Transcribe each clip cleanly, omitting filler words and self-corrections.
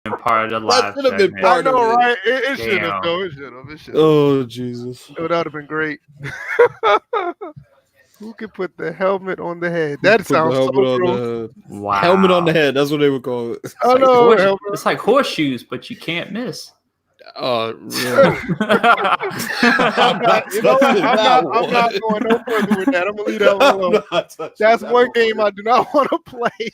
been part of the That live should have been segment. I part of know, it. right? It should have, Damn. though. It should have. It should have. Oh Jesus! That would have been great. Who could put the helmet on the head? Who That put the sounds helmet so on gross. the head? Wow. Helmet on the head. That's what they would call it. I know. Helmet. It's like horseshoes, but you can't miss. Yeah. I'm not, you know what? I'm not going no further with that. I'm gonna leave that one alone. That's one game I do not want to play.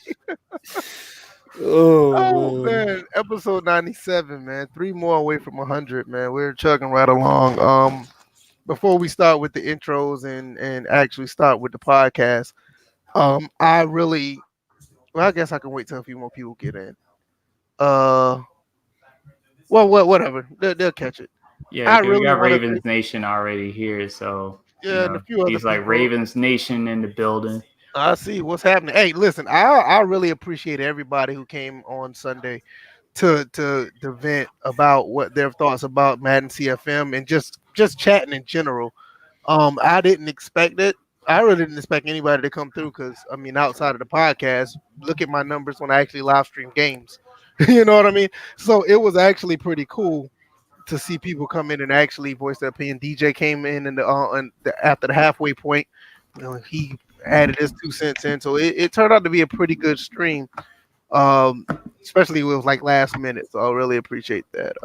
Oh man, episode 97, man. 3 more away from 100, man. We're chugging right along. Before we start with the intros and actually start with the podcast, I guess I can wait till a few more people get in. Well, whatever. They'll catch it. Yeah, we got Ravens Nation already here, so yeah, and a few other he's like people. Ravens Nation in the building. I see what's happening. Hey, listen, I really appreciate everybody who came on Sunday to vent about what their thoughts about Madden CFM and just chatting in general. I didn't expect it. I really didn't expect anybody to come through because I mean, outside of the podcast, look at my numbers when I actually live stream games. You know what I mean? So it was actually pretty cool to see people come in and actually voice their opinion. DJ came in and after the halfway point, he added his 2 cents in, so it turned out to be a pretty good stream. Especially with like last minute, so I really appreciate that.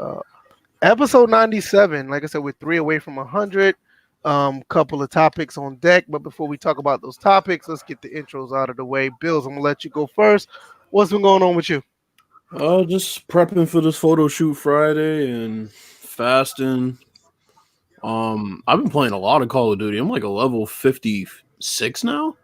Episode 97, like I said, we're 3 away from 100. Couple of topics on deck, but before we talk about those topics, let's get the intros out of the way. Bills, I'm gonna let you go first. What's been going on with you? Just prepping for this photo shoot Friday and fasting. I've been playing a lot of Call of Duty. I'm like a level 56 now.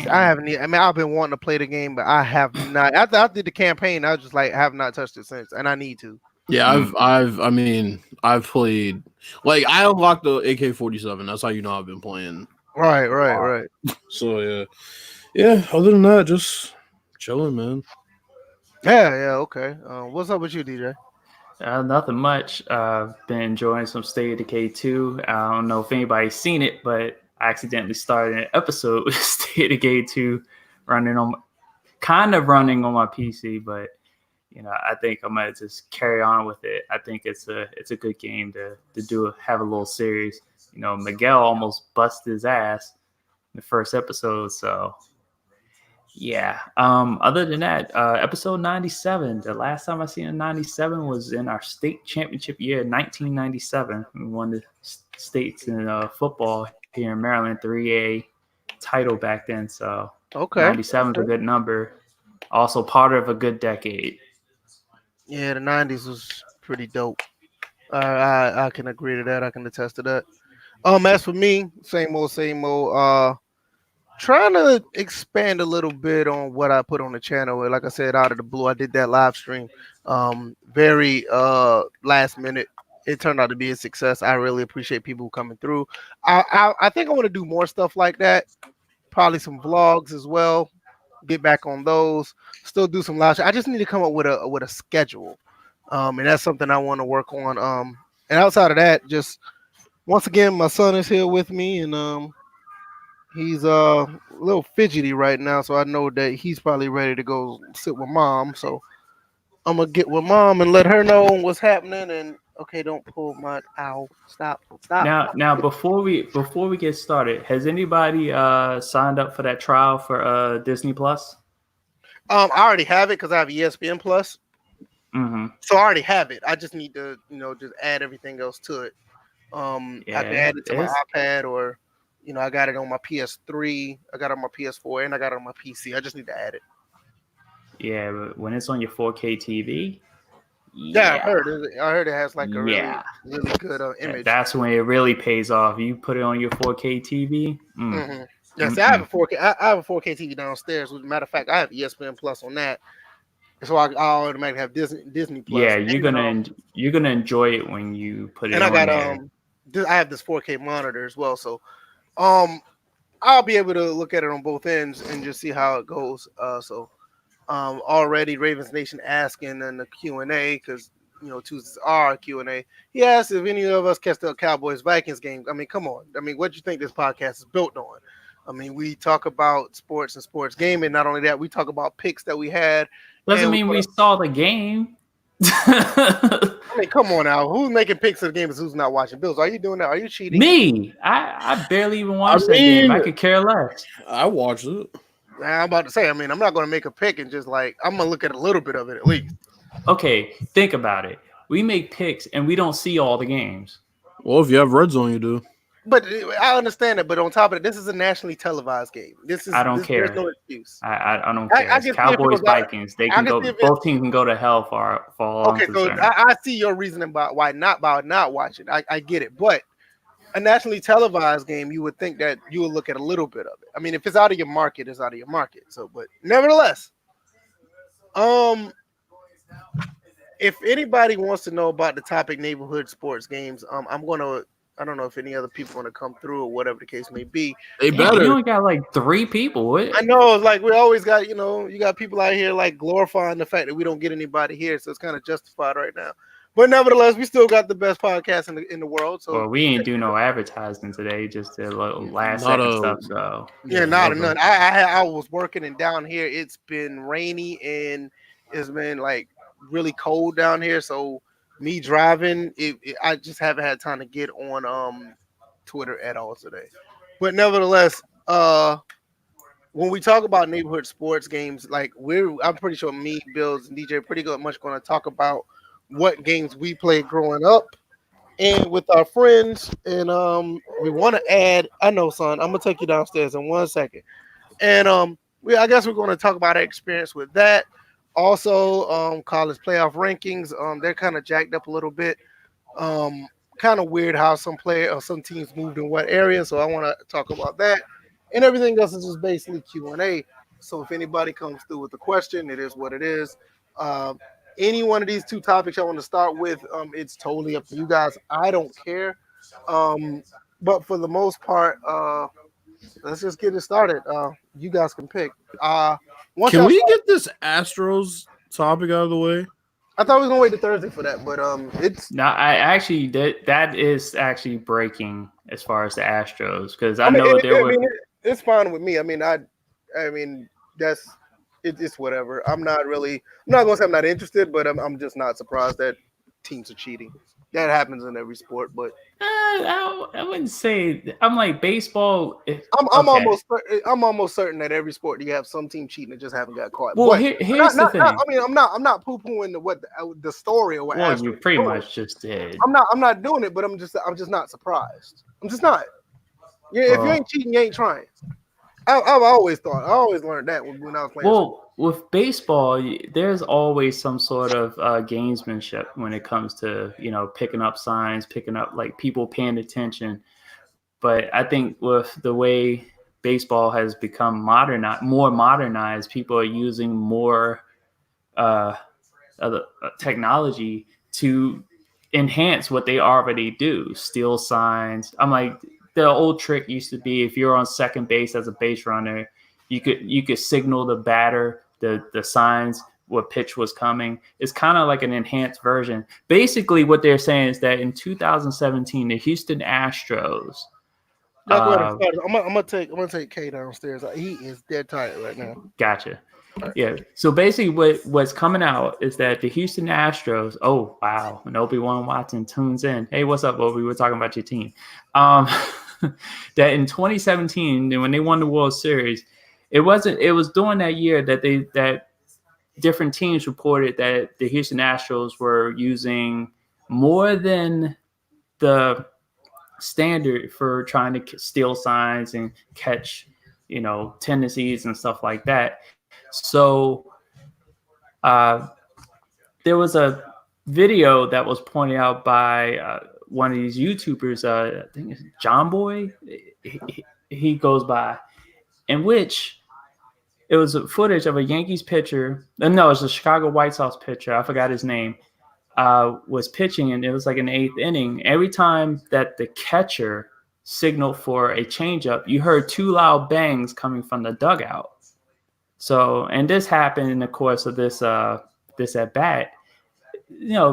I haven't. I mean, I've been wanting to play the game, but I have not. After I did the campaign, I was just like, have not touched it since, and I need to. Yeah, I've played. Like, I unlocked the AK-47. That's how you know I've been playing. Right. So yeah. Other than that, just chilling, man. Yeah. Okay. What's up with you, DJ? Nothing much. Been enjoying some State of Decay 2. I don't know if anybody's seen it, but I accidentally started an episode with State of Decay 2 running on my PC, but I think I might just carry on with it. I think it's a good game to have a little series. Miguel almost busted his ass in the first episode, so yeah. Other than that, episode 97. The last time I seen a 97 was in our state championship year, 1997. We won the states in football here in Maryland, 3A title back then. So okay, 97 is a good number. Also part of a good decade. Yeah, the 90s was pretty dope. I can agree to that. I can attest to that. As for me, same old. Trying to expand a little bit on what I put on the channel. Like I said, out of the blue, I did that live stream. Very last minute. It turned out to be a success. I really appreciate people coming through. I think I want to do more stuff like that. Probably some vlogs as well. Get back on those. Still do some live. I just need to come up with a schedule. And that's something I want to work on. And outside of that, just once again, my son is here with me, and he's a little fidgety right now, so I know that he's probably ready to go sit with mom. So I'm gonna get with mom and let her know what's happening. And okay, don't pull my ow. Stop. Now before we get started, has anybody signed up for that trial for Disney Plus? I already have it because I have ESPN Plus. Mm-hmm. So I already have it. I just need to, just add everything else to it. I can add it to my iPad, or I got it on my PS3, I got it on my PS4, and I got it on my PC. I just need to add it. Yeah, but when it's on your 4K TV. Yeah, I heard it has like a really good image. That's when it really pays off. You put it on your 4K TV. Mm-hmm. Yes, I have a 4K. I have a 4K TV downstairs. As a matter of fact, I have ESPN Plus on that, so I automatically have Disney Plus. Yeah, you're gonna enjoy it when you put it. And on I got I have this 4K monitor as well, so I'll be able to look at it on both ends and just see how it goes. Already Ravens Nation asking in the Q&A, because Tuesdays are Q&A. He asked if any of us catch the Cowboys Vikings game. I mean, come on. I mean, what do you think this podcast is built on? I mean, we talk about sports and sports gaming. Not only that, we talk about picks that we had. Doesn't mean we saw the game. I mean, come on now. Who's making picks of the games? Who's not watching Bills? Are you doing that? Are you cheating? Me. I barely even watched that game. I could care less. I watched it. I'm about to say. I mean, I'm not going to make a pick and just like I'm going to look at a little bit of it at least. Okay, think about it. We make picks and we don't see all the games. Well, if you have Red Zone, you do. But I understand it. But on top of it, this is a nationally televised game. I don't care. There's no excuse. I don't care. I Cowboys, Vikings. They can go. Both teams can go to hell for all. Okay, so I see your reasoning about why not watching. I get it, but a nationally televised game, you would think that you would look at a little bit of it. I mean, if it's out of your market, it's out of your market. So, but nevertheless, if anybody wants to know about the topic neighborhood sports games, I'm gonna. I don't know if any other people want to come through or whatever the case may be. They better. We only got like 3 people. What? I know, like we always got, you got people out here like glorifying the fact that we don't get anybody here, so it's kind of justified right now. But nevertheless, we still got the best podcast in the world. So well, we ain't do no advertising today, just a little last second stuff. So none. I was working and down here. It's been rainy and it's been like really cold down here, so. Me driving, I just haven't had time to get on Twitter at all today. But nevertheless, when we talk about neighborhood sports games, like I'm pretty sure me, Bills, and DJ pretty much going to talk about what games we played growing up and with our friends. And we want to add, I know, son, I'm gonna take you downstairs in 1 second. And I guess we're going to talk about our experience with that. Also, college playoff rankings, they're kind of jacked up a little bit. Kind of weird how some teams moved in what area. So I want to talk about that, and everything else is just basically Q&A. So if anybody comes through with a question, it is what it is. Any one of these 2 topics I want to start with, it's totally up to you guys. I don't care. But for the most part, let's just get it started. You guys can pick. Can we get this Astros topic out of the way? I thought we was gonna wait to Thursday for that, but it's no. I actually that is actually breaking as far as the Astros because I know it's fine with me. I mean that's it's whatever. I'm not gonna say I'm not interested, but I'm just not surprised that teams are cheating. That happens in every sport, but I wouldn't say. I'm like baseball. I'm almost certain that every sport you have some team cheating that just haven't got caught. Well, here's the thing. I'm not poo-pooing the story or what. Well, you pretty much just did. I'm not doing it, but I'm just not surprised. I'm just not. Yeah, if you ain't cheating, you ain't trying. I've always learned that when I was playing. Well, with baseball, there's always some sort of gamesmanship when it comes to picking up signs, picking up like people paying attention. But I think with the way baseball has become more modernized, people are using more technology to enhance what they already do. Steal signs. I'm like. The old trick used to be if you're on second base as a base runner, you could signal the batter the signs what pitch was coming. It's kind of like an enhanced version. Basically, what they're saying is that in 2017, the Houston Astros. I'm gonna take K downstairs. He is dead tired right now. Gotcha. Yeah. So basically, what's coming out is that the Houston Astros. Oh wow! When Obi-Wan Watson tunes in, hey, what's up, Obi? We're talking about your team. That in 2017, when they won the World Series, it was during that year that different teams reported that the Houston Astros were using more than the standard for trying to steal signs and catch, tendencies and stuff like that. So there was a video that was pointed out by one of these YouTubers, I think it's John Boy, he goes by, in which it was a footage of a Yankees pitcher. No, it was a Chicago White Sox pitcher. I forgot his name. Was pitching, and it was like an 8th inning. Every time that the catcher signaled for a changeup, you heard 2 loud bangs coming from the dugout. So, and this happened in the course of this at bat.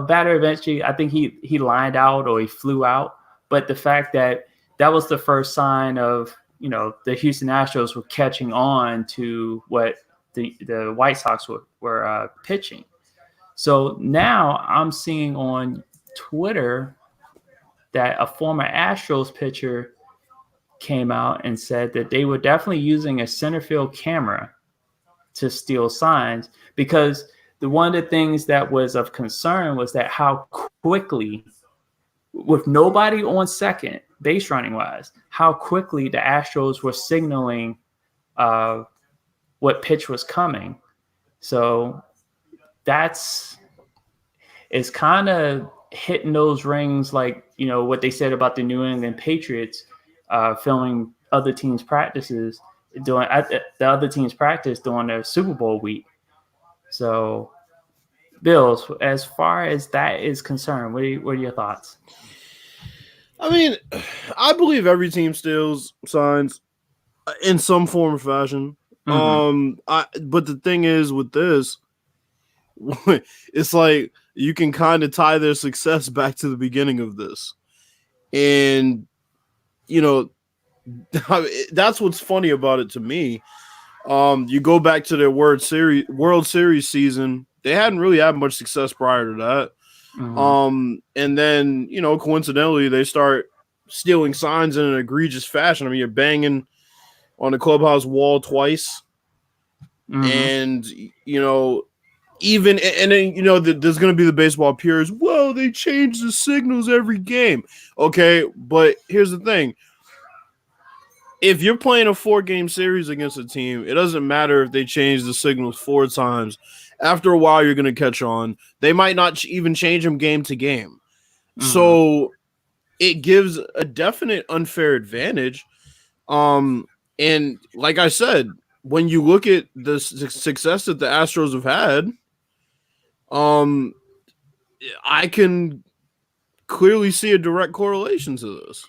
Batter eventually, I think he lined out or he flew out. But the fact that was the first sign of, the Houston Astros were catching on to what the White Sox were pitching. So now I'm seeing on Twitter that a former Astros pitcher came out and said that they were definitely using a center field camera to steal signs, because one of the things that was of concern was that how quickly, with nobody on second, base running wise, how quickly the Astros were signaling what pitch was coming. So it's kind of hitting those rings, like, you know, what they said about the New England Patriots filming other teams' practices during their Super Bowl week. So, Bills, as far as that is concerned, what are your thoughts? I mean, I believe every team steals signs in some form or fashion. But the thing is with this, it's like you can kind of tie their success back to the beginning of this. And, you know, that's what's funny about it to me. You go back to their World Series season, they hadn't really had much success prior to that. And then, you know, coincidentally, they start stealing signs in an egregious fashion. I mean, you're banging on the clubhouse wall twice. And, you know, even, and then, you know, there's going to be the baseball purists. Well, they change the signals every game. Okay, but here's the thing. If you're playing a 4-game series against a team, it doesn't matter if they change the signals 4 times. After a while, you're going to catch on. They might not even change them game to game. So it gives a definite unfair advantage. And like I said, when you look at the success that the Astros have had, I can clearly see a direct correlation to this,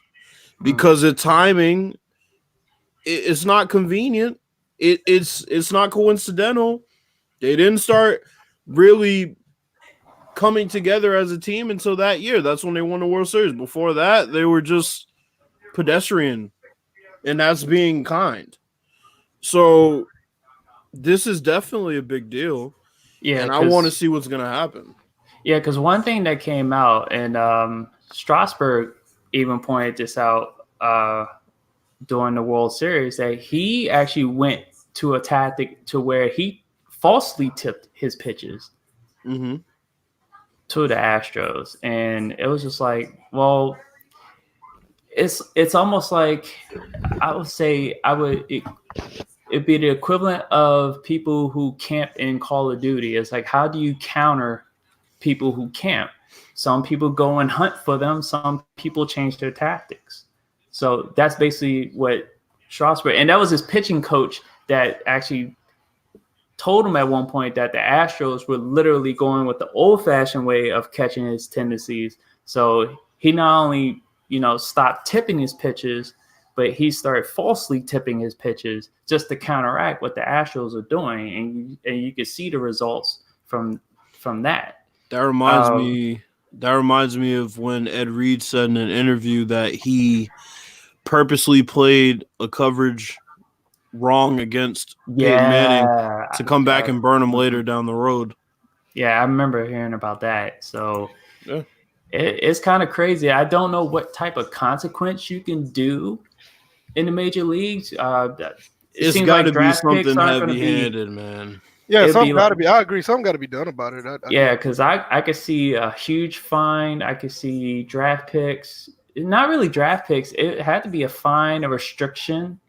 because the timing, it's not convenient. It's not coincidental. They didn't start really coming together as a team until that year. That's when they won the World Series. Before that, they were just pedestrian, and that's being kind. So this is definitely a big deal. Yeah, and I want to see what's going to happen. Yeah, because one thing that came out, and Strasburg even pointed this out during the World Series, that he actually went to a tactic to where he falsely tipped his pitches to the Astros. And it was just like, well, it's almost like, I would say it'd be the equivalent of people who camp in Call of Duty. It's like, how do you counter people who camp? Some people go and hunt for them. Some people change their tactics. So that's basically what Strasburg, and that was his pitching coach that actually told him at one point that the Astros were literally going with the old-fashioned way of catching his tendencies. So he not only, you know, stopped tipping his pitches, but he started falsely tipping his pitches just to counteract what the Astros are doing, and you can see the results from that. That reminds me of when Ed Reed said in an interview that he purposely played a coverage wrong against Peyton Manning to come back and burn him later down the road. Yeah, I remember hearing about that. So it's kind of crazy. I don't know what type of consequence you can do in the major leagues. It's got to be something heavy-handed, man. Yeah, something got to be. I agree. Something got to be done about it. Because I could see a huge fine. I could see draft picks. Not really draft picks. It had to be a fine, a restriction.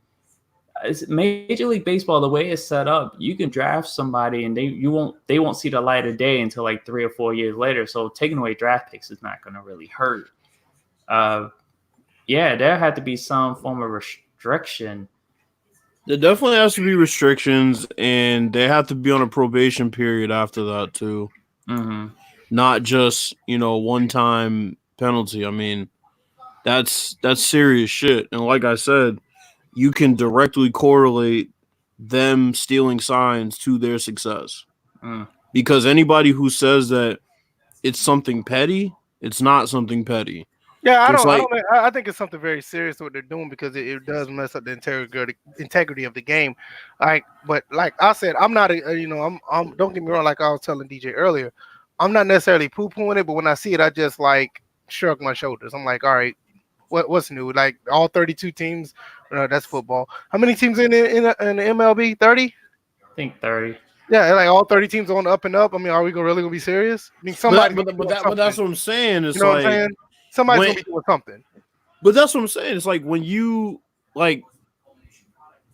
It's Major League Baseball, the way it's set up, you can draft somebody and they won't see the light of day until like 3 or 4 years later. So taking away draft picks is not going to really hurt. There had to be some form of restriction. There definitely has to be restrictions, and they have to be on a probation period after that too. Not just, you know, one-time penalty. I mean, that's serious shit. And like I said, you can directly correlate them stealing signs to their success. Because anybody who says that it's something petty, it's not something petty. Yeah, I think it's something very serious what they're doing, because it does mess up the integrity of the game. But like I said, I'm not don't get me wrong. Like I was telling DJ earlier, I'm not necessarily poo-pooing it, but when I see it, I just like shrug my shoulders. I'm like, all right, what's new? Like all 32 teams. No, that's football. How many teams in the MLB? 30? I think 30. Yeah, like all 30 teams on up and up. I mean, are we really gonna be serious? I mean, somebody's gonna be doing but that's something. what I'm saying. It's You know what I'm like saying? Somebody's gonna be doing something. But that's what I'm saying. It's like when you like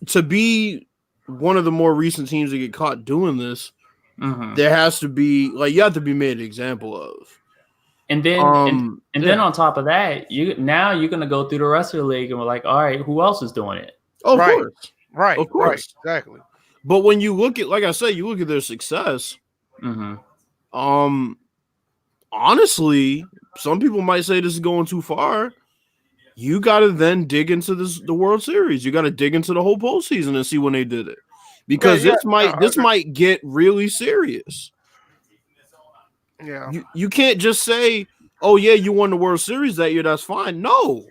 to be one of the more recent teams that get caught doing this, there has to be like you have to be made an example of. And then then on top of that, you're gonna go through the rest of the league and we're like, all right, who else is doing it? Of course. Right. Of course. Right, exactly. But when you look at, like I said, you look at their success. Honestly, some people might say this is going too far. You got to then dig into the World Series. You got to dig into the whole postseason and see when they did it, because this might get really serious. Yeah, you can't just say, "Oh yeah, you won the World Series that year. That's fine." No,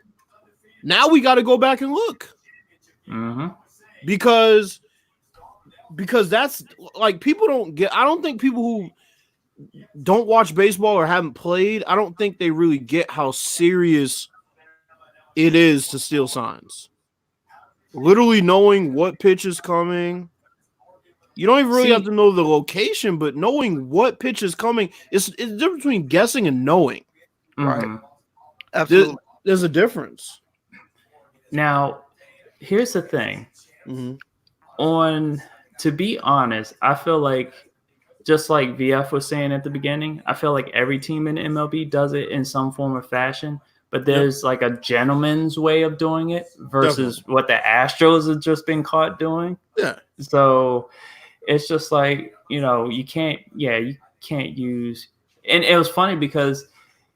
now we got to go back and look, because that's like people don't get. I don't think people who don't watch baseball or haven't played, I don't think they really get how serious it is to steal signs. Literally knowing what pitch is coming. You don't even really have to know the location, but knowing what pitch is coming, it's the difference between guessing and knowing. Right. Absolutely. There's a difference. Now, here's the thing. To be honest, I feel like, just like VF was saying at the beginning, I feel like every team in MLB does it in some form or fashion. But there's like a gentleman's way of doing it versus what the Astros have just been caught doing. Yeah. So it's just like, you can't use. And it was funny because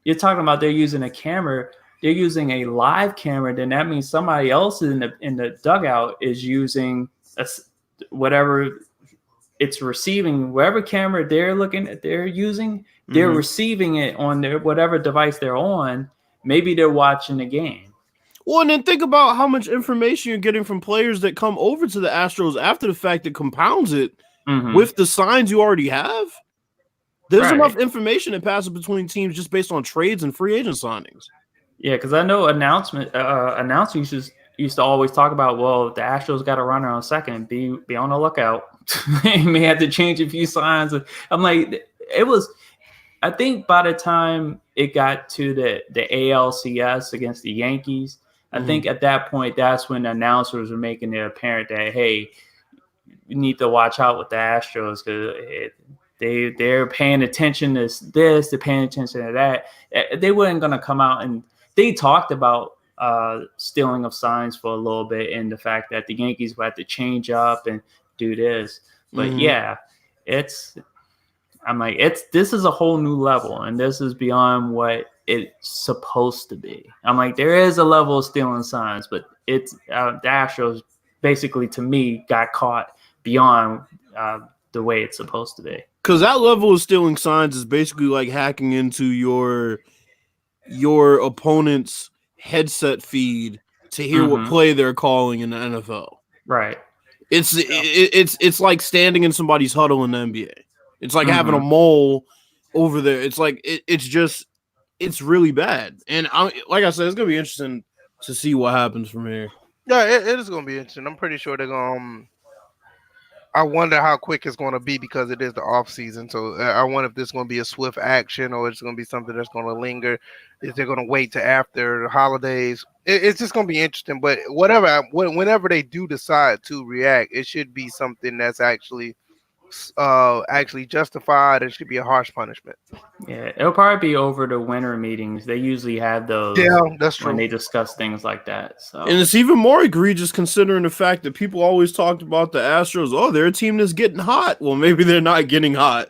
you're talking about they're using a camera. They're using a live camera. Then that means somebody else in the dugout is using whatever it's receiving, wherever camera they're using, they're receiving it on their whatever device they're on. Maybe they're watching the game. Well, and then think about how much information you're getting from players that come over to the Astros after the fact that compounds it with the signs you already have. There's enough information that passes between teams just based on trades and free agent signings. Yeah, because I know announcers used to always talk about, well, the Astros got a runner on second. Be on the lookout. They may have to change a few signs. I'm like, it was. I think by the time it got to the ALCS against the Yankees, I think at that point, that's when the announcers were making it apparent that, hey, you need to watch out with the Astros because they're paying attention to this, they're paying attention to that. They weren't going to come out, and they talked about stealing of signs for a little bit and the fact that the Yankees would have to change up and do this. But I'm like, this is a whole new level, and this is beyond what it's supposed to be. I'm like, there is a level of stealing signs, but it's the Astros basically, to me, got caught beyond the way it's supposed to be. Because that level of stealing signs is basically like hacking into your opponent's headset feed to hear what play they're calling in the NFL. Right. It's like standing in somebody's huddle in the NBA. It's like having a mole over there. It's like it's really bad. And like I said, it's gonna be interesting to see what happens from here. Yeah, it is gonna be interesting. I'm pretty sure they're gonna. I wonder how quick it's going to be because it is the off season. So I wonder if this is going to be a swift action or it's going to be something that's going to linger. Is they're going to wait to after the holidays? It's just going to be interesting. But whenever they do decide to react, it should be something that's actually justified. It should be a harsh punishment. Yeah, it'll probably be over the winter meetings. They usually have those. Yeah, that's true. When they discuss things like that. So, and it's even more egregious considering the fact that people always talked about the Astros. Oh, they're a team that's getting hot. Well, maybe they're not getting hot.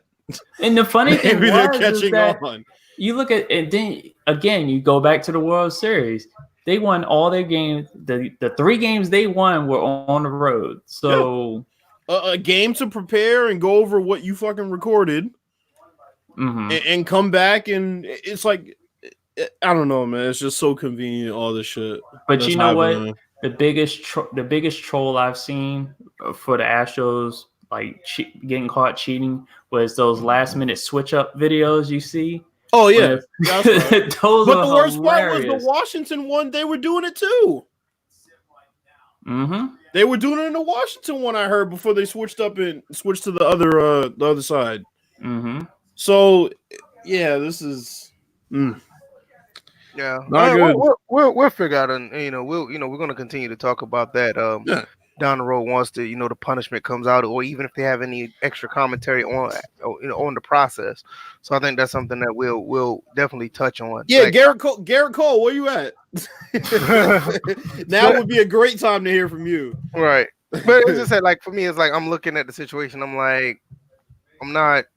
And the funny thing maybe they're catching on. You look at it, then again, you go back to the World Series. They won all their games. The 3 games they won were on the road. So. Yeah. A game to prepare and go over what you fucking recorded and come back, and it's like, I don't know, man. It's just so convenient, all this shit. But you know what? The biggest troll I've seen for the Astros like getting caught cheating was those last minute switch up videos you see. Oh yeah, that's right. Those but are the worst hilarious. part was the Washington one. They were doing it too. Mm-hmm. They were doing it in the Washington one. I heard before they switched to the other side. Mm-hmm. So yeah, this is. Yeah, not good. We'll figure out, and we're going to continue to talk about that down the road once the punishment comes out, or even if they have any extra commentary on on the process. So I think that's something that we'll definitely touch on. Yeah, like, Garrett Cole, where you at? Now would be a great time to hear from you. Right, but it's just that, like, for me, it's like I'm looking at the situation. I'm like, I'm not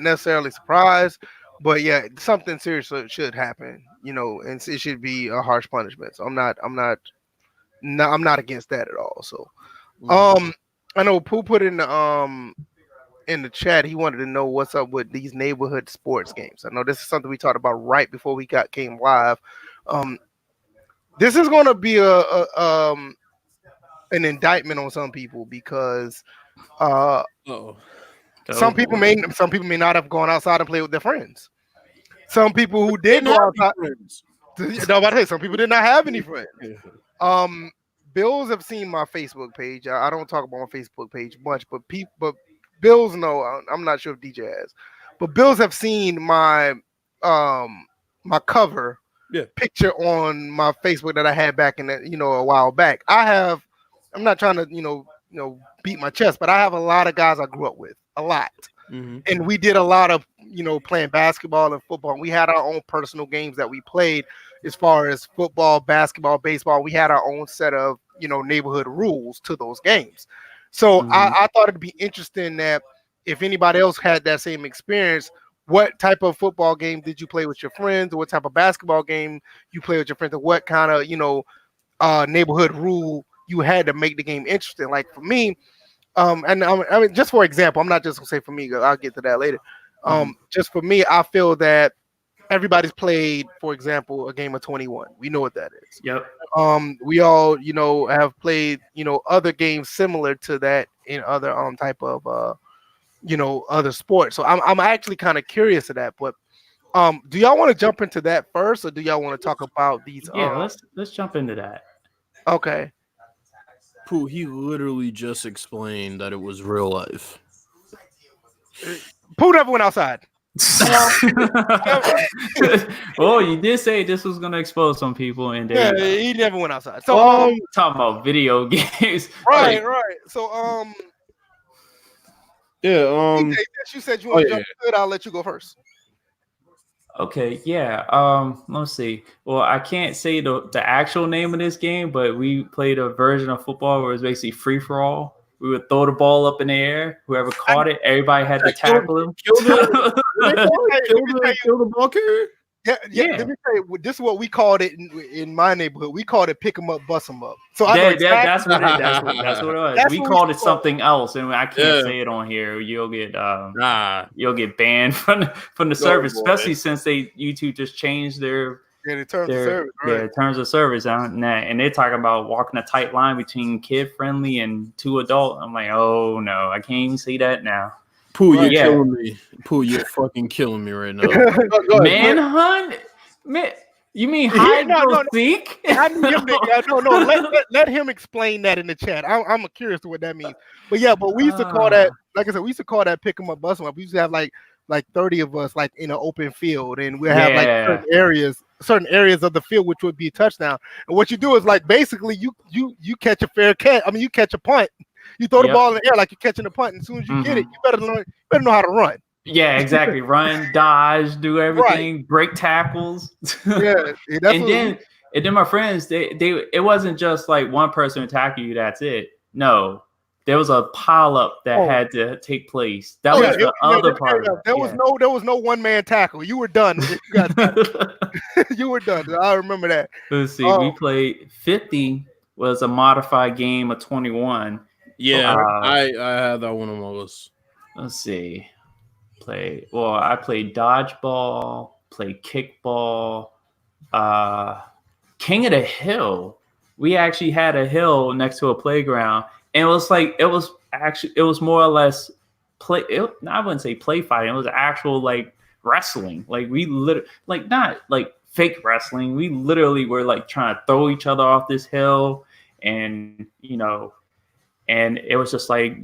necessarily surprised, but yeah, something serious should happen. And it should be a harsh punishment. So I'm not against that at all. So, I know Pooh put in the chat. He wanted to know what's up with these neighborhood sports games. I know this is something we talked about right before we came live. This is going to be an indictment on some people because some people may not have gone outside and played with their friends. Some people who did go outside. Some people did not have any friends. Bills have seen my Facebook page. I don't talk about my Facebook page much, but Bills know. I'm not sure if DJ has, but Bills have seen my my cover picture on my Facebook that I had back in a while back. I'm not trying to beat my chest, but I have a lot of guys I grew up with, a lot. Mm-hmm. And we did a lot of, playing basketball and football. We had our own personal games that we played as far as football, basketball, baseball. We had our own set of, neighborhood rules to those games. So I thought it'd be interesting that if anybody else had that same experience, what type of football game did you play with your friends? Or what type of basketball game you play with your friends? And what kind of, neighborhood rule you had to make the game interesting? Like for me, and I mean, just for example, I'm not just gonna say for me, I'll get to that later. Just for me, I feel that everybody's played, for example, a game of 21. We know what that is. Yep. We all, have played, other games similar to that in other type of other sports. So I'm actually kind of curious to that. But do y'all want to jump into that first, or do y'all want to talk about these? Yeah, let's jump into that. Okay. Pooh, he literally just explained that it was real life. Pooh never went outside. Well, you did say this was going to expose some people, and he never went outside. So talking about video games, right. So you said you want to jump into it. I'll let you go first. Okay, yeah. Let's see. Well, I can't say the actual name of this game, but we played a version of football where it was basically free for all. We would throw the ball up in the air. Whoever caught it, everybody had to tackle him. Kill the ball carrier. Yeah. Let me tell you, this is what we called it in my neighborhood. We called it pick 'em up, bust 'em up. So that's what it was. We called it something else, and I can't say it on here. You'll get banned from the service, especially since YouTube just changed their terms of service on that, and they're talking about walking a tight line between kid friendly and too adult. I'm like, oh no, I can't even see that now. Pooh, you're killing me. Pooh, you're fucking killing me right now. Manhunt? Man, you mean hide and seek? Let him explain that in the chat. I'm curious to what that means. But we used to call that, like I said, we used to call that pick 'em up, bust 'em up. We used to have like 30 of us like in an open field, and we'll have like certain areas of the field which would be a touchdown. And what you do is like basically you catch a fair catch. I mean, you catch a punt. You throw the ball in the air like you're catching a punt, and as soon as you get it, you better know how to run. Yeah, exactly. Run, dodge, do everything, break tackles. Yeah, and then my friends, they it wasn't just like one person attacking you. That's it. No, there was a pile up that had to take place. That was the other part. There was no one man tackle. You were done. You were done. I remember that. Let's see. We played 50 was a modified game of 21. Yeah, I had that one on my list. Let's see. I played dodgeball, played kickball, King of the Hill. We actually had a hill next to a playground, and it was more or less play. I wouldn't say play fighting. It was actual like wrestling. Like we literally, like not like fake wrestling. We literally were like trying to throw each other off this hill, and and it was just like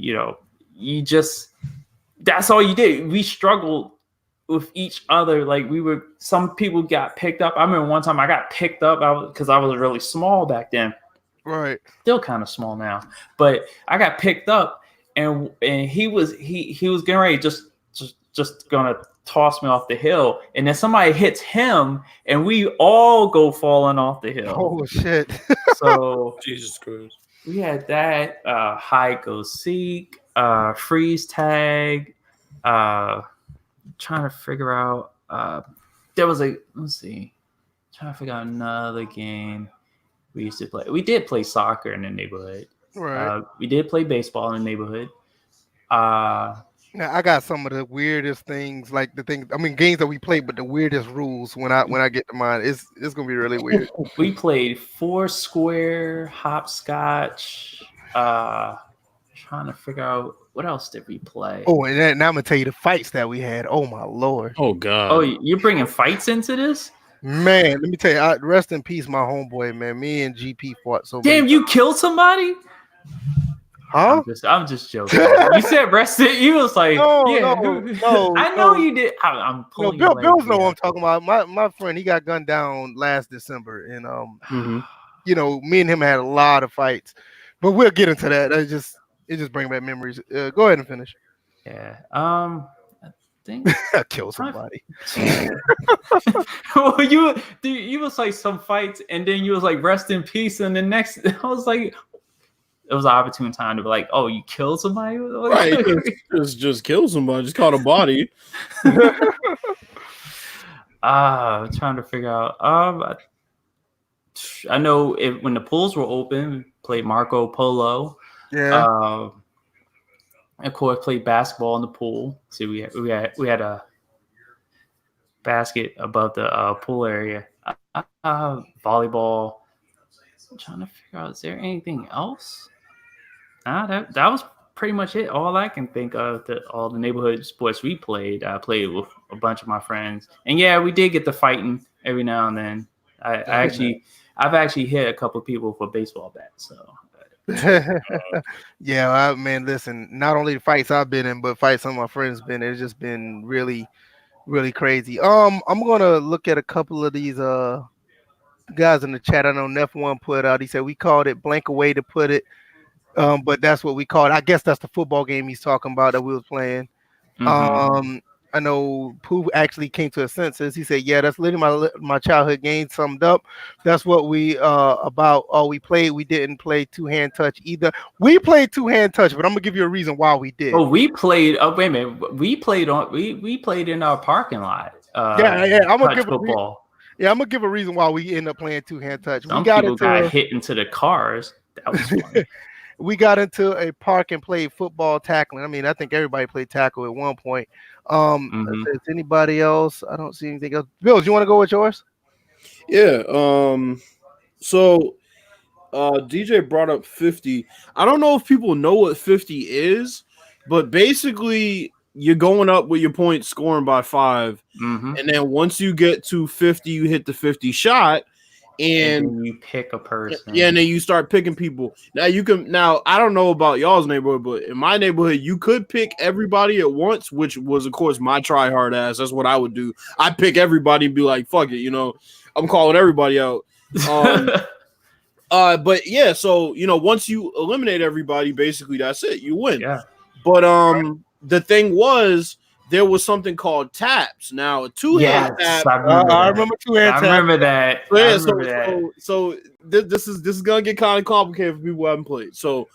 that's all you did. We struggled with each other. Like some people got picked up. I remember one time I got picked up because I was really small back then. Right. Still kind of small now, but I got picked up, and he was getting ready just gonna toss me off the hill, and then somebody hits him, and we all go falling off the hill. Oh shit! So Jesus Christ, we had that hide go seek, freeze tag, trying to figure out. There was trying to figure out another game. We used to play. We did play soccer in the neighborhood. Right. We did play baseball in the neighborhood. Now I got some of the weirdest things, like games that we played, but the weirdest rules when I get to mine, it's gonna be really weird. We played Foursquare, hopscotch. Trying to figure out what else did we play. Oh, and now I'm gonna tell you the fights that we had. Oh my lord. Oh god. Oh, you're bringing fights into this? Man, let me tell you, rest in peace, my homeboy, man. Me and GP fought so Damn, many you killed somebody? Huh? I'm just joking. You said rest it. You was like, No. I know you did. I'm pulling. Bill's know what I'm talking about. My friend, he got gunned down last December, and me and him had a lot of fights, but we'll get into that. It just brings back memories. Go ahead and finish. Yeah. I think kill somebody. Well, you was like some fights, and then you was like rest in peace, and the next I was like, it was an opportune time to be like, oh, you killed somebody, right? just kill somebody, just caught a body. I'm trying to figure out. I know when the pools were open, we played Marco Polo. Yeah. Of course, played basketball in the pool. See, we had a basket above the pool area. Volleyball. I'm trying to figure out, is there anything else? That was pretty much it. All I can think of, all the neighborhood sports we played. I played with a bunch of my friends, and yeah, we did get to fighting every now and then. I've actually hit a couple people with a baseball bat. So. Yeah, man, listen, not only the fights I've been in, but fights some of my friends been in. It's just been really, really crazy. I'm gonna look at a couple of these guys in the chat. I know Neff1 put out, he said we called it blank away to put it, but that's what we called it. I guess that's the football game he's talking about that we was playing. I know Pooh actually came to a senses. He said, yeah, that's literally my childhood game summed up. That's what we about all we played. We didn't play two-hand touch either. We played two-hand touch, but I'm gonna give you a reason why we did. Oh, we played. Oh, wait a minute. We played in our parking lot. Yeah. I'm gonna give football. I'm gonna give a reason why we end up playing two-hand touch. Some people got hit into the cars. That was fun. We got into a park and played football tackling. I mean, I think everybody played tackle at one point. Is anybody else? I don't see anything else. Bill, do you want to go with yours? Yeah. So DJ brought up 50. I don't know if people know what 50 is, but basically you're going up with your points scoring by 5. And then once you get to 50, you hit the 50 shot. And you pick a person. Yeah, and then you start picking people. Now I don't know about y'all's neighborhood, but in my neighborhood, you could pick everybody at once, which was, of course, my try hard ass. That's what I would do. I'd pick everybody and be like, fuck it, I'm calling everybody out. But yeah, so once you eliminate everybody, basically that's it. You win. Yeah. But the thing was, there was something called taps. Now, a two-hand tap. I remember two-hand tap. I remember that. So this is gonna get kind of complicated for people who haven't played. So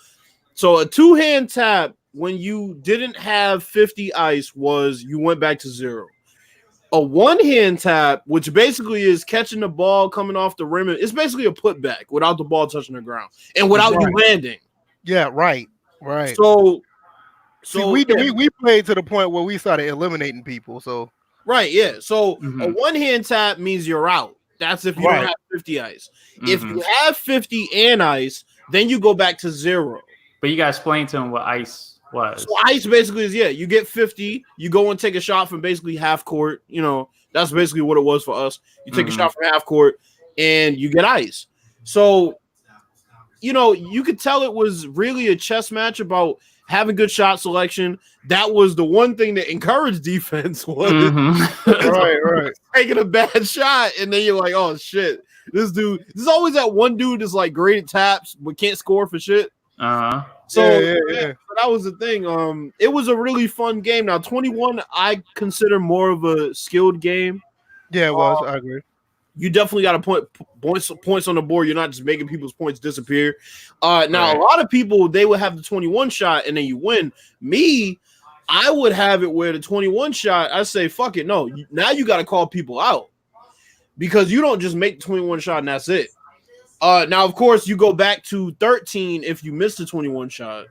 a two-hand tap, when you didn't have 50 ice, was you went back to 0. A one-hand tap, which basically is catching the ball coming off the rim, it's basically a putback without the ball touching the ground and without you landing. Yeah, right. So we played to the point where we started eliminating people. So right, yeah. So a one-hand tap means you're out. That's if you don't have 50 ice. If you have 50 and ice, then you go back to 0. But you guys explained to him what ice was. So ice basically is, you get 50, you go and take a shot from basically half court. You know, that's basically what it was for us. You take a shot from half court and you get ice. So, you know, you could tell it was really a chess match about having good shot selection. That was the one thing that encouraged defense was right. taking a bad shot, and then you're like, oh shit, this dude. There's always that one dude that's like great at taps but can't score for shit. So that was the thing. It was a really fun game. Now 21, I consider more of a skilled game. Yeah, it was. I agree. You definitely got to put points on the board. You're not just making people's points disappear. Now, a lot of people, they would have the 21 shot and then you win. Me, I would have it where the 21 shot, I say, fuck it. No, now you got to call people out because you don't just make the 21 shot and that's it. Now, of course, you go back to 13 if you miss the 21 shot.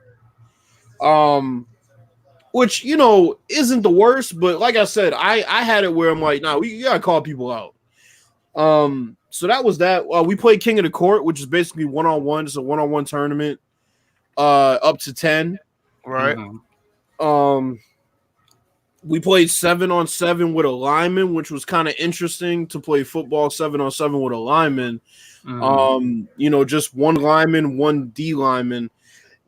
Which, you know, isn't the worst. But like I said, I had it where I'm like, nah, we got to call people out. So that was that. We played King of the Court, which is basically one-on-one. It's a one-on-one tournament, up to 10. Right. We played 7-on-7 with a lineman, which was kind of interesting to play football 7-on-7 with a lineman. You know, just one lineman, one D lineman.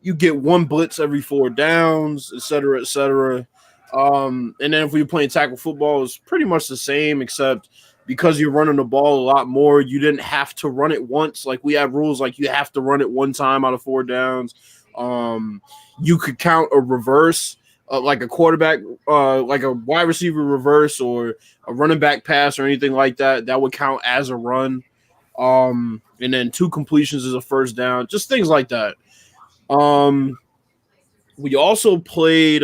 You get one blitz every 4 downs, et cetera, et cetera. And then if we were playing tackle football, it's pretty much the same, except because you're running the ball a lot more, you didn't have to run it once. Like we have rules like you have to run it one time out of 4 downs. You could count a reverse, like a quarterback, like a wide receiver reverse or a running back pass or anything like that. That would count as a run. And then 2 completions is a first down, just things like that. We also played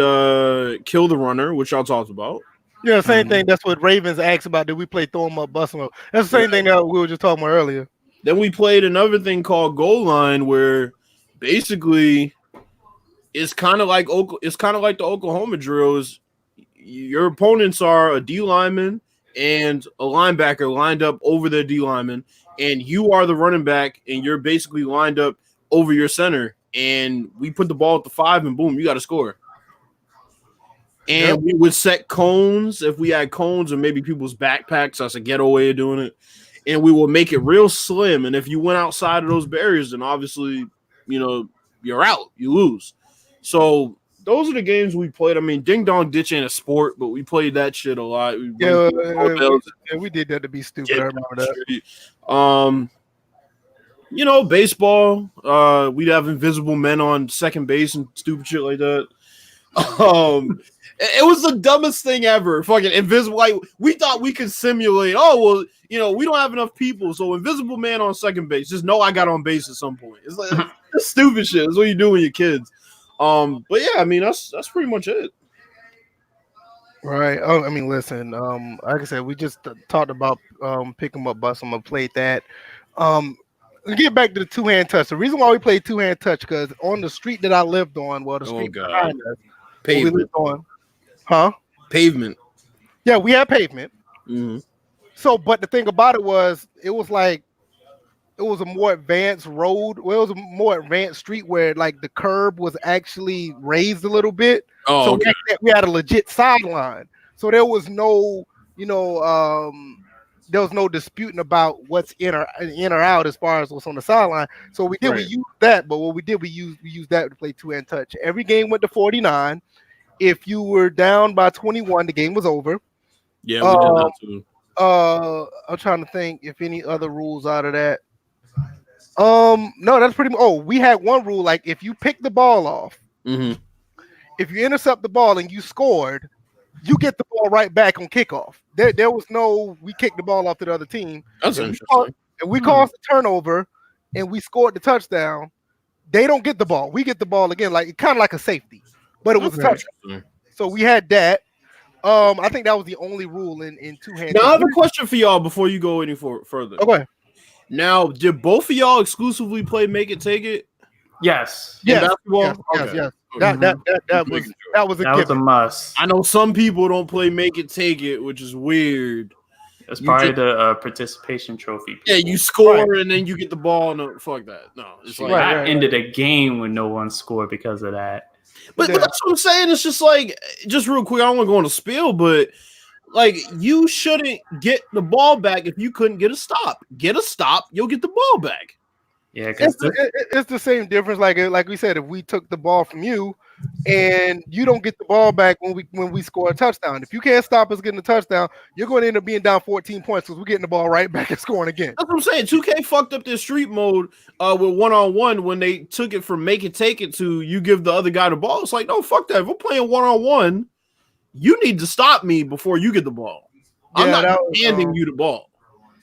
Kill the Runner, which y'all talked about. Yeah, same thing. That's what Ravens asked about. Did we play Throw 'em Up, Bust 'em Up? That's the same thing that we were just talking about earlier. Then we played another thing called Goal Line, where basically it's kind of like the Oklahoma drills. Your opponents are a D lineman and a linebacker lined up over their D lineman, and you are the running back, and you're basically lined up over your center. And we put the ball at the 5, and boom, you got to score. And we would set cones if we had cones or maybe people's backpacks. That's a ghetto way of doing it. And we will make it real slim. And if you went outside of those barriers, then obviously, you know, you're out. You lose. So those are the games we played. I mean, Ding Dong Ditch ain't a sport, but we played that shit a lot. We did that to be stupid. I remember that. You know, baseball. We'd have invisible men on second base and stupid shit like that. It was the dumbest thing ever. Fucking invisible. Like we thought we could simulate. Oh well, you know, we don't have enough people, so invisible man on second base. Just know I got on base at some point. It's like it's stupid shit. That's what you do when you're kids. But yeah, I mean that's pretty much it. Right. Oh, I mean, listen. Like I said, we just talked about pick 'em up, bust 'em up, played that. Get back to the 2-hand touch. The reason why we played 2-hand touch because on the street that I lived on, well, the street behind us, we lived on. Pavement. Yeah, we had pavement. Mm-hmm. So, but the thing about it was a more advanced road. Well, it was a more advanced street where like the curb was actually raised a little bit. Oh, so okay. we had a legit sideline. So there was no, there was no disputing about what's in or out as far as what's on the sideline. So we used that, but what we did, we used that to play 2-hand touch. Every game went to 49. If you were down by 21, the game was over. Yeah, we did that too. I'm trying to think if any other rules out of that. No, that's pretty much. Oh, we had one rule, like if you pick the ball off, if you intercept the ball and you scored, you get the ball right back on kickoff. There was no we kicked the ball off to the other team. That's interesting. And we caused the turnover and we scored the touchdown. They don't get the ball. We get the ball again, like kind of like a safety, but it was a touchdown. So we had that. I think that was the only rule in 2-hand. Now I have a question for y'all before you go any further. Okay. Now, did both of y'all exclusively play Make It Take It? Yes. Yes. Basketball? Yes. That was a must. I know some people don't play Make It Take It, which is weird. It's probably the participation trophy. Yeah, you score and then you get the ball. No, fuck that. No, it's like I ended a game with no one scored because of that. But that's what I'm saying. It's just like, just real quick, I don't want to go on a spiel, but like, you shouldn't get the ball back if you couldn't get a stop. Get a stop, you'll get the ball back. Yeah, it's the same difference. Like we said, if we took the ball from you and you don't get the ball back when we score a touchdown, if you can't stop us getting a touchdown, you're going to end up being down 14 points because we're getting the ball right back and scoring again. That's what I'm saying. 2K fucked up their street mode with one-on-one when they took it from make it take it to you give the other guy the ball. It's like, no, fuck that. If we're playing one-on-one, you need to stop me before you get the ball. I'm not handing you the ball.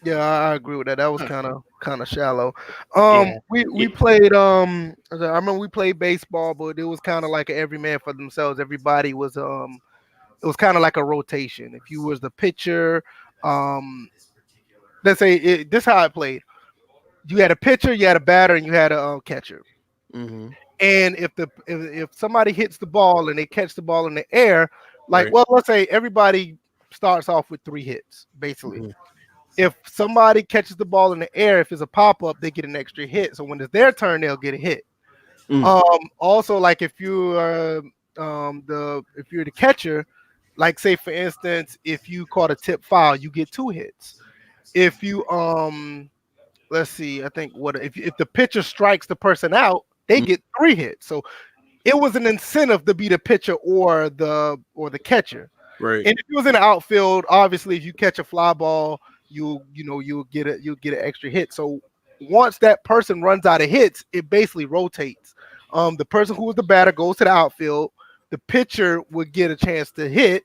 Yeah, I agree with that. That was kind of shallow. We played I remember we played baseball, but it was kind of like every man for themselves. Everybody was it was kind of like a rotation. If you was the pitcher, let's say this is how I played. You had a pitcher, you had a batter, and you had a catcher. Mm-hmm. And if somebody hits the ball and they catch the ball in the air, let's say everybody starts off with 3 hits, basically. Mm-hmm. If somebody catches the ball in the air, if it's a pop-up, they get an extra hit. So when it's their turn, they'll get a hit. Also, like if you're the catcher, like say for instance, if you caught a tip foul, you get 2 hits. If you let's see, I think if the pitcher strikes the person out, they get 3 hits. So it was an incentive to be the pitcher or the catcher. Right. And if it was in the outfield, obviously if you catch a fly ball, you'll get an extra hit. So once that person runs out of hits, it basically rotates. The person who was the batter goes to the outfield, the pitcher would get a chance to hit,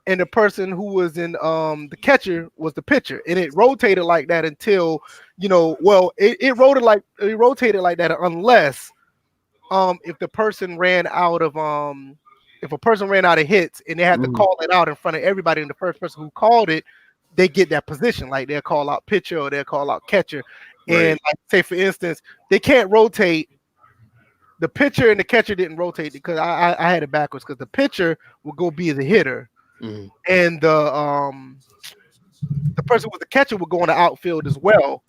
and the person who was in the catcher was the pitcher. And it rotated like that until it rotated like that unless if a person ran out of hits and they had to call it out in front of everybody, and the first person who called it, they get that position. Like they'll call out pitcher or they'll call out catcher. Right. And like say for instance, they can't rotate. The pitcher and the catcher didn't rotate because I had it backwards because the pitcher will go be the hitter, and the person with the catcher would go in the outfield as well,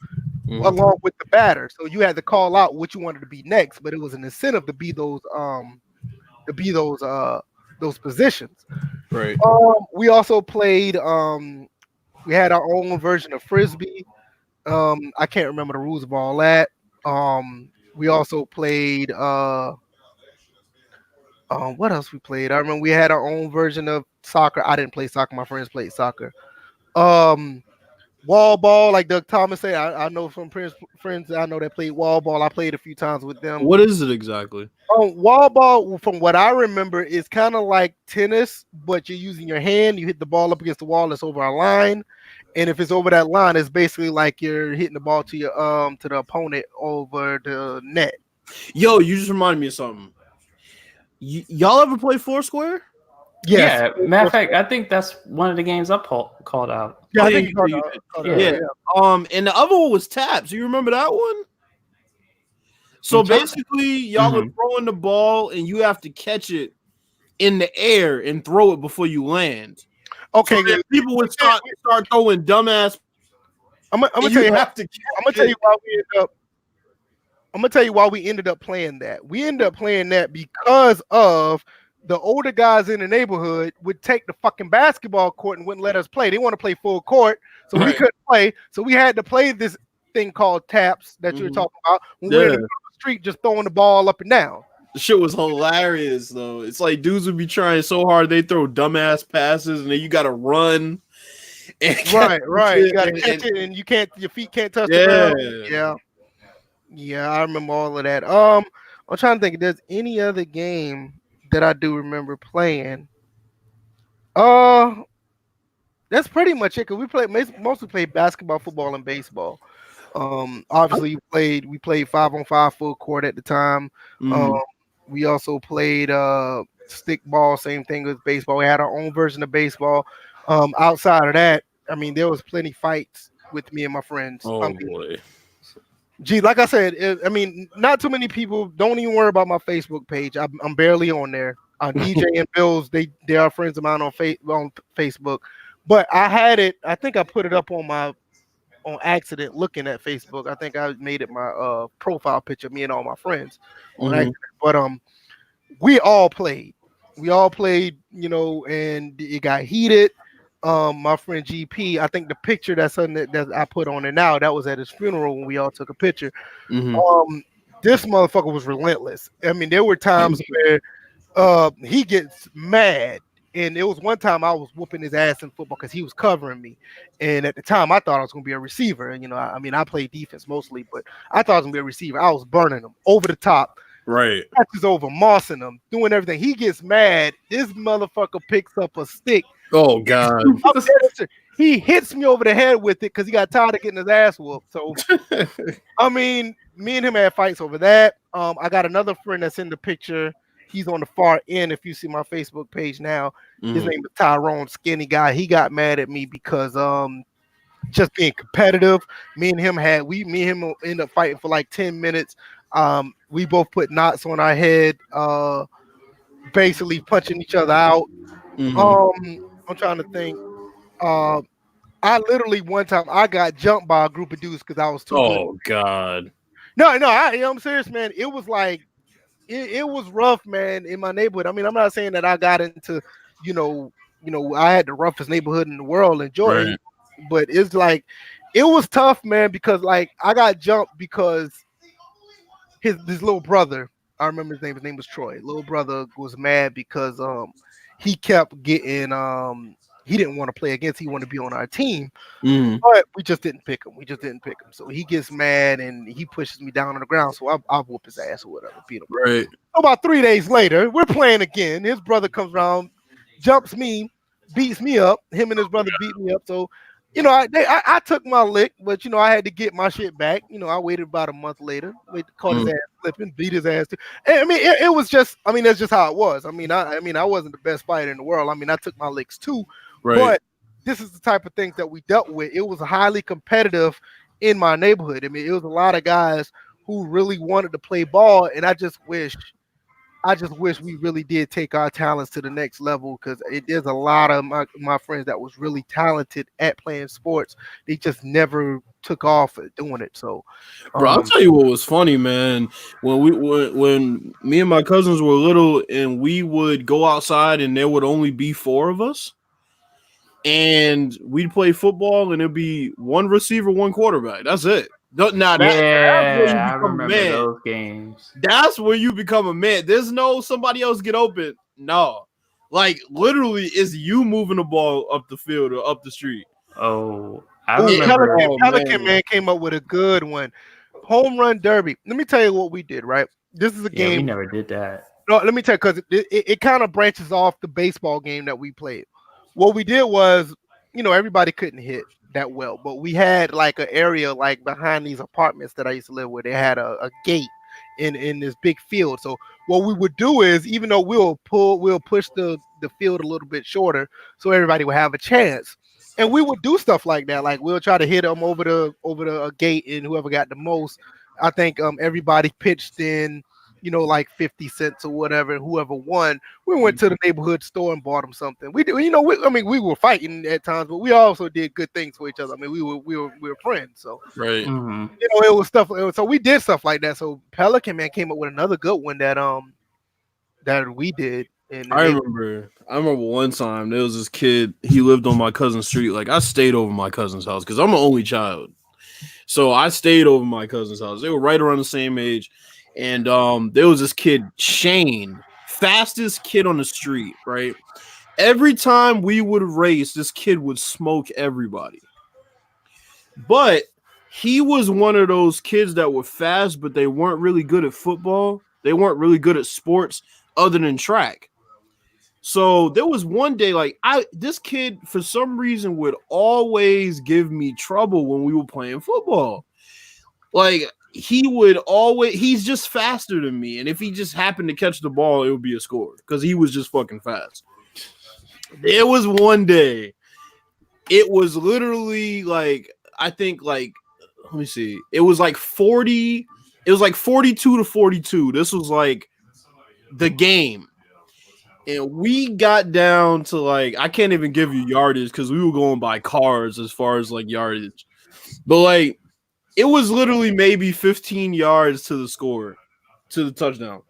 along with the batter. So you had to call out what you wanted to be next, but it was an incentive to be those positions. Right. We also played. We had our own version of Frisbee. I can't remember the rules of all that. We also played what else we played? I remember we had our own version of soccer. I didn't play soccer. My friends played soccer. Wall ball, like Doug Thomas said. I know from friends I know that played wall ball. I played a few times with them. What is it exactly? Wall ball, from what I remember, is kind of like tennis, but you're using your hand. You hit the ball up against the wall that's over a line, and if it's over that line, it's basically like you're hitting the ball to your to the opponent over the net. Yo, you just reminded me of something. Y'all ever play Foursquare? Yes. Yeah, matter of fact, I think that's one of the games I called out. Yeah, I think you called out. Yeah. And the other one was taps. You remember that one? So basically, y'all are throwing the ball, and you have to catch it in the air and throw it before you land. Okay, so people would start throwing dumbass. I'm gonna tell you why we ended up. I'm gonna tell you why we ended up playing that. We ended up playing that because of the older guys in the neighborhood would take the fucking basketball court and wouldn't let us play. They want to play full court, so we couldn't play. So we had to play this thing called taps that you were talking about. When we're in the street, just throwing the ball up and down. The shit was hilarious though. It's like dudes would be trying so hard they throw dumbass passes, and then you got to run. Right. You got to catch it, and your feet can't touch the ground. Yeah. I remember all of that. I'm trying to think if there's any other game that I do remember playing. That's pretty much it. Cause we mostly played basketball, football, and baseball. Obviously we played 5-on-5 full court at the time. We also played stick ball, same thing as baseball. We had our own version of baseball. Outside of that, I mean, there was plenty fights with me and my friends. Boy. Gee, like I said, not too many people. Don't even worry about my Facebook page. I'm barely on there. DJ and Bills, they are friends of mine on Facebook. But I had it. I think I put it up on accident looking at Facebook. I think I made it my profile picture, me and all my friends on Mhm. accident. But we all played. We all played, and it got heated. My friend GP, I think the picture that I put on it now, that was at his funeral when we all took a picture. Mhm. This motherfucker was relentless. I mean, there were times where he gets mad. And it was one time I was whooping his ass in football because he was covering me. And at the time, I thought I was going to be a receiver. And, I mean, I play defense mostly, but I thought I was going to be a receiver. I was burning him over the top. Right. Catches over, mossing him, doing everything. He gets mad. This motherfucker picks up a stick. Oh God. He hits me over the head with it because he got tired of getting his ass whooped. So, I mean, me and him had fights over that. I got another friend that's in the picture. He's on the far end. If you see my Facebook page now, his name is Tyrone, skinny guy. He got mad at me because just being competitive. Me and him ended up fighting for like 10 minutes. We both put knots on our head, basically punching each other out. I'm trying to think. I literally one time I got jumped by a group of dudes because I was too good. Oh God. No, I'm serious, man. It was like it was rough, man, in my neighborhood. I mean, I'm not saying that I got into, I had the roughest neighborhood in the world in Jordan, Right. but it's like it was tough, man, because like I got jumped because his little brother, I remember his name was Troy. Little brother was mad because he kept getting he didn't want to play against, he wanted to be on our team. But we just didn't pick him. So he gets mad and he pushes me down on the ground. So I whoop his ass or whatever, beat him. Right. About 3 days later, we're playing again. His brother comes around, jumps me, beats me up. Him and his brother beat me up. So, I took my lick, but I had to get my shit back. I waited about a month later, caught his ass flipping, beat his ass too. And, I mean, it was just, I mean, that's just how it was. I mean, I wasn't the best fighter in the world. I mean, I took my licks too, Right. but this is the type of things that we dealt with. It was highly competitive in my neighborhood. I mean, it was a lot of guys who really wanted to play ball, and I just wish we really did take our talents to the next level, because there's a lot of my friends that was really talented at playing sports. They just never took off at doing it. So, Bro, I'll tell you what was funny, man. When me and my cousins were little and we would go outside and there would only be 4 of us, and we'd play football and it'd be one receiver, one quarterback. That's it. That's where you I become a remember man. those games. That's where you become a man. There's no somebody else get open. No. Like literally it's you moving the ball up the field or up the street. Oh, I remember. Pelican man came up with a good one. Home run derby. Let me tell you what we did, right? This is a game. We never did that. No, let me tell you, because it kind of branches off the baseball game that we played. What we did was, everybody couldn't hit that well, but we had like an area like behind these apartments that I used to live with. They had a gate in this big field. So what we would do is, even though we'll push the field a little bit shorter so everybody would have a chance. And we would do stuff like that. Like we'll try to hit them over the gate, and whoever got the most, I think everybody pitched in, like 50 cents or whatever. Whoever won, we went to the neighborhood store and bought them something. We do, we were fighting at times, but we also did good things for each other. I mean, we were friends. So right, it was stuff. So we did stuff like that. So Pelican man came up with another good one that we did. And I remember one time there was this kid. He lived on my cousin's street. Like I stayed over my cousin's house because I'm an only child, so I stayed over my cousin's house. They were right around the same age. And there was this kid, Shane, fastest kid on the street, right? Every time we would race, this kid would smoke everybody. But he was one of those kids that were fast, but they weren't really good at football. They weren't really good at sports other than track. So there was one day, like this kid, for some reason, would always give me trouble when we were playing football. Like, he's just faster than me. And if he just happened to catch the ball, it would be a score because he was just fucking fast. There was one day, it was literally like, I think like, let me see. It was like 40, it was like 42-42. This was like the game. and we got down to like I can't even give you yardage because we were going by cars as far as like yardage, but like it was literally maybe 15 yards to the score, to the touchdown,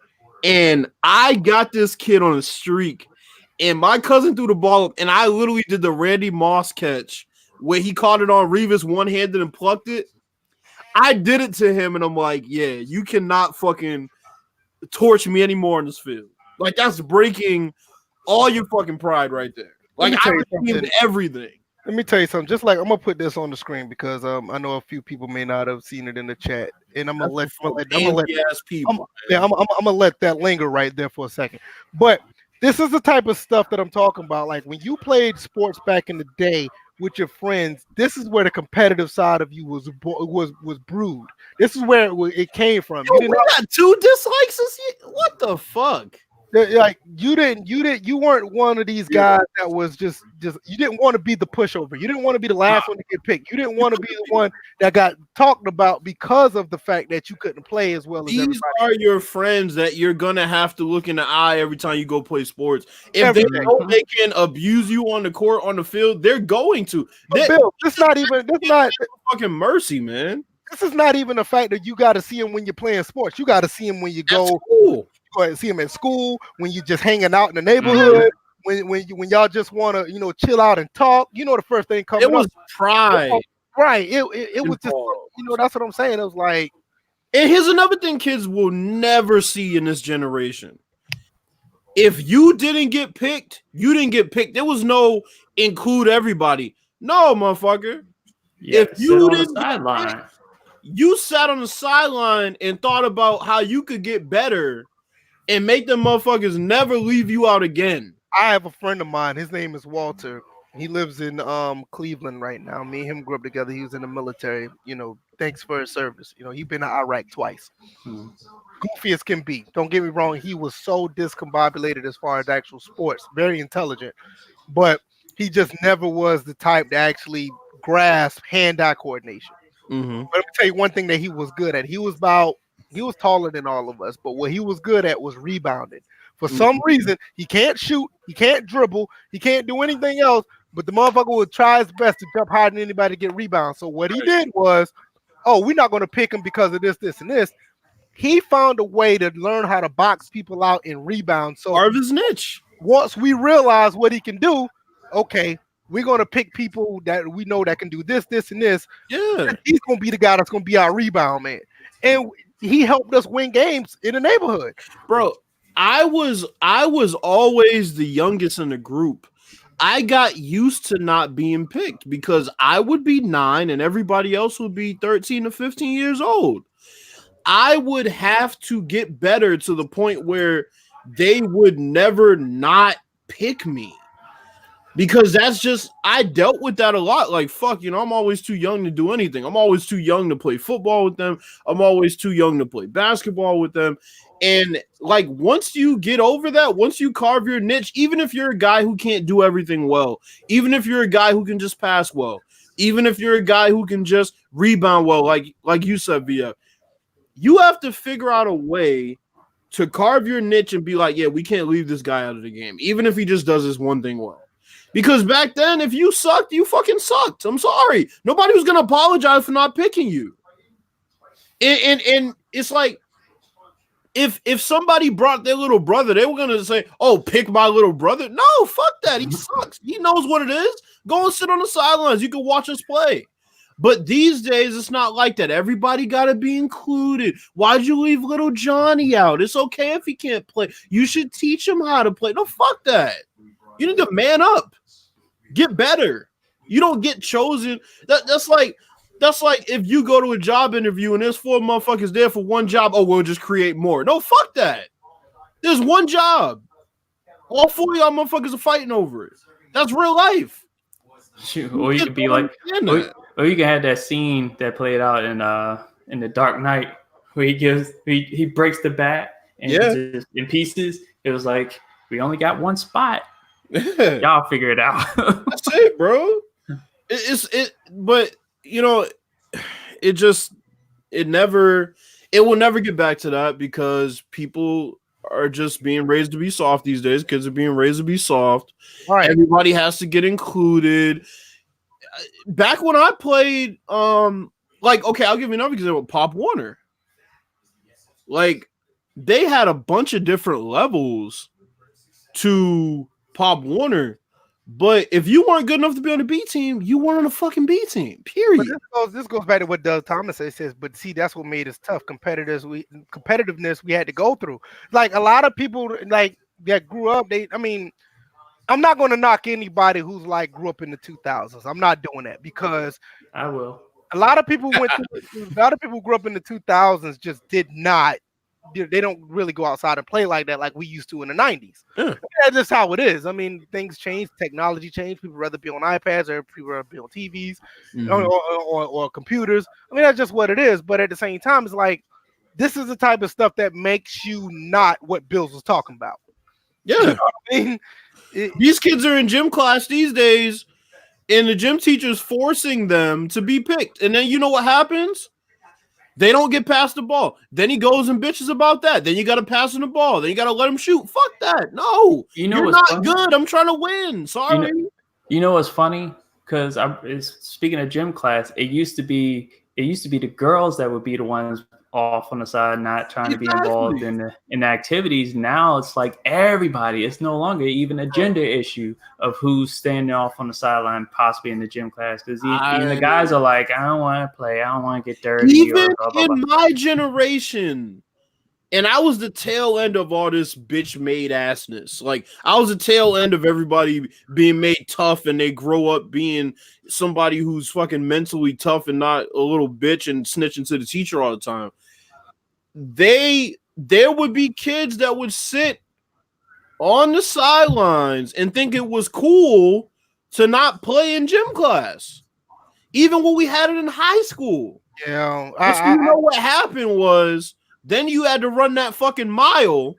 and I got this kid on a streak, and my cousin threw the ball up, and I literally did the Randy Moss catch where he caught it on Revis one-handed and plucked it. I did it to him, and I'm like, yeah, you cannot fucking torch me anymore in this field. Like, that's breaking all your fucking pride right there. Like, I redeemed everything. Let me tell you something. Just like I'm gonna put this on the screen because I know a few people may not have seen it in the chat, and I'm gonna let people. I'm gonna let that linger right there for a second. But this is the type of stuff that I'm talking about. Like when you played sports back in the day with your friends, this is where the competitive side of you was brewed. This is where it came from. Yo, we got 2 dislikes. What the fuck? Like you weren't one of these guys that was just you didn't want to be the pushover. You didn't want to be the last one to get picked. You didn't want to be the one that got talked about because of the fact that you couldn't play as well as everybody. These are your friends that you're gonna have to look in the eye every time you go play sports. If they know they can abuse you on the court, on the field, they're going to. Bill, this not fucking mercy, man. This is not even the fact that you got to see him when you're playing sports. You got to see him when you go. Go ahead and see him at school, when you just hanging out in the neighborhood, when y'all just want to chill out and talk. The first thing coming. It was pride, right? It was just that's what I'm saying. It was like, and here's another thing: kids will never see in this generation. If you didn't get picked, you didn't get picked. There was no include everybody. No, motherfucker. Yeah, if you didn't get picked, you sat on the sideline and thought about how you could get better. And make them motherfuckers never leave you out again. I have a friend of mine. His name is Walter. He lives in Cleveland right now. Me and him grew up together. He was in the military. Thanks for his service. He's been to Iraq twice. Goofy as can be. Don't get me wrong. He was so discombobulated as far as actual sports. Very intelligent. But he just never was the type to actually grasp hand-eye coordination. Mm-hmm. But let me tell you one thing that he was good at. He was taller than all of us, but what he was good at was rebounding. For some reason, he can't shoot, he can't dribble, he can't do anything else, but the motherfucker would try his best to jump higher than anybody to get rebounds. So what he did was, we're not going to pick him because of this, this, and this. He found a way to learn how to box people out and rebound. So part of his niche. Once we realize what he can do, okay, we're going to pick people that we know that can do this, this, and this. Yeah. He's going to be the guy that's going to be our rebound man. And he helped us win games in the neighborhood. Bro, I was always the youngest in the group. I got used to not being picked because I would be 9 and everybody else would be 13 to 15 years old. I would have to get better to the point where they would never not pick me. Because that's just, I dealt with that a lot. Like, fuck, I'm always too young to do anything. I'm always too young to play football with them. I'm always too young to play basketball with them. And, like, once you get over that, once you carve your niche, even if you're a guy who can't do everything well, even if you're a guy who can just pass well, even if you're a guy who can just rebound well, like you said, VF, you have to figure out a way to carve your niche and be like, yeah, we can't leave this guy out of the game, even if he just does this one thing well. Because back then, if you sucked, you fucking sucked. I'm sorry. Nobody was going to apologize for not picking you. And it's like, if somebody brought their little brother, they were going to say, pick my little brother. No, fuck that. He sucks. He knows what it is. Go and sit on the sidelines. You can watch us play. But these days, it's not like that. Everybody got to be included. Why'd you leave little Johnny out? It's okay if he can't play. You should teach him how to play. No, fuck that. You need to man up. Get better. You don't get chosen. That's like if you go to a job interview and there's 4 motherfuckers there for one job. We'll just create more. No, fuck that. There's one job. All 4 of y'all motherfuckers are fighting over it. That's real life. Or you could be like, or you can have that scene that played out in The Dark Knight where he breaks the bat and just in pieces. It was like, we only got one spot. Y'all figure it out. That's it, bro. But it will never get back to that because people are just being raised to be soft these days. Kids are being raised to be soft. Right. Everybody has to get included. Back when I played, like, okay, I'll give you another example. Pop Warner. Like, they had a bunch of different levels to Pop Warner. But if you weren't good enough to be on the B team, you weren't on a fucking B team. Period. But this goes back to what Doug Thomas says. But see, that's what made us tough. Competitiveness we had to go through. Like a lot of people like that grew up. I'm not going to knock anybody who's like grew up in the 2000s. I'm not doing that because I will. A lot of people grew up in the 2000s just did not. They don't really go outside and play like that, like we used to in the 90s. Yeah. That's just how it is. I mean, things change, technology change. People rather be on iPads or people rather be on TVs or computers. I mean, that's just what it is. But at the same time, it's like this is the type of stuff that makes you not what Bills was talking about. Yeah, you know what I mean, these kids are in gym class these days, and the gym teacher's forcing them to be picked. And then you know what happens? They don't get past the ball. Then he goes and bitches about that. Then you got to pass him the ball. Then you got to let him shoot. Fuck that. No, you're not funny? Good. I'm trying to win. Sorry. You know what's funny? Because speaking of gym class, it used to be the girls that would be the ones off on the side, not trying to be involved in the activities. Now it's like everybody. It's no longer even a gender issue of who's standing off on the sideline, possibly in the gym class. Because even the guys are like, I don't want to play. I don't want to get dirty. Even in my generation, and I was the tail end of all this bitch made assness. Like I was the tail end of everybody being made tough, and they grow up being somebody who's fucking mentally tough and not a little bitch and snitching to the teacher all the time. There would be kids that would sit on the sidelines and think it was cool to not play in gym class, even when we had it in high school. Yeah, you know what happened was then you had to run that fucking mile.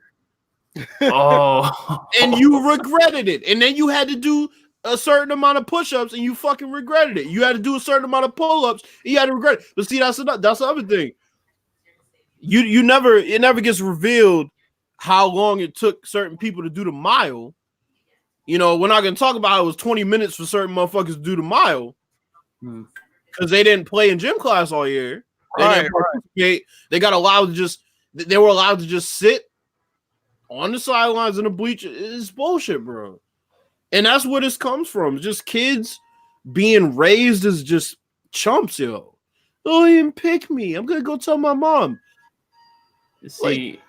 Oh, and you regretted it, and then you had to do a certain amount of push-ups, and you fucking regretted it. You had to do a certain amount of pull-ups, and you had to regret it. But see, that's the other thing. It never gets revealed how long it took certain people to do the mile. You know, we're not going to talk about how it was 20 minutes for certain motherfuckers to do the mile because they didn't play in gym class all year. They got allowed to they were allowed to just sit on the sidelines in the bleachers. It's bullshit, bro. And that's where this comes from. Just kids being raised as just chumps, yo. Oh, he didn't pick me. I'm going to go tell my mom. See,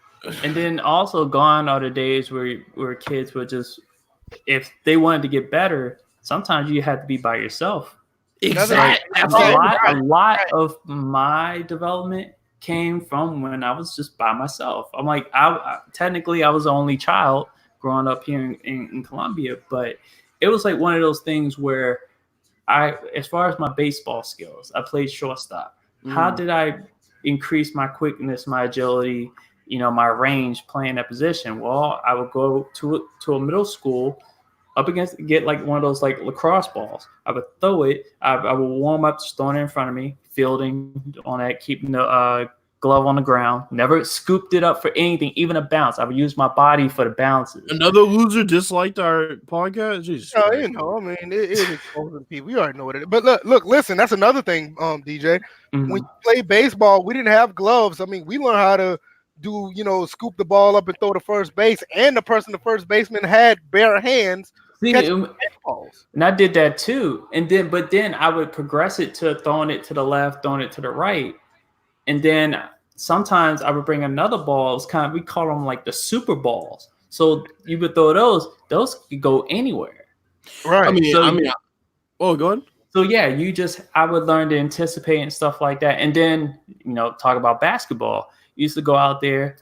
and then also gone are the days where kids would just, if they wanted to get better, sometimes you had to be by yourself. Exactly. A lot of my development came from when I was just by myself. I'm like, I technically I was the only child growing up here in Columbia, but it was like one of those things where as far as my baseball skills, I played shortstop. How did I increase my quickness, my agility, my range playing that position? Well, I would go to a middle school get like one of those like lacrosse balls. I would throw it. I would warm up, just throwing it in front of me, fielding on that, keeping the glove on the ground. Never scooped it up for anything, even a bounce. I would use my body for the bounces. Another loser disliked our podcast. Jesus. No, it is exposing people. We already know what it is. But look, listen. That's another thing, DJ. When you play baseball, we didn't have gloves. I mean, we learned how to do, scoop the ball up and throw to first base, and the first baseman had bare hands. And I did that too. But then I would progress it to throwing it to the left, throwing it to the right. And then sometimes I would bring another ball. It's we call them like the super balls. So you would throw those could go anywhere. Right. Go on. So yeah, I would learn to anticipate and stuff like that. And then, talk about basketball. I used to go out there,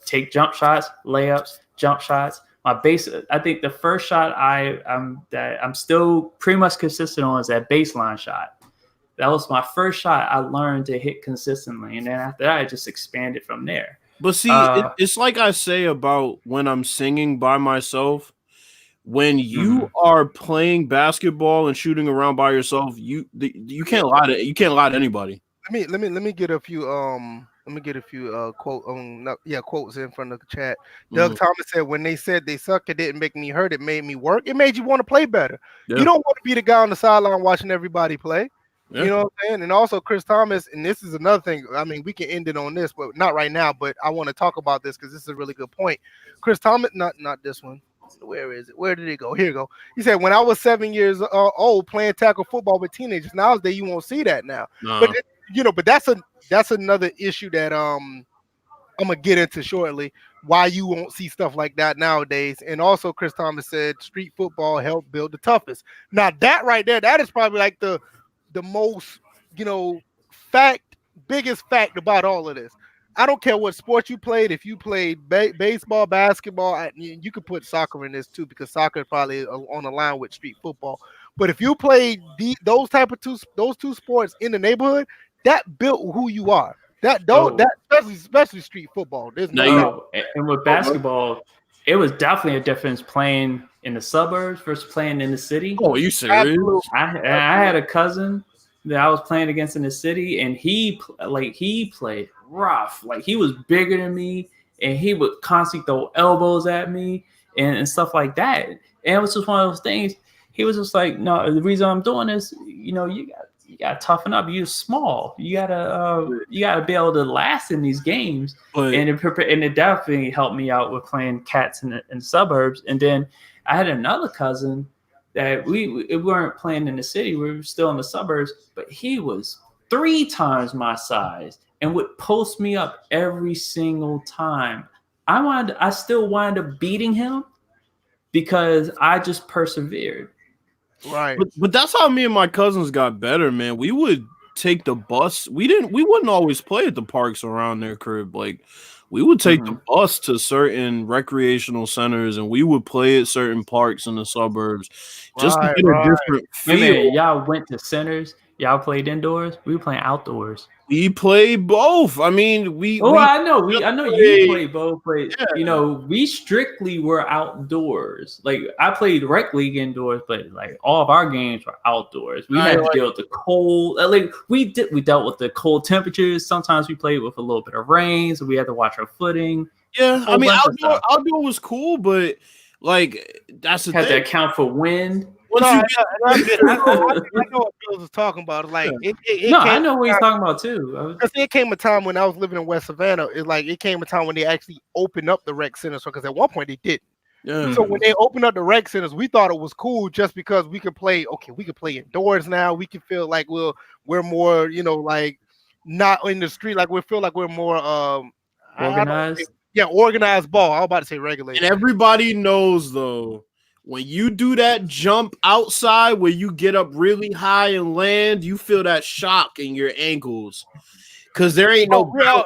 take jump shots, layups, jump shots. My base, I think the first shot I'm still pretty much consistent on is that baseline shot. That was my first shot I learned to hit consistently. And then after that, I just expanded from there. But see, it's like I say about when I'm singing by myself. When you are playing basketball and shooting around by yourself, you can't lie to anybody. Let me get a few Let me get a few quotes in from the chat. Doug Thomas said, when they said they suck, it didn't make me hurt. It made me work. It made you want to play better. Yeah. You don't want to be the guy on the sideline watching everybody play. Yeah. You know what I'm saying? And also Chris Thomas, and this is another thing. I mean, we can end it on this, but not right now. But I want to talk about this because this is a really good point. Chris Thomas, not this one. Where is it? Where did it go? Here you go. He said, when I was 7 years old playing tackle football with teenagers, nowadays you won't see that now. But but that's another issue that I'm gonna get into shortly. Why you won't see stuff like that nowadays. And also Chris Thomas said street football helped build the toughest. Now that right there, that is probably like the most biggest fact about all of this. I don't care what sport you played. If you played baseball, basketball, you could put soccer in this too, because soccer is probably on the line with street football. But if you played those two sports in the neighborhood, that built who you are. That especially street football. There's no. And with basketball, it was definitely a difference playing in the suburbs versus playing in the city. Oh, are you serious? I had a cousin that I was playing against in the city, and he played rough. Like, he was bigger than me, and he would constantly throw elbows at me and stuff like that. And it was just one of those things. He was just like, no, the reason I'm doing this, you gotta toughen up. You're small. You gotta be able to last in these games. And it definitely helped me out with playing cats in suburbs. And then I had another cousin that we weren't playing in the city. We were still in the suburbs, but he was 3 times my size and would post me up every single time. I still wound up beating him because I just persevered. Right. But that's how me and my cousins got better, man. We would take the bus. We wouldn't always play at the parks around their crib. Like, we would take the bus to certain recreational centers, and we would play at certain parks in the suburbs just to get a different feel. Man, y'all went to centers. Y'all played indoors. We were playing outdoors. We played both. I mean, I know you played both. We strictly were outdoors. Like, I played rec league indoors, but like all of our games were outdoors. We had to deal with the cold. Like, we dealt with the cold temperatures. Sometimes we played with a little bit of rain, so we had to watch our footing. Yeah, I mean, outdoor was cool, but like, that's the thing. Had to account for wind. I know what Bill was talking about. Like, I know what he's talking about too. Because there came a time when I was living in West Savannah. It came a time when they actually opened up the rec centers. Because at one point they didn't. Yeah. So when they opened up the rec centers, we thought it was cool just because we could play. Okay, we could play indoors now. We can feel like we're more, like, not in the street. Like, we feel like we're more organized. Organized ball. I was about to say regulated. And everybody knows though, when you do that jump outside where you get up really high and land, you feel that shock in your ankles because there ain't no blacktop.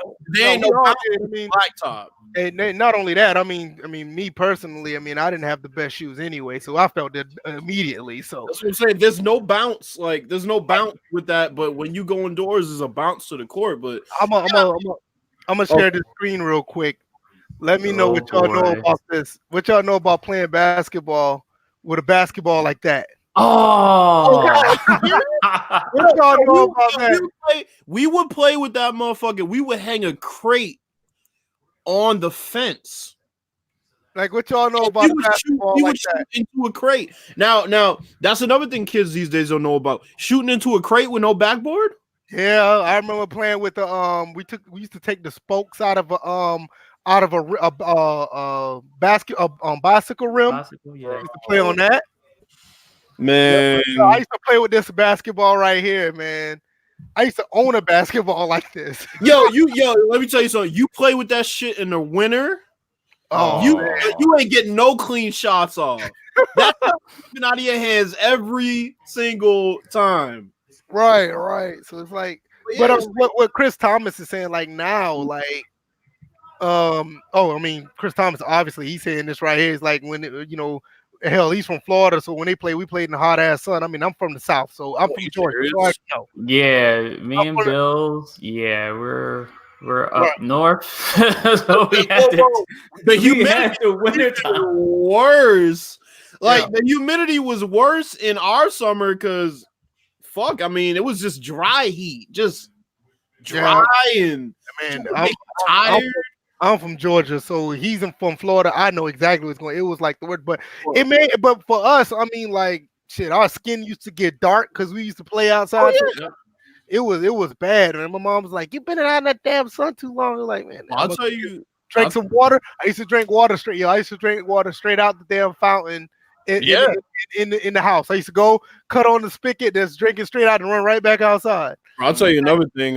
And not only that, I mean, me personally, I didn't have the best shoes anyway, so I felt it immediately. So that's what I'm saying. There's no bounce, with that. But when you go indoors, there's a bounce to the court. But I'm gonna share this screen real quick. Let me know what y'all know about this. What y'all know about playing basketball with a basketball like that? Oh, what y'all know about that? We would play with that motherfucker. We would hang a crate on the fence. Like, what y'all know about basketball like that? Into a crate. Now, that's another thing kids these days don't know about. Shooting into a crate with no backboard. Yeah, I remember playing with the we used to take the spokes out of a bicycle rim. Yeah. I used to play on that. Man, I used to play with this basketball right here, man. I used to own a basketball like this. Yo, let me tell you something. You play with that shit in the winter. You ain't getting no clean shots off. That's out of your hands every single time. Right. So it's like, but what Chris Thomas is saying, like, now, like, Chris Thomas, obviously, he's saying this right here. It's like, when hell, he's from Florida, so when we played in the hot ass sun. I'm from the South, so I'm from Georgia. So I know. Yeah, me and Bill's. Yeah, we're up north, so we had the humidity worse. Like, the humidity was worse in our summer because, it was just dry heat, just dry and man. I'm from Georgia, so he's from Florida. I know exactly what's going. It was like the word, but but for us, I mean, like shit, our skin used to get dark because we used to play outside. Oh, yeah. It was bad, and my mom was like, "You've been out in that damn sun too long." I was like, man, I'll tell you. Drink some water. I used to drink water straight. I used to drink water straight out the damn fountain. In the house, I used to go cut on the spigot, that's drinking straight out and run right back outside. I'll tell you another thing.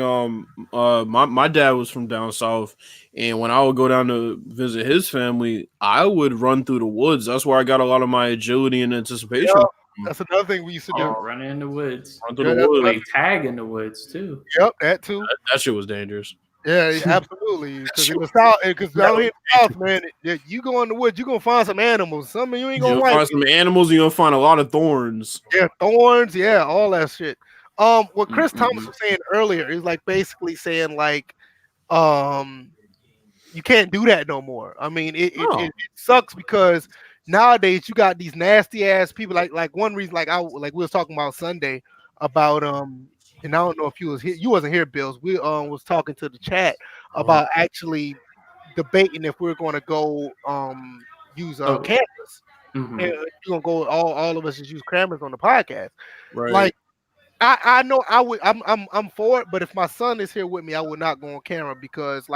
My dad was from down south, and when I would go down to visit his family, I would run through the woods. That's where I got a lot of my agility and anticipation. Yeah, that's another thing we used to do. Running in the woods. Run through the woods. Like tag in the woods too. Yep, that too. That shit was dangerous. Yeah, absolutely. Because in the south, because down here in the south, man, you go in the woods, you gonna find some animals. Some of you ain't gonna find some animals. You're gonna find a lot of thorns. Yeah, thorns. Yeah, all that shit. What Chris Thomas was saying earlier is like basically saying like, you can't do that no more. I mean, it sucks because nowadays you got these nasty ass people. Like one reason, like we was talking about Sunday about and I don't know if you was here. You wasn't here, Bills. We was talking to the chat about actually debating if we're going to go use cameras. And you're gonna go. All of us just use cameras on the podcast. Right. Like I know I would. I'm for it. But if my son is here with me, I would not go on camera because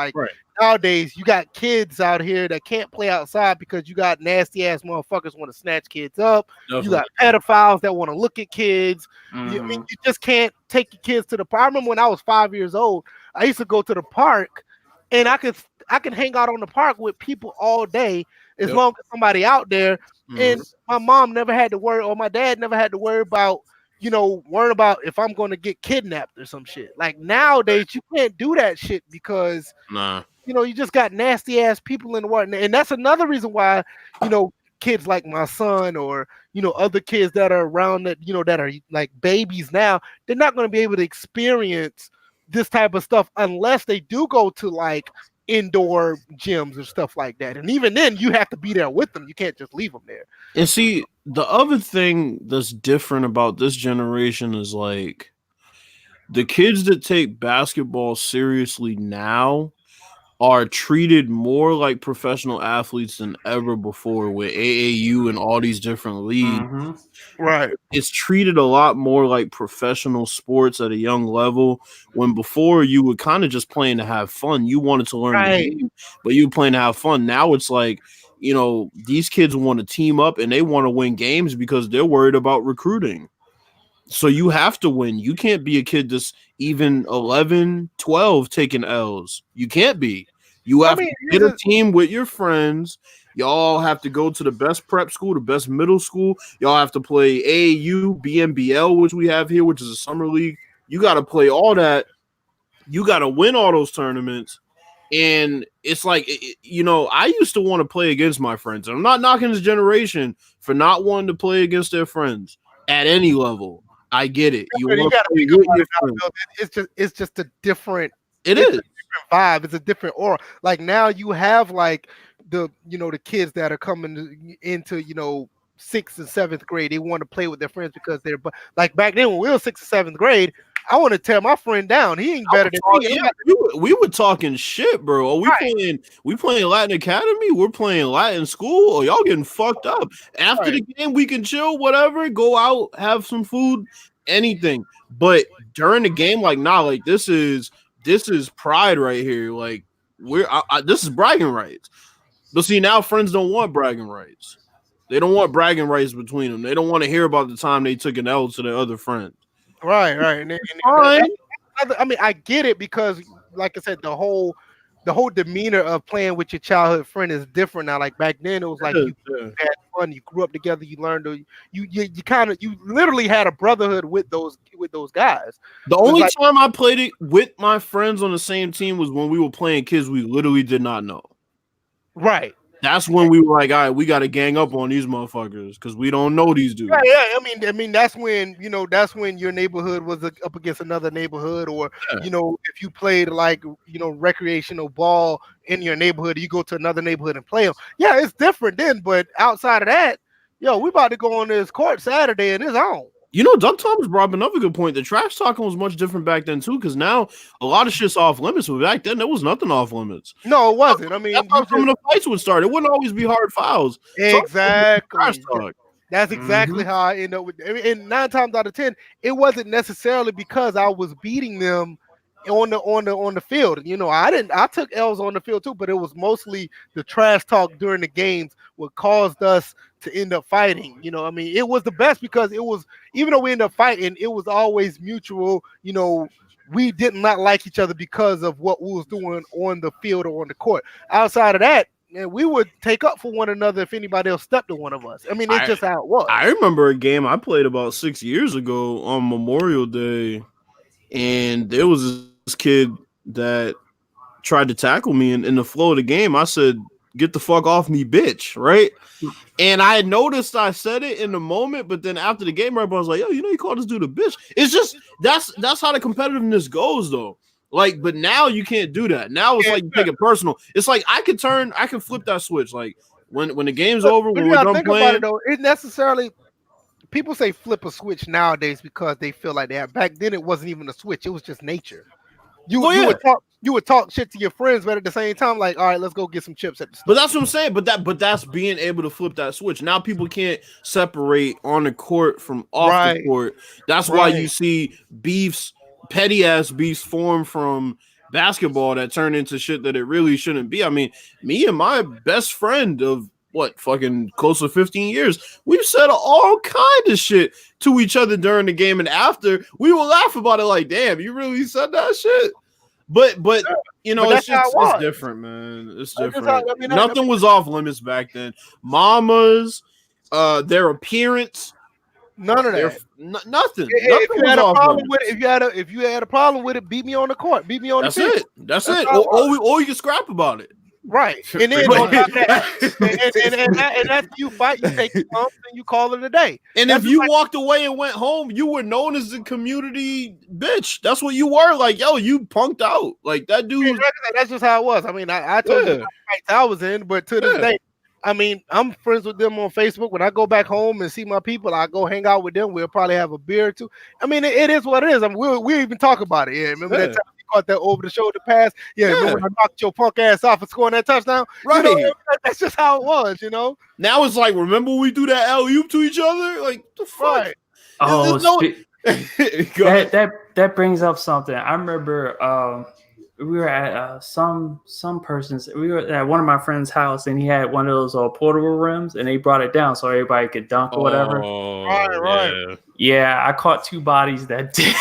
nowadays you got kids out here that can't play outside because you got nasty ass motherfuckers want to snatch kids up. Definitely. You got pedophiles that want to look at kids. You just can't take your kids to the park. I remember when I was 5 years old, I used to go to the park, and I could hang out on the park with people all day as long as somebody out there. And my mom never had to worry, or my dad never had to worry about. Worrying about if I'm going to get kidnapped or some shit. Like nowadays, you can't do that shit because, you just got nasty ass people in the world. And that's another reason why, kids like my son or, other kids that are around that, that are like babies now, they're not going to be able to experience this type of stuff unless they do go to like indoor gyms and stuff like that. And even then, you have to be there with them. You can't just leave them there. And see, the other thing that's different about this generation is like the kids that take basketball seriously now are treated more like professional athletes than ever before with AAU and all these different leagues. Right. It's treated a lot more like professional sports at a young level when before you were kind of just playing to have fun. You wanted to learn the game, but you were playing to have fun. Now it's like, these kids want to team up and they want to win games because they're worried about recruiting. So you have to win. You can't be a kid that's even 11, 12 taking L's. You can't be. You have to get a team with your friends. Y'all have to go to the best prep school, the best middle school. Y'all have to play AAU, BNBL, which we have here, which is a summer league. You got to play all that. You got to win all those tournaments. And it's like, I used to want to play against my friends. I'm not knocking this generation for not wanting to play against their friends at any level. I get it. You want to play with your friends. It's just a different. It is a different vibe. It's a different aura. Like now you have like the kids that are coming into 6th and 7th grade. They want to play with their friends because they're like back then when we were 6th and 7th grade. I want to tear my friend down. He ain't better than me. We were talking shit, bro. We playing Latin Academy. We're playing Latin school. Oh, y'all getting fucked up. After the game, we can chill, whatever. Go out, have some food, anything. But during the game, this is pride right here. Like this is bragging rights. But see, now friends don't want bragging rights. They don't want bragging rights between them. They don't want to hear about the time they took an L to their other friends. Right. And I mean, I get it because, like I said, the whole demeanor of playing with your childhood friend is different now. Like back then, it was like you had fun, you grew up together, you learned you literally had a brotherhood with those guys. The only time I played it with my friends on the same team was when we were playing kids we literally did not know. Right. That's when we were like, all right, we got to gang up on these motherfuckers because we don't know these dudes. Yeah. I mean, that's when your neighborhood was up against another neighborhood, or if you played recreational ball in your neighborhood, you go to another neighborhood and play them. Yeah, it's different then. But outside of that, we about to go on this court Saturday and it's on. Doug Thomas brought up another good point. The trash talking was much different back then too, because now a lot of shit's off limits, but back then there was nothing off limits. No, it wasn't. I mean, that's how some of the fights would start. It wouldn't always be hard fouls. Exactly. That's exactly how I end up with. And 9 times out of 10, it wasn't necessarily because I was beating them on the field. I took L's on the field too, but it was mostly the trash talk during the games what caused us to end up fighting. It was the best because it was, even though we ended up fighting, it was always mutual. We did not like each other because of what we was doing on the field or on the court. Outside of that, and we would take up for one another if anybody else stepped to one of us. I mean, it's just how it was. I remember a game I played about 6 years ago on Memorial Day, and there was this kid that tried to tackle me, and in the flow of the game, I said, "Get the fuck off me, bitch!" Right? And I noticed I said it in the moment, but then after the game, everybody was like, "Yo, you called this dude a bitch." It's just that's how the competitiveness goes, though. Like, but now you can't do that. Now it's like you take it personal. It's like I can flip that switch. Like when the game's over, when we're done playing. It, though, it necessarily, people say flip a switch nowadays because they feel like that. Back then, it wasn't even a switch. It was just nature. You would talk shit to your friends, but at the same time, like, all right, let's go get some chips at the store. But that's what I'm saying. But that's being able to flip that switch. Now people can't separate on the court from off the court. That's why you see beefs. Petty ass beefs form from basketball that turn into shit that it really shouldn't be. I mean, me and my best friend of fucking close to 15 years, we've said all kind of shit to each other during the game, and after we will laugh about it like, damn, you really said that shit. But it's different, man. It's different. Nothing was off limits back then. Mamas, their appearance. None of that. Nothing. If you had a problem with it, if you had a problem with it, beat me on the court. Beat me on the pitch. That's it. Or you can scrap about it. Right. And then on top of that, and after you fight, you take your bumps and you call it a day. And if you walked away and went home, you were known as the community bitch. That's what you were. Like, yo, you punked out. Like that dude. That's just how it was. I mean, I told you the fights I was in, but to this day, I mean, I'm friends with them on Facebook. When I go back home and see my people, I go hang out with them. We'll probably have a beer or two. I mean, it is what it is. I mean, we even talk about it. Yeah, remember that time you caught that over the shoulder pass? Yeah, remember when I knocked your punk ass off and scoring that touchdown? Right. That's just how it was, Now it's like, remember we do that alley-oop to each other? Like, the fuck? Right. Oh, that brings up something. I remember we were at some person's. We were at one of my friend's house, and he had one of those portable rims, and they brought it down so everybody could dunk or whatever. Right. Yeah, I caught 2 bodies that day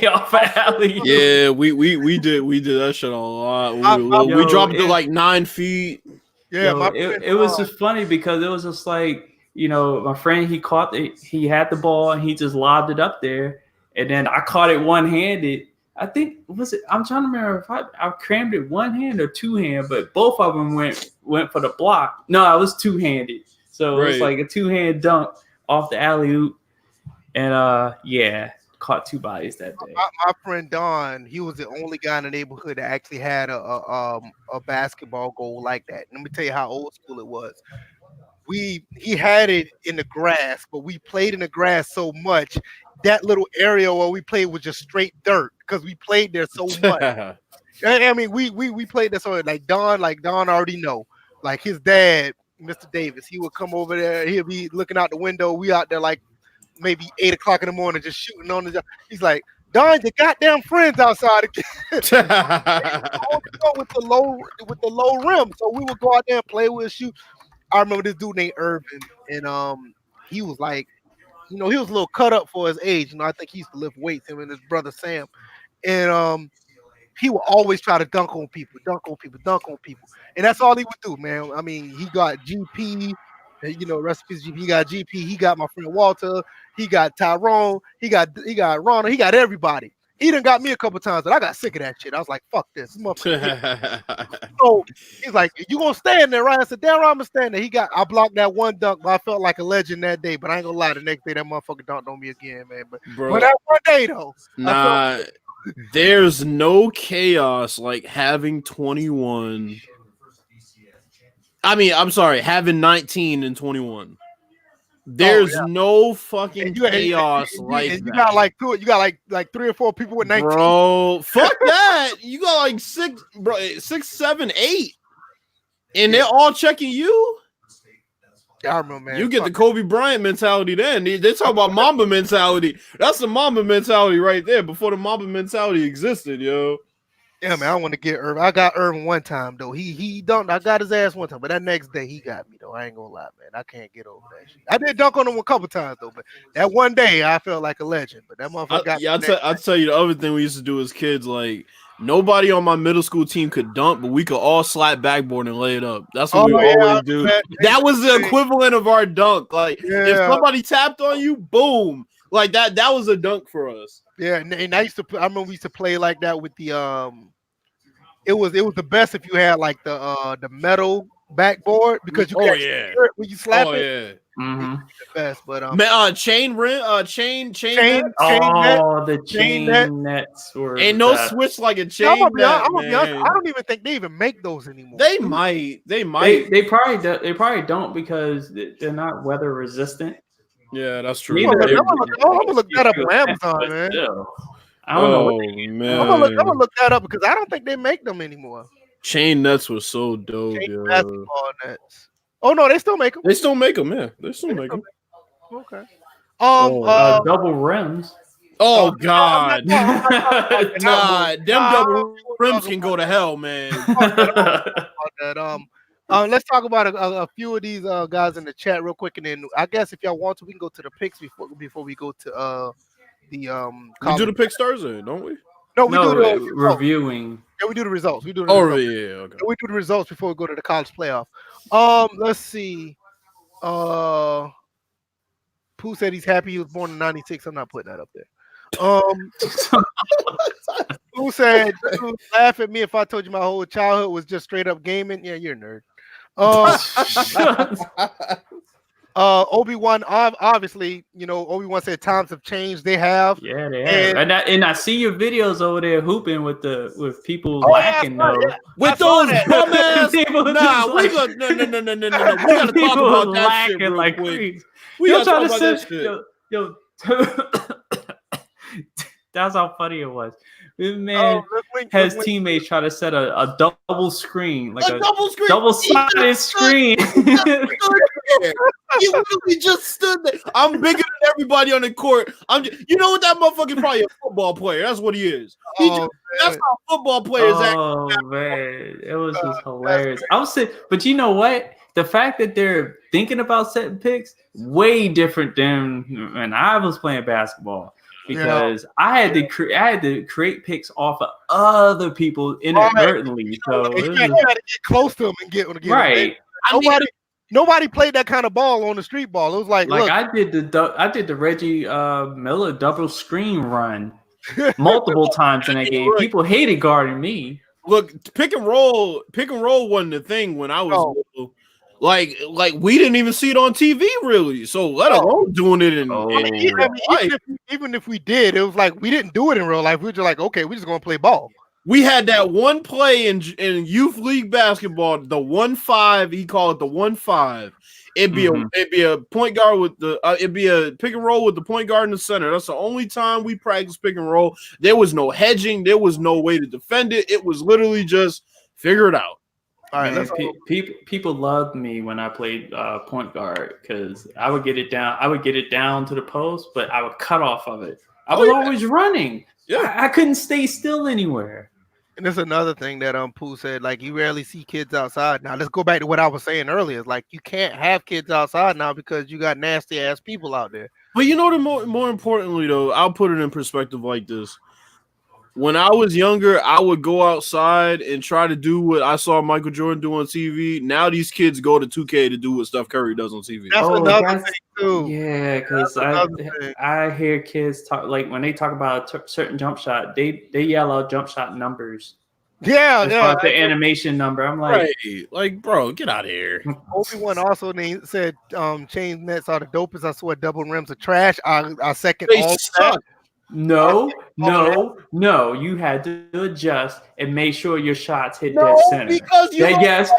off an alley. Yeah, we did that shit a lot. We dropped it to like 9 feet. Yeah, it was just funny because it was just like, my friend, he had the ball and he just lobbed it up there, and then I caught it one-handed. I think I'm trying to remember if I crammed it one hand or two hand, but both of them went for the block. No, I was two-handed. So it was like a 2-hand dunk off the alley-oop. And caught 2 bodies that day. My friend Don, he was the only guy in the neighborhood that actually had a basketball goal like that. Let me tell you how old school it was. He had it in the grass, but we played in the grass so much that little area where we played was just straight dirt because we played there so much. I mean, we played there so like Don already know. Like his dad, Mr. Davis, he would come over there. He'll be looking out the window. We out there like maybe 8 o'clock in the morning, just shooting on the job. He's like, Don, your goddamn friends outside again. with the low rim. So we would go out there and play with shoot. I remember this dude named Irvin, and he was like, he was a little cut up for his age. I think he used to lift weights, him and his brother Sam. And he would always try to dunk on people. And that's all he would do, man. I mean, he got GP, recipes GP. He got GP. He got my friend Walter. He got Tyrone. He got Ronald. He got everybody. He done got me a couple times, but I got sick of that shit. I was like, fuck this. So he's like, you gonna stand there, right? I said, damn right, I'm gonna stand there. I blocked that one dunk, but I felt like a legend that day. But I ain't gonna lie, the next day that motherfucker dunked on me again, man. But that one day though. Nah, there's no chaos like having 21. I mean, I'm sorry, having 19 and 21. There's no fucking chaos like you that. got like two. You got like 3 or 4 people with 19. Bro, fuck that. You got like 6, 7, 8, and they're all checking you. I remember, man. You get the Kobe Bryant mentality then. They talk about Mamba mentality. That's the Mamba mentality right there before the Mamba mentality existed, yo. Yeah, man, I want to get Irvin. I got Irvin one time, though. He dunked. I got his ass one time, but that next day he got me, though. I ain't gonna lie, man. I can't get over that shit. I did dunk on him a couple times, though, but that one day I felt like a legend. But that motherfucker got me. I'll tell you the other thing we used to do as kids, like, nobody on my middle school team could dunk, but we could all slap backboard and lay it up. That's what we always do. That was the equivalent of our dunk. Like, if somebody tapped on you, boom. Like, that was a dunk for us. Yeah, and I remember we used to play like that with the it was the best if you had like the metal backboard because you could hear it when you slap it. Mm-hmm. The best, but chain net. The chain nets were ain't no switch like a chain net. I don't even think they even make those anymore. They might. They probably don't because they're not weather resistant. Yeah, that's true. I'm gonna look that up on Amazon, man. I don't know. Man. I'm gonna look that up because I don't think they make them anymore. Chain nets were so dope, basketball nets. Oh no, they still make them. They still make them, yeah. They still make them. Okay. Double rims. Oh God. Nah, them double rims can go to hell, man. Let's talk about a few of these guys in the chat real quick, and then I guess if y'all want to, we can go to the picks before we go to we do the picks Thursday, don't we? No, we do the reviewing. Yeah, we do the results. We do okay. We do the results before we go to the college playoff. Let's see. Pooh said he's happy he was born in '96. I'm not putting that up there. Pooh said, laugh at me if I told you my whole childhood was just straight up gaming. Yeah, you're a nerd. Obi-Wan, obviously, Obi-Wan said times have changed. They have. Yeah, they have. And I see your videos over there hooping with people lacking though. Yeah. With those bum ass. No. We gotta talk about that shit real quick. We gotta talk about that shit. Yo, that's how funny it was. This man has teammates try to set a double screen, like a double-sided screen. He literally just stood there. I'm bigger than everybody on the court. You know what? That motherfucker probably a football player. That's what he is. That's how football players act. Oh man, it was just hilarious. I was saying, but you know what? The fact that they're thinking about setting picks way different than when I was playing basketball. Because I had to create picks off of other people inadvertently. So you got to get close to them and get right. Nobody played that kind of ball on the street ball. It was like look, I did the Reggie Miller double screen run multiple times in that game. People hated guarding me. Look, pick and roll wasn't the thing when I was little. Like we didn't even see it on TV really. So let alone doing it in even if we did, it was like we didn't do it in real life. We were just like, okay, we're just gonna play ball. We had that one play in youth league basketball, the 1-5. He called it the 1-5. It'd be a point guard with it'd be a pick and roll with the point guard in the center. That's the only time we practiced pick and roll. There was no hedging. There was no way to defend it. It was literally just figure it out. All right, man, people loved me when I played point guard because I would get it down. I would get it down to the post, but I would cut off of it. I was always running. Yeah, I couldn't stay still anywhere. And there's another thing that Pooh said, like you rarely see kids outside. Now let's go back to what I was saying earlier. It's like you can't have kids outside now because you got nasty ass people out there. But you know, more importantly though, I'll put it in perspective like this. When I was younger, I would go outside and try to do what I saw Michael Jordan do on TV. Now these kids go to 2K to do what Steph Curry does on TV. That's another thing too. Yeah, because I hear kids talk like when they talk about a certain jump shot, they yell out jump shot numbers. Yeah. The animation number. I'm like, like, bro, get out of here. Obi-Wan also said chain nets are the dopest. I swear double rims are trash. I second they all suck. that. No. You had to adjust and make sure your shots hit No, dead center. because you don't yes.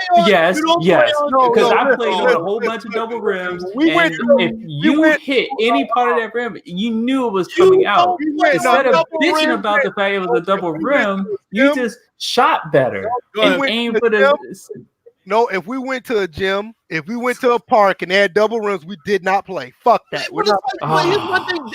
No, Because I listen, played on listen, a whole bunch of double rims, we and went to- if we you went- hit any part of that rim, you knew it was coming out. we went Instead of double bitching rim, about the fact it was a double we went rim, to you gym. just shot better Go ahead. and went aimed to for the. No, if we went to a gym, if we went to a park and they had double rims, we did not play. Fuck that. We're not.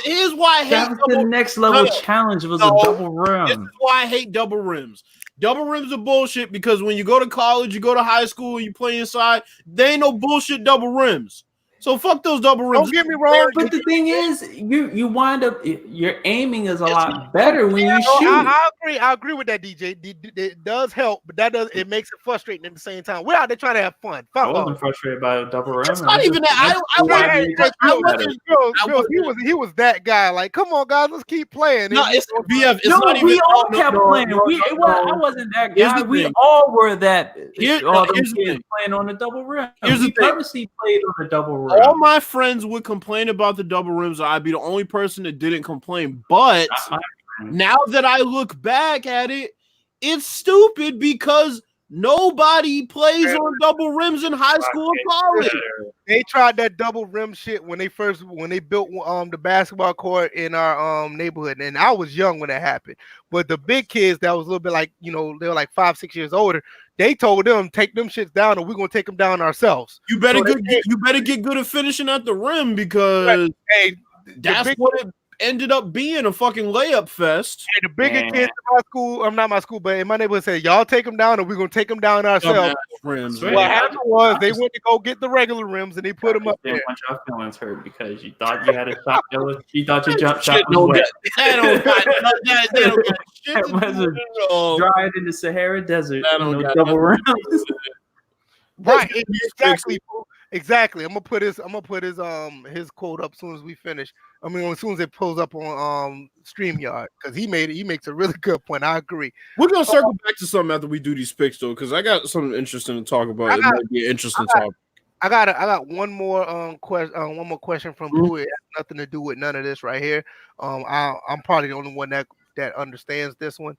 Here's why I hate That was the double. next level No. challenge was No. a double This is rim. why I hate double rims. Double rims are bullshit because when you go to college, you go to high school, and you play inside, they ain't no bullshit double rims. So fuck those double rims. Don't get me wrong, But the thing is, you wind up your aiming is a lot better when you No, shoot. I agree. I agree with that, DJ. It does help, but it makes it frustrating at the same time. We're out there trying to have fun. I Fuck wasn't off. frustrated by a double rim. It's not even that. I wasn't. He was that guy. Like, come on, guys, let's keep playing. No, it's BF. It's No, not even. we all no, kept no, playing. no, I wasn't that Here's guy. the We thing. all were that. Here- all them here's the kids thing. playing on the double rim. Here's the we thing. purposely played on the double rim. All my friends would complain about the double rims. I'd be the only person that didn't complain. But now that I look back at it, it's stupid because nobody plays on double rims in high school or college. They tried that double rim shit when they built the basketball court in our neighborhood, and I was young when that happened. But the big kids that was a little bit like, they were like 5-6 years older, they told them take them shits down or we're gonna take them down ourselves. You better get good at finishing at the rim because Hey, that's what it ended up being, a fucking layup fest. the bigger kids in my school, I'm not my school, but in my neighborhood said, y'all take them down or we're gonna take them down ourselves. Rims. Right. What happened was they went to go get the regular rims and they put them up Didn't there. want your feelings hurt because you thought you had a shot. You thought your jump shot Shit, was no, wet. that don't got shit That to was do a with it all. dried in the Sahara Desert. That don't No got double rims. Right, exactly. I'm gonna put his quote up as soon as we finish. I mean, as soon as it pulls up on StreamYard, because he makes a really good point. I agree. We're gonna circle back to something after we do these picks though, because I got something interesting to talk about. It might be an interesting topic. I got one more question from Blue. It has nothing to do with none of this right here. I'm probably the only one that understands this one.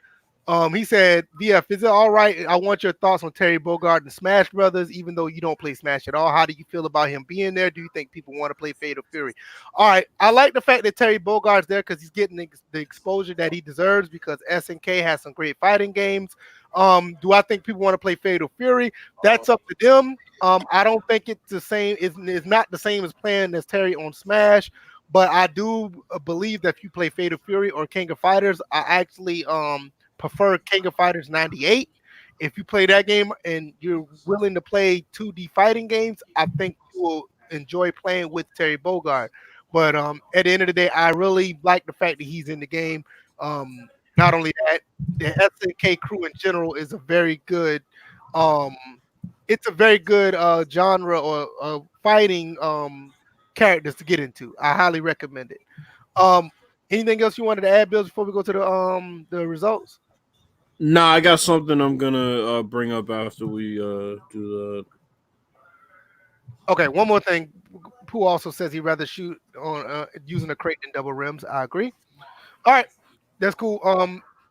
He said, VF, is it all right? I want your thoughts on Terry Bogard and Smash Brothers, even though you don't play Smash at all. How do you feel about him being there? Do you think people want to play Fatal Fury? All right. I like the fact that Terry Bogard's there because he's getting the exposure that he deserves because SNK has some great fighting games. Do I think people want to play Fatal Fury? That's up to them. I don't think it's the same. It's not the same as playing as Terry on Smash, but I do believe that if you play Fatal Fury or King of Fighters, I actually prefer King of Fighters 98. If you play that game and you're willing to play 2D fighting games, I think you will enjoy playing with Terry Bogard. But at the end of the day, I really like the fact that he's in the game. Not only that, the SNK crew in general is a very good it's a very good genre or fighting characters to get into. I highly recommend it. Anything else you wanted to add, Bill, before we go to the results? Nah, I got something I'm gonna bring up after we do the. Okay, one more thing. Pooh also says he'd rather shoot on using a crate than double rims. I agree. All right, that's cool.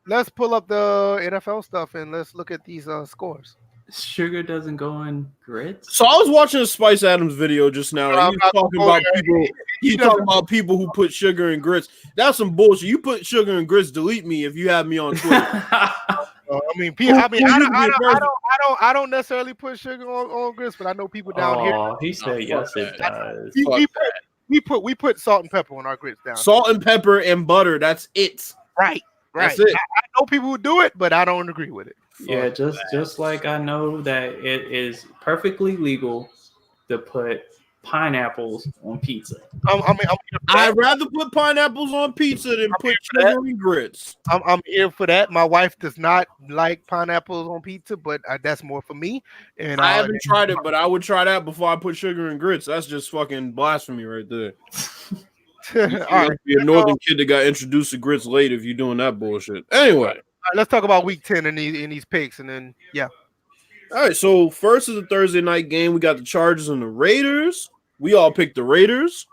Let's pull up the NFL stuff and let's look at these scores. Sugar doesn't go in grits. So I was watching a Spice Adams video just now. And he was talking about people. He's talking about people who put sugar in grits. That's some bullshit. You put sugar in grits, delete me if you have me on Twitter. I don't necessarily put sugar on grits, but I know people down here. He said yes, it does. We put salt and pepper on our grits down. Salt and pepper and butter. That's it. Right. That's it. I know people who do it, but I don't agree with it. Yeah, just like I know that it is perfectly legal to put pineapples on pizza. I'd rather put pineapples on pizza than put sugar in grits. I'm here for that. My wife does not like pineapples on pizza, but that's more for me. And I haven't tried it, but I would try that before I put sugar in grits. That's just fucking blasphemy right there. You must be a northern kid that got introduced to grits late if you're doing that bullshit. Anyway. Let's talk about week 10 in these picks, and then yeah. All right, so first is a Thursday night game. We got the Chargers and the Raiders. We all picked the Raiders.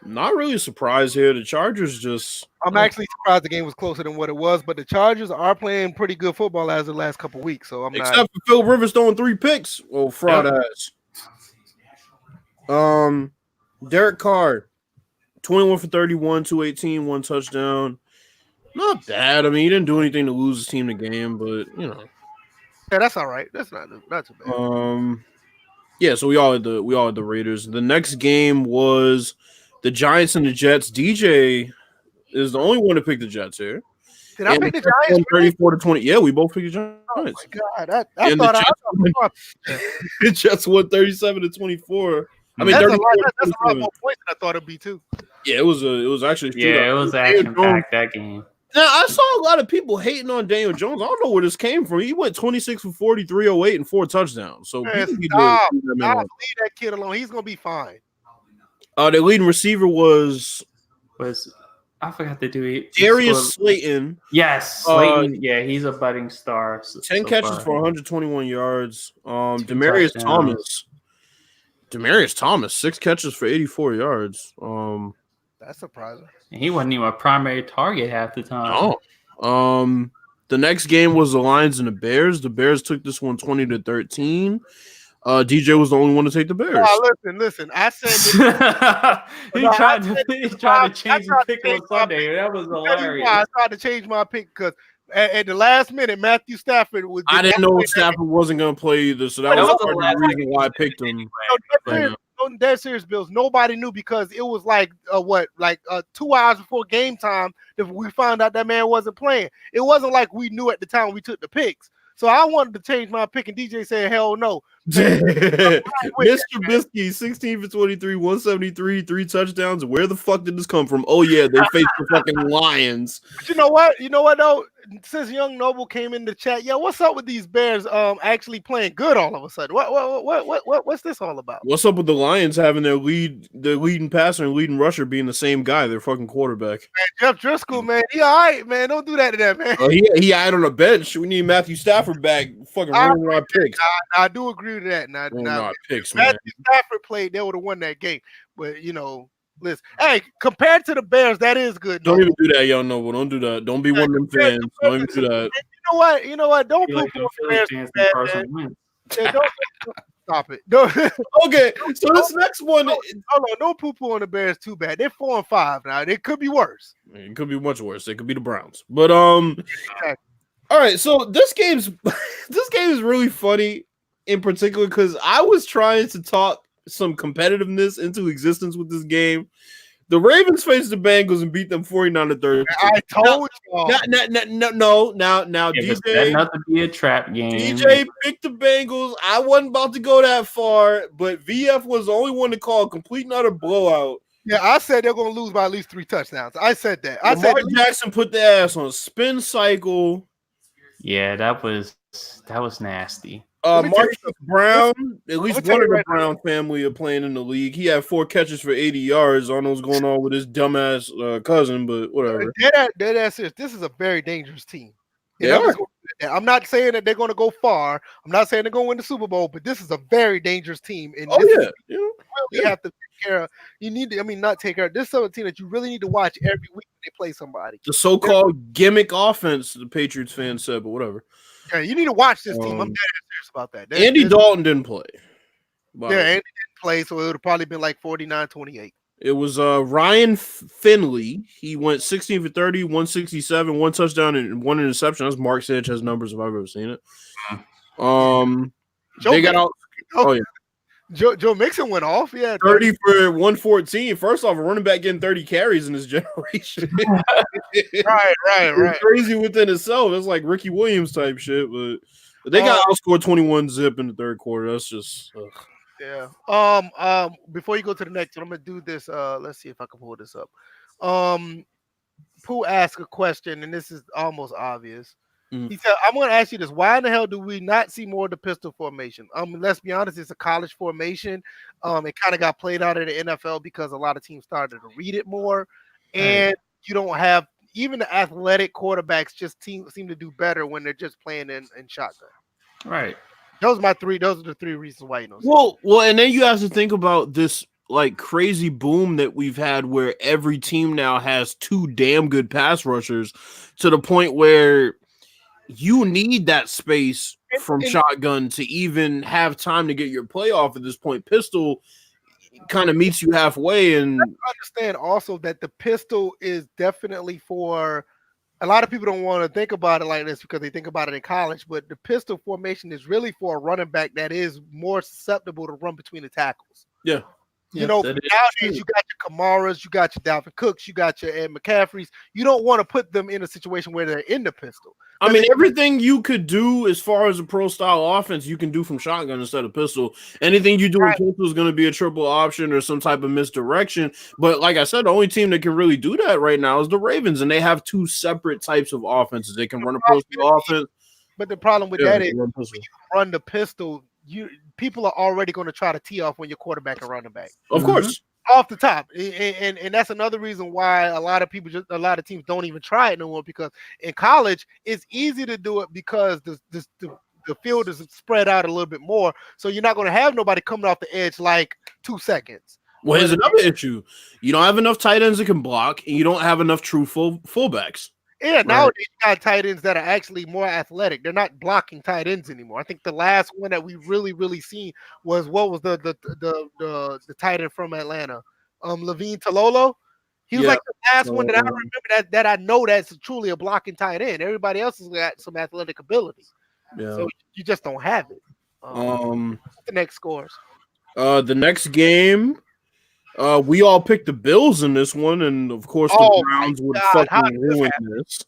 Not really a surprise here. The Chargers just. I'm actually surprised the game was closer than what it was, but the Chargers are playing pretty good football as of the last couple of weeks. So Except for Phil Rivers throwing 3 picks. Oh, fraud ass. Derek Carr, 21 for 31, 218, 1 touchdown. Not bad. I mean, he didn't do anything to lose his team the game, but you know. Yeah, that's all right. That's not too bad. Yeah, so we all had the Raiders. The next game was the Giants and the Jets. DJ is the only one to pick the Jets here. Did I pick the Giants? 34 to 20. Yeah, we both picked the Giants. Oh my god! I thought the Jets won 37 to 24. I mean, that's a lot more points than I thought it'd be too. Yeah, it was actually. Yeah, it was action packed that game. Now, I saw a lot of people hating on Daniel Jones. I don't know where this came from. He went 26 for 40, 308, and 4 touchdowns. So leave that kid alone. He's gonna be fine. The leading receiver was I forgot to do it. Darius Slayton. Yes, Slayton. Yeah, he's a budding star. 10 catches for 121 yards. Demaryius Thomas, 6 catches for 84 yards. That's surprising. And he wasn't even a primary target half the time. No. The next game was the Lions and the Bears. The Bears took this one 20 to 13. DJ was the only one to take the Bears. Listen. I said he tried to change the pick on Sunday. That was hilarious. I tried to change my pick because at the last minute, Matthew Stafford was. I didn't know Stafford wasn't going to play either, so that was part of the reason why I picked him. Dead serious, Bills. Nobody knew because it was 2 hours before game time that we found out that man wasn't playing. It wasn't like we knew at the time we took the picks. So I wanted to change my pick, and DJ said, "Hell no." Mr. Trubisky, 16 for 23, 173, 3 touchdowns. Where the fuck did this come from? Oh yeah, they faced the fucking Lions. But you know what? Though, since Young Noble came in the chat, what's up with these Bears actually playing good all of a sudden? What's this all about? What's up with the Lions having their leading passer and leading rusher being the same guy, their fucking quarterback? Man, Jeff Driscoll, man, he all right, man. Don't do that to that man. He out on the bench. We need Matthew Stafford back. Fucking ruining our picks. I do agree with that. Now, picks, Matthew Stafford played, they would have won that game. But listen, hey, compared to the Bears, that is good. Don't even do that, Young Noble. Don't do that. Don't be one of them fans. Don't even do that. You know what? Don't put the Bears too bad, don't stop it. Okay, so this next one. Don't poo-poo on the Bears too bad. They're 4-5 now. It could be worse. It could be much worse. It could be the Browns. But all right. So this game is really funny in particular because I was trying to talk some competitiveness into existence with this game. The Ravens faced the Bengals and beat them 49-30. I told you. Now, DJ, that not to be a trap game. DJ picked the Bengals. I wasn't about to go that far, but VF was the only one to call a complete and utter blowout. Yeah, I said they're going to lose by at least 3 touchdowns. I said that. Lamar Jackson put the ass on a spin cycle. Yeah, that was nasty. Marcus Brown, at least one of the Brown family are playing in the league. He had 4 catches for 80 yards. I don't know what's going on with his dumbass cousin, but whatever. Dead serious. This is a very dangerous team. I'm not saying that they're going to go far. I'm not saying they're going to win the Super Bowl, but this is a very dangerous team. And you have to take care of. You need to, not take care of. This is a team that you really need to watch every week when they play somebody. The so-called gimmick offense, the Patriots fans said, but whatever. Yeah, you need to watch this team. I'm dead serious about that. Andy Dalton didn't play. Andy didn't play, so it would have probably been like 49-28. It was Ryan Finley. He went 16 for 30, 167, 1 touchdown, and 1 interception. That's Mark Sanchez numbers if I've ever seen it. They got out. Oh yeah. Joe Mixon went off. Yeah, 30 for 114. First off, a running back getting 30 carries in this generation. right. It's crazy within itself. It's like Ricky Williams type shit, but they got outscored 21-0 in the third quarter. That's just yeah. Before you go to the next one, I'm gonna do this. Let's see if I can pull this up. Pooh asked a question, and this is almost obvious. He said, I'm going to ask you this. Why in the hell do we not see more of the pistol formation? Let's be honest, it's a college formation. It kind of got played out in the NFL because a lot of teams started to read it more. And you don't have even the athletic quarterbacks just seem to do better when they're just playing in shotgun. Right. Those are the 3 reasons why you know. Well, and then you have to think about this like crazy boom that we've had where every team now has 2 damn good pass rushers to the point where you need that space from shotgun to even have time to get your play off at this point. Pistol kind of meets you halfway, and I understand also that the pistol is definitely for a lot of people don't want to think about it like this because they think about it in college, but the pistol formation is really for a running back that is more susceptible to run between the tackles. Yeah. You know, nowadays you got your Kamaras, you got your Dalvin Cooks, you got your Ed McCaffreys. You don't want to put them in a situation where they're in the pistol. I mean, everything you could do as far as a pro style offense, you can do from shotgun instead of pistol. Anything you do in pistol is going to be a triple option or some type of misdirection. But like I said, the only team that can really do that right now is the Ravens, and they have 2 separate types of offenses. They can run a pro style offense. But the problem with that is when you run the pistol, people are already going to try to tee off when your quarterback and running back. Of course. Off the top. And that's another reason why a lot of teams don't even try it no more, because in college it's easy to do it because the field is spread out a little bit more. So you're not going to have nobody coming off the edge like 2 seconds. Well, here's another issue. You don't have enough tight ends that can block, and you don't have enough true fullbacks. Yeah, nowadays you got tight ends that are actually more athletic. They're not blocking tight ends anymore. I think the last one that we really seen was the tight end from Atlanta, Levine Tololo. He was like the last one that I remember that I know that's truly a blocking tight end. Everybody else has got some athletic ability. Yeah. So you just don't have it. What's the next scores? The next game. We all picked the Bills in this one, and of course the Browns would fucking ruin this.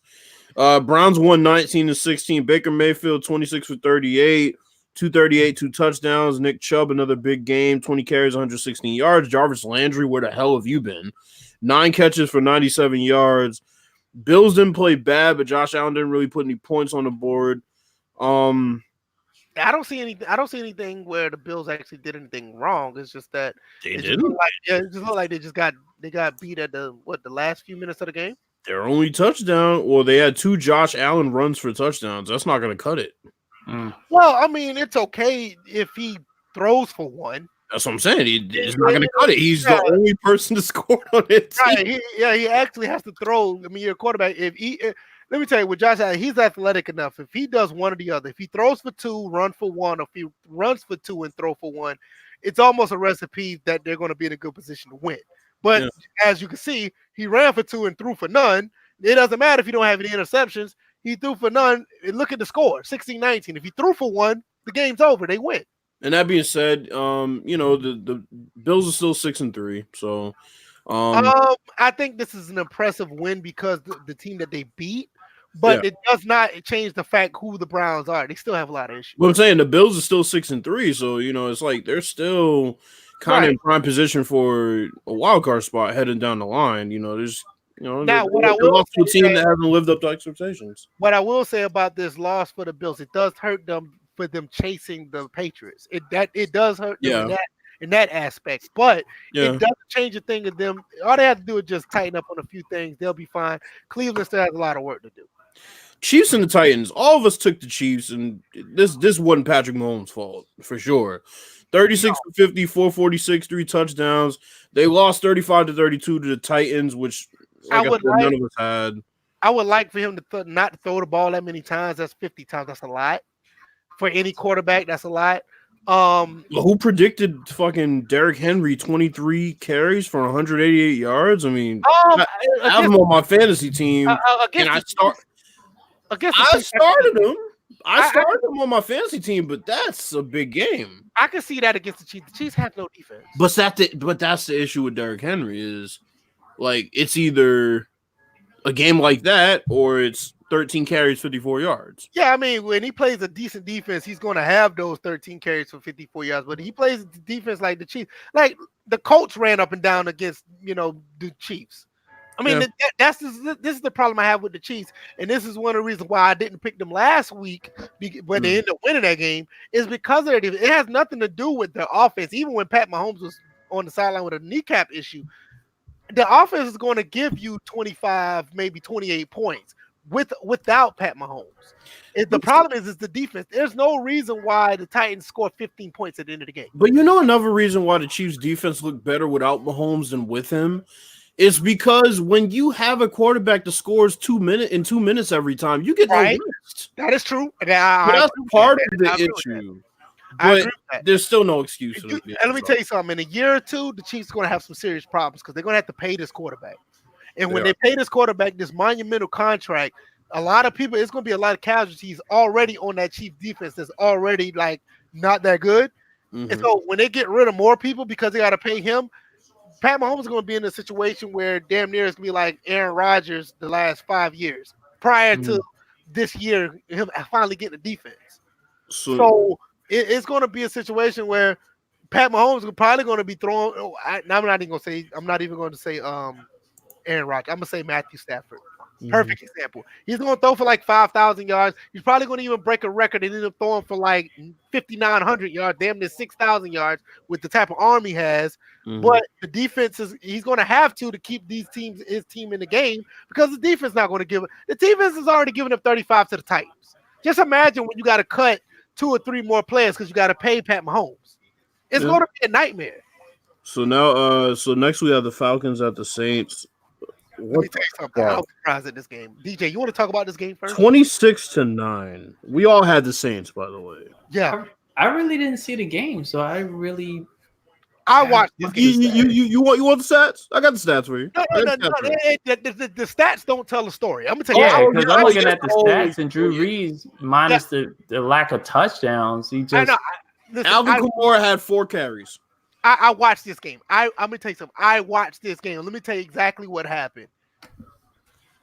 Browns won 19-16. Baker Mayfield 26 for 38, 238, 2 touchdowns. Nick Chubb, another big game, 20 carries, 116 yards. Jarvis Landry, where the hell have you been? 9 catches for 97 yards. Bills didn't play bad, but Josh Allen didn't really put any points on the board. I don't see anything where the Bills actually did anything wrong. It's just that it just looked like they got beat at the last few minutes of the game. Their only touchdown, well, they had 2 Josh Allen runs for touchdowns. That's not going to cut it. Well, I mean, it's okay if he throws for one. That's what I'm saying. He's not going to cut it. He's the only person to score on it. Right. He actually has to throw. I mean, your quarterback, let me tell you, with Josh Allen, he's athletic enough. If he does one or the other, if he throws for 2, run for 1, or if he runs for 2 and throw for 1, it's almost a recipe that they're going to be in a good position to win. But as you can see, he ran for 2 and threw for none. It doesn't matter if you don't have any interceptions. He threw for none. And look at the score, 16-19. If he threw for 1, the game's over. They win. And that being said, the Bills are still 6-3. So I think this is an impressive win because the team that they beat. But it does not change the fact who the Browns are. They still have a lot of issues. Well, I'm saying the Bills are still 6-3, so it's like they're still kind of in prime position for a wild card spot heading down the line. There's now what I will say, a team that hasn't lived up to expectations. What I will say about this loss for the Bills, it does hurt them for them chasing the Patriots. It does hurt them in that aspect, but it doesn't change a thing of them. All they have to do is just tighten up on a few things. They'll be fine. Cleveland still has a lot of work to do. Chiefs and the Titans. All of us took the Chiefs, and this wasn't Patrick Mahomes' fault for sure. 36 for 50, 446, 3 touchdowns. They lost 35-32 to the Titans, which none of us had. I would like for him to not throw the ball that many times. That's 50 times. That's a lot for any quarterback. That's a lot. Who predicted fucking Derrick Henry 23 carries for 188 yards? I mean, I have him on my fantasy team, and I started him. I started him on my fantasy team, but that's a big game. I can see that against the Chiefs. The Chiefs have no defense. But that's the issue with Derrick Henry is, like, it's either a game like that or it's 13 carries, 54 yards. Yeah, I mean, when he plays a decent defense, he's going to have those 13 carries for 54 yards. But he plays defense like the Chiefs. Like, the Colts ran up and down against, the Chiefs. I mean, this is the problem I have with the Chiefs, and this is one of the reasons why I didn't pick them last week when they ended up winning that game, is because of their defense. It has nothing to do with their offense. Even when Pat Mahomes was on the sideline with a kneecap issue, the offense is going to give you 25, maybe 28 points. without Pat Mahomes. The problem is the defense. There's no reason why the Titans score 15 points at the end of the game. But you know another reason why the Chiefs defense looked better without Mahomes than with him is because when you have a quarterback that scores 2 minutes every time, you get no rest. That is true. That's part of the issue. But there's still no excuse. And let me tell you something. In a year or two, the Chiefs are going to have some serious problems because they're going to have to pay this quarterback. And when they pay this quarterback this monumental contract, a lot of people, it's going to be a lot of casualties already on that Chiefs defense that's already like not that good. Mm-hmm. And so when they get rid of more people because they got to pay him, Pat Mahomes is going to be in a situation where damn near it's going to be like Aaron Rodgers the last 5 years prior to this year, him finally getting the defense. So it's going to be a situation where Pat Mahomes is probably going to be throwing. I'm not even going to say Aaron Rodgers. I'm going to say Matthew Stafford. Perfect example. He's going to throw for like 5,000 yards. He's probably going to even break a record and end up throwing for like 5,900 yards, damn near 6,000 yards with the type of arm he has. But the defense he's going to have to keep his team in the game because the defense is not going to give it. The defense has already given up 35 to the Titans. Just imagine when you got to cut 2 or 3 more players because you got to pay Pat Mahomes. It's going to be a nightmare. So now, next we have the Falcons at the Saints. Let me tell you something. I was surprised at this game. DJ, you want to talk about this game first? 26-9. We all had the Saints, by the way. Yeah. I really didn't see the game, so I watched this game. You want the stats? I got the stats for you. No. The stats don't tell the story. I'm gonna tell you. Yeah, because I'm looking at the stats and Drew Brees minus the lack of touchdowns. He just Alvin Kamara had 4 carries. I watched this game. I'm gonna tell you something. I watched this game. Let me tell you exactly what happened.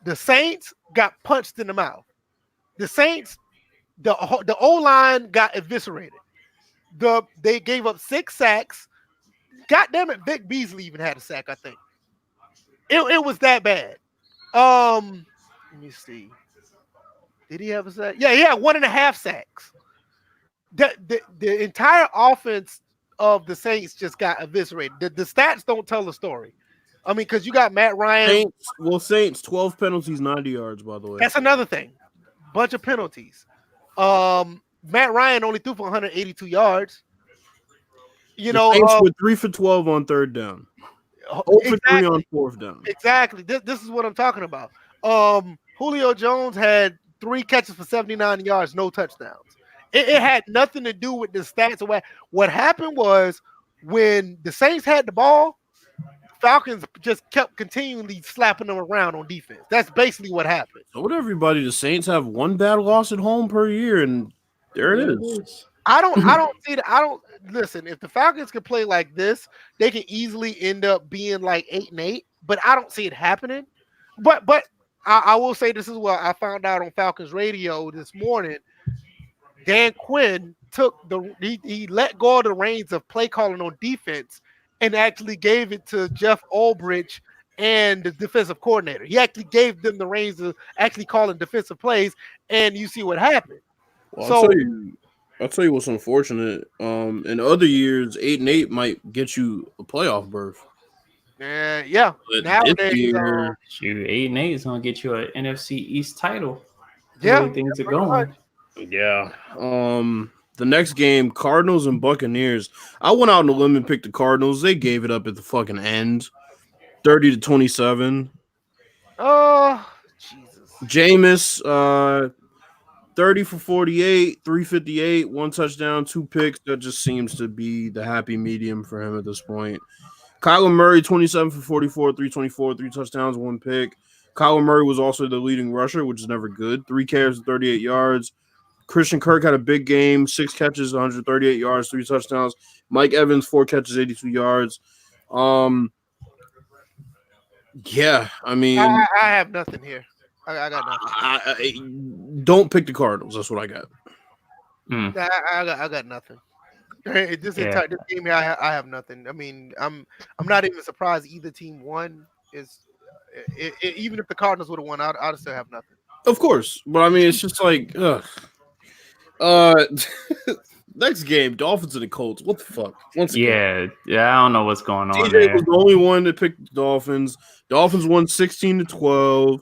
The Saints got punched in the mouth. The Saints, the O-line got eviscerated. They gave up 6 sacks. God damn it, Vic Beasley even had a sack, I think. It was that bad. Let me see. Did he have a sack? Yeah, he had 1.5 sacks. The entire offense of the Saints just got eviscerated. The stats don't tell the story. I mean, because you got Matt Ryan. Saints, 12 penalties, 90 yards, by the way. That's another thing. Bunch of penalties. Matt Ryan only threw for 182 yards. You know, Saints were 3 for 12 on 3rd down. 0 for 3 on 4th down. Exactly. This is what I'm talking about. Julio Jones had 3 catches for 79 yards, no touchdowns. It had nothing to do with the stats. What happened was when the Saints had the ball, Falcons just kept continually slapping them around on defense. That's basically what happened. So what everybody, the Saints have 1 bad loss at home per year, and there it is. I don't see that. Listen, if the Falcons can play like this, they can easily end up being like 8-8, but I don't see it happening. But I will say this as well. I found out on Falcons radio this morning. Dan Quinn he let go of the reins of play calling on defense and actually gave it to Jeff Ulbrich and the defensive coordinator. He actually gave them the reins of actually calling defensive plays, and you see what happened. Well, I'll tell you what's unfortunate. In other years, 8-8 might get you a playoff berth. Yeah. But Nowadays, year, 8-8 is gonna get you an NFC East title. Yeah, things are going. Yeah. The next game, Cardinals and Buccaneers. I went out on a limb and picked the Cardinals. They gave it up at the fucking end, 30-27. Oh, Jesus. Jameis, 30 for 48, 358, 1 touchdown, 2 picks. That just seems to be the happy medium for him at this point. Kyler Murray, 27 for 44, 324, 3 touchdowns, 1 pick. Kyler Murray was also the leading rusher, which is never good. 3 carries, 38 yards. Christian Kirk had a big game, 6 catches, 138 yards, 3 touchdowns. Mike Evans, 4 catches, 82 yards. Yeah, I mean, I have nothing here. I got nothing. Don't pick the Cardinals. That's what I got. I got nothing. This game here, I have nothing. I mean, I'm not even surprised either team won. Even if the Cardinals would have won, I'd still have nothing. Of course, but I mean, it's just like, next game, Dolphins and the Colts. What the fuck? Yeah, I don't know what's going on. TJ was the only one that picked the Dolphins. Dolphins won 16-12.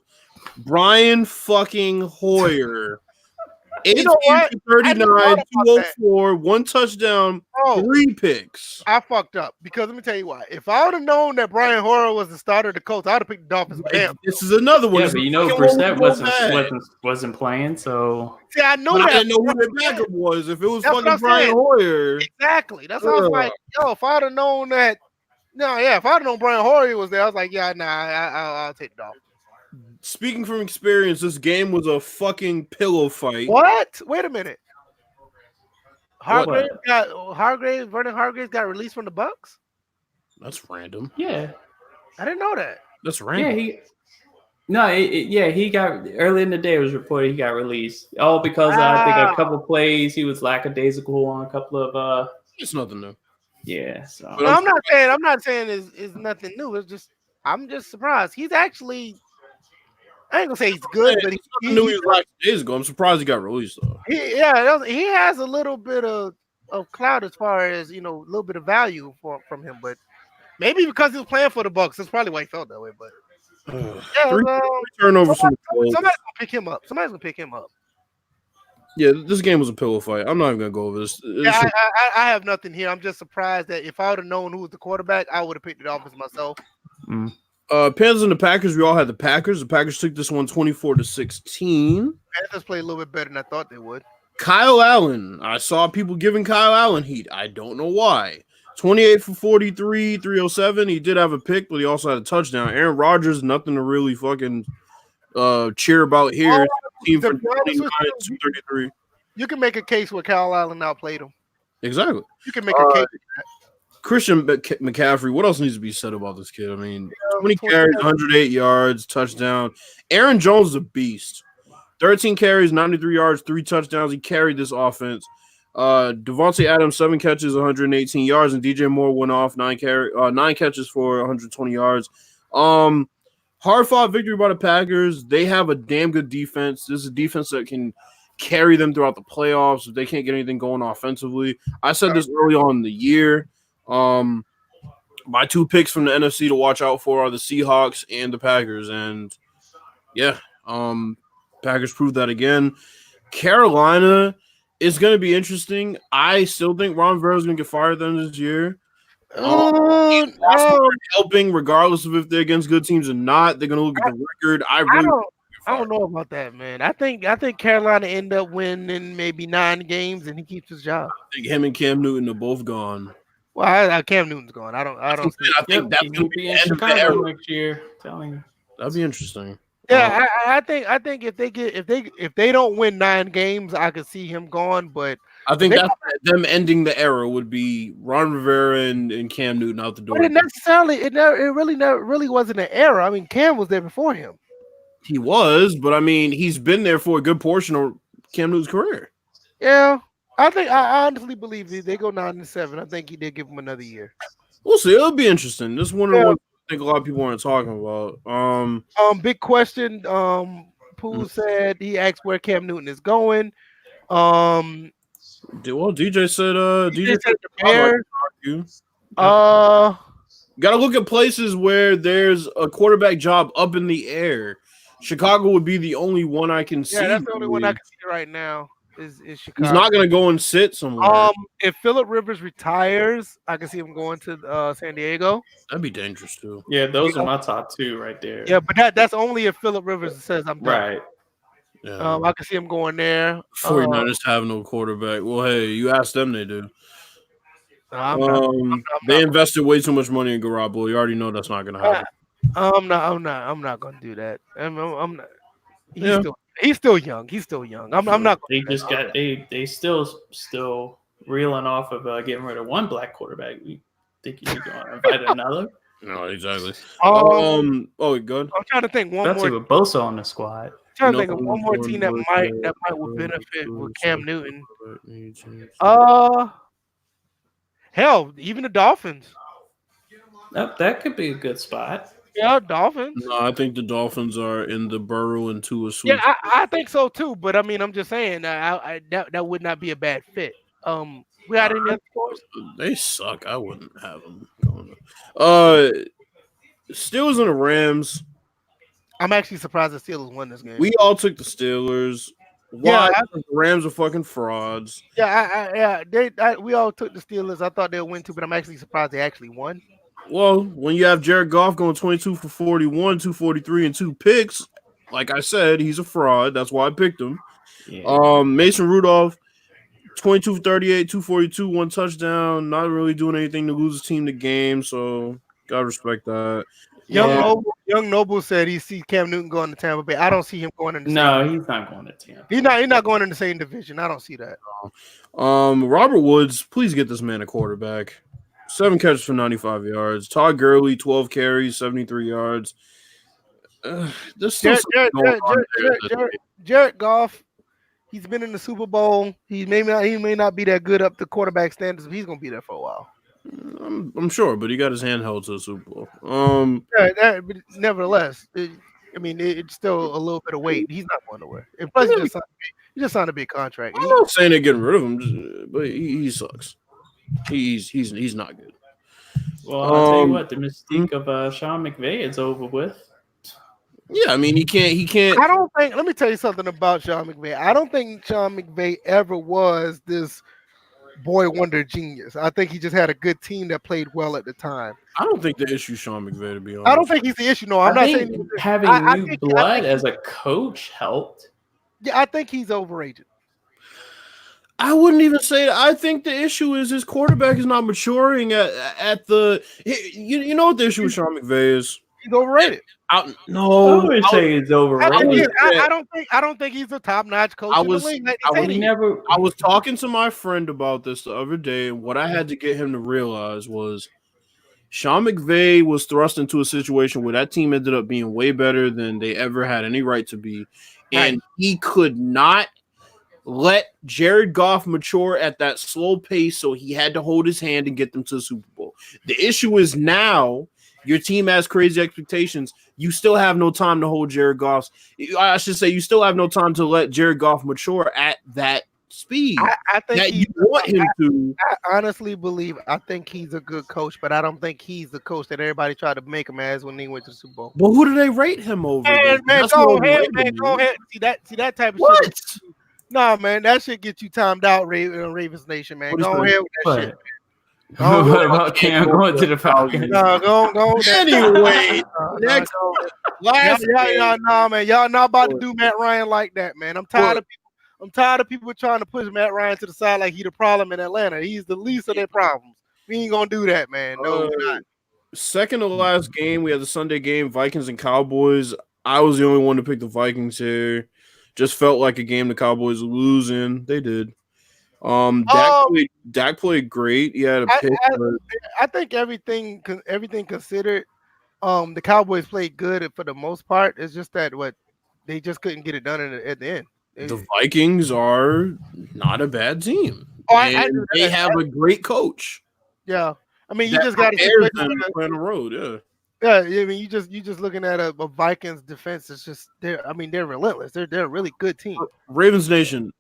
Brian fucking Hoyer. 18 You know what? for 39, I just thought about 204, 1 touchdown, Oh. 3 picks. I fucked up because let me tell you why. If I would have known that Brian Hoyer was the starter of the Colts, I would have picked the Dolphins. This is another one. Yeah, but you know Brissett wasn't playing, so see, I know but that. I didn't know who their backup was. If it was That's what fucking I'm Brian saying. Hoyer, Exactly. That's what I was like. Yo, if I'd have known that, if I'd have known Brian Hoyer was there, I was like, I'll take the Dolphins. speaking from experience, this game was a fucking pillow fight. What? Wait a minute. What? Vernon Hargraves got released from the Bucks? That's random. yeah. I didn't know that. That's random. He got early in the day. It was reported he got released. All because I think a couple plays he was lackadaisical on a couple of. It's nothing new. Yeah, so But I'm not saying it's nothing new. It's just I'm just surprised. He's actually. I ain't gonna say he's good, but he knew he was like days ago. I'm surprised he got released though. He has a little bit of clout as far as a little bit of value from him, but maybe because he was playing for the Bucks, that's probably why he felt that way. But three turnovers. Somebody's gonna pick him up. Somebody's gonna pick him up. Yeah, this game was a pillow fight. I'm not even gonna go over this. I have nothing here. I'm just surprised that if I would have known who was the quarterback, I would have picked the Dolphins myself. Panthers and the Packers. We all had the Packers. The Packers took this one 24-16. Panthers played a little bit better than I thought they would. Kyle Allen. I saw people giving Kyle Allen heat. I don't know why. 28 for 43, 307. He did have a pick, but he also had a touchdown. Aaron Rodgers, nothing to really fucking cheer about here. Team for 29, 233. You can make a case where Kyle Allen outplayed him. Exactly. You can make a case. Christian McCaffrey, what else needs to be said about this kid? I mean, 20 carries, 108 yards, touchdown. Aaron Jones is a beast. 13 carries, 93 yards, 3 touchdowns. He carried this offense. Devontae Adams, 7 catches, 118 yards, and DJ Moore went off 9 catches for 120 yards. Hard-fought victory by the Packers. They have a damn good defense. This is a defense that can carry them throughout the playoffs if they can't get anything going offensively. I said this early on in the year. My 2 picks from the NFC to watch out for are the Seahawks and the Packers, and Packers proved that again. Carolina is going to be interesting. I still think Ron Rivera is going to get fired at the end of this year. Helping regardless of if they're against good teams or not. They're going to look at the record. I don't know about that, man. I think Carolina end up winning maybe 9 games and he keeps his job. I think him and Cam Newton are both gone. Well, Cam Newton's gone. I think that's going to be in Chicago next year. Telling you, that'd be interesting. Yeah, I think if they don't win 9 games, I could see him gone. But I think that's them ending the era would be Ron Rivera and Cam Newton out the door. But it really wasn't an era. I mean, Cam was there before him. He was, but I mean, he's been there for a good portion of Cam Newton's career. Yeah, I honestly believe they go 9-7. I think he did give him another year. We'll see. It'll be interesting. This one I think a lot of people aren't talking about. Big question. Pooh said he asked where Cam Newton is going. DJ said the Bears. Got to look at places where there's a quarterback job up in the air. Chicago would be the only one I can see. Yeah, that's the only one I can see right now. Is Chicago. He's not going to go and sit somewhere. If Phillip Rivers retires, I can see him going to San Diego. That'd be dangerous too. Yeah, those are my top 2 right there. Yeah, but that's only if Phillip Rivers says I'm done. Right. Yeah. I can see him going there. 49ers have no quarterback. Well, hey, you ask them, they do. They invested way too much money in Garoppolo. You already know that's not going to happen. I'm not going to do that. I'm not. He's still young. I'm not. They just got they still reeling off of getting rid of one black quarterback. We think you're going to invite another. No, exactly. Good. I'm trying to think That's more. With Bosa on the squad. I'm trying to think of one more team that might would benefit with Cam Newton. Hell, even the Dolphins. That could be a good spot. Yeah, Dolphins. No, I think the Dolphins are in the Burrow and Tua suite. Yeah, I think so too. But I mean, I'm just saying that would not be a bad fit. We had any other scores? They suck. I wouldn't have them going. Steelers and the Rams. I'm actually surprised the Steelers won this game. We all took the Steelers. Why? The Rams are fucking frauds. We all took the Steelers. I thought they'd win too, but I'm actually surprised they actually won. Well, when you have Jared Goff going 22 for 41, 243, and 2 picks, like I said, he's a fraud. That's why I picked him. Yeah. Mason Rudolph, 22 for 38, 242, 1 touchdown. Not really doing anything to lose his team the game, so gotta respect that. Young Noble said he sees Cam Newton going to Tampa Bay. I don't see him going in the same. He's not going to Tampa. He's not going in the same division. I don't see that. Robert Woods, please get this man a quarterback. 7 catches for 95 yards. Todd Gurley, 12 carries, 73 yards. Jared Goff, he's been in the Super Bowl. He may not be that good up to quarterback standards, but he's going to be there for a while. I'm sure, but he got his hand held to the Super Bowl. But nevertheless, it's still a little bit of weight. He's not going nowhere. And plus, he just signed a big contract. I'm not saying they're getting rid of him, but he sucks. He's not good. Well, I'll tell you what, the mystique of Sean McVay is over with. Yeah, I mean he can't. I don't think. Let me tell you something about Sean McVay. I don't think Sean McVay ever was this boy wonder genius. I think he just had a good team that played well at the time. I don't think the issue Sean McVay, to be honest. I don't think he's the issue. No, I'm not saying having new blood as a coach helped. Yeah, I think he's overrated. I wouldn't even say that. I think the issue is his quarterback is not maturing at the. You know what the issue with Sean McVay is? He's overrated. I would say he's overrated. I don't think he's a top-notch coach in the league. I was talking to my friend about this the other day, and what I had to get him to realize was Sean McVay was thrust into a situation where that team ended up being way better than they ever had any right to be, and he could not let Jared Goff mature at that slow pace, so he had to hold his hand and get them to the Super Bowl. The issue is now your team has crazy expectations. You still have no time to hold Jared Goff. I should say you still have no time to let Jared Goff mature at that speed. I think that you want him to. I honestly believe I think he's a good coach, but I don't think he's the coach that everybody tried to make him as when he went to the Super Bowl. But who do they rate him over? Man, go ahead. See that type of shit. Nah, man, that shit get you timed out, Ravens Nation, man. Go ahead with that shit. What about Cam going to the Falcons? No, go. Anyway, next. Man, y'all not about to do Matt Ryan like that, man. I'm tired of people trying to push Matt Ryan to the side like he the problem in Atlanta. He's the least of their problems. We ain't gonna do that, man. No, we're not. Second to last game, we had the Sunday game, Vikings and Cowboys. I was the only one to pick the Vikings here. Just felt like a game the Cowboys were losing. They did. Dak played great. He had a pick. I think everything considered, the Cowboys played good for the most part. It's just that they just couldn't get it done at the end. The Vikings are not a bad team. They have a great coach. Yeah, I mean you just got to play on the road. Yeah. Yeah, I mean you just looking at a Vikings defense. It's just they're relentless. They're a really good team. Ravens Nation,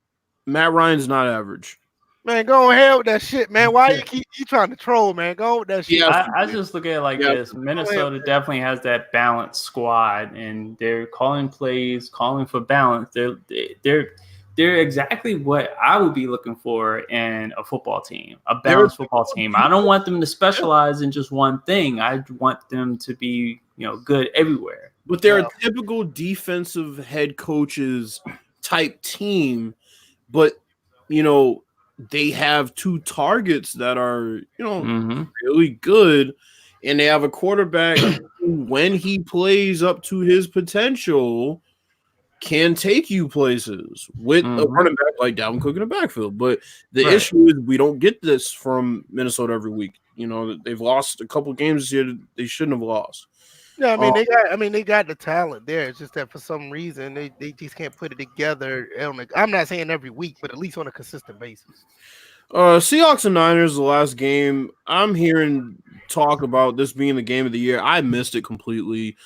Matt Ryan's not average. Man, go ahead with that shit, man. Why you trying to troll, man? Go with that shit. Yeah, I just look at it like this. Minnesota definitely has that balanced squad, and they're calling plays, calling for balance. They're exactly what I would be looking for in a football team, a balanced football team. I don't want them to specialize in just one thing. I want them to be, good everywhere. But they're a typical defensive head coaches type team, but they have 2 targets that are, really good, and they have a quarterback who, when he plays up to his potential, can take you places with a running back like Dalvin Cook in the backfield. But the issue is we don't get this from Minnesota every week. They've lost a couple games this year that they shouldn't have lost. Yeah, they got the talent there. It's just that for some reason they just can't put it together. I'm not saying every week, but at least on a consistent basis. Seahawks and Niners, the last game. I'm hearing talk about this being the game of the year. I missed it completely.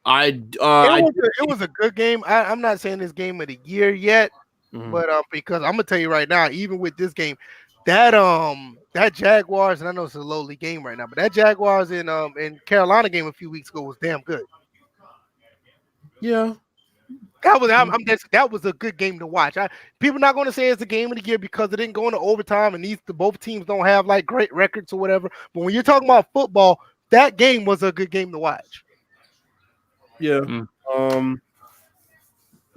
It was a good game. I'm not saying this game of the year yet, but because I'm gonna tell you right now, even with this game, that Jaguars, and I know it's a lowly game right now, but that Jaguars in Carolina game a few weeks ago was damn good. Yeah. That was a good game to watch. People not going to say it's the game of the year because it didn't go into overtime and both teams don't have like great records or whatever. But when you're talking about football, that game was a good game to watch. Yeah.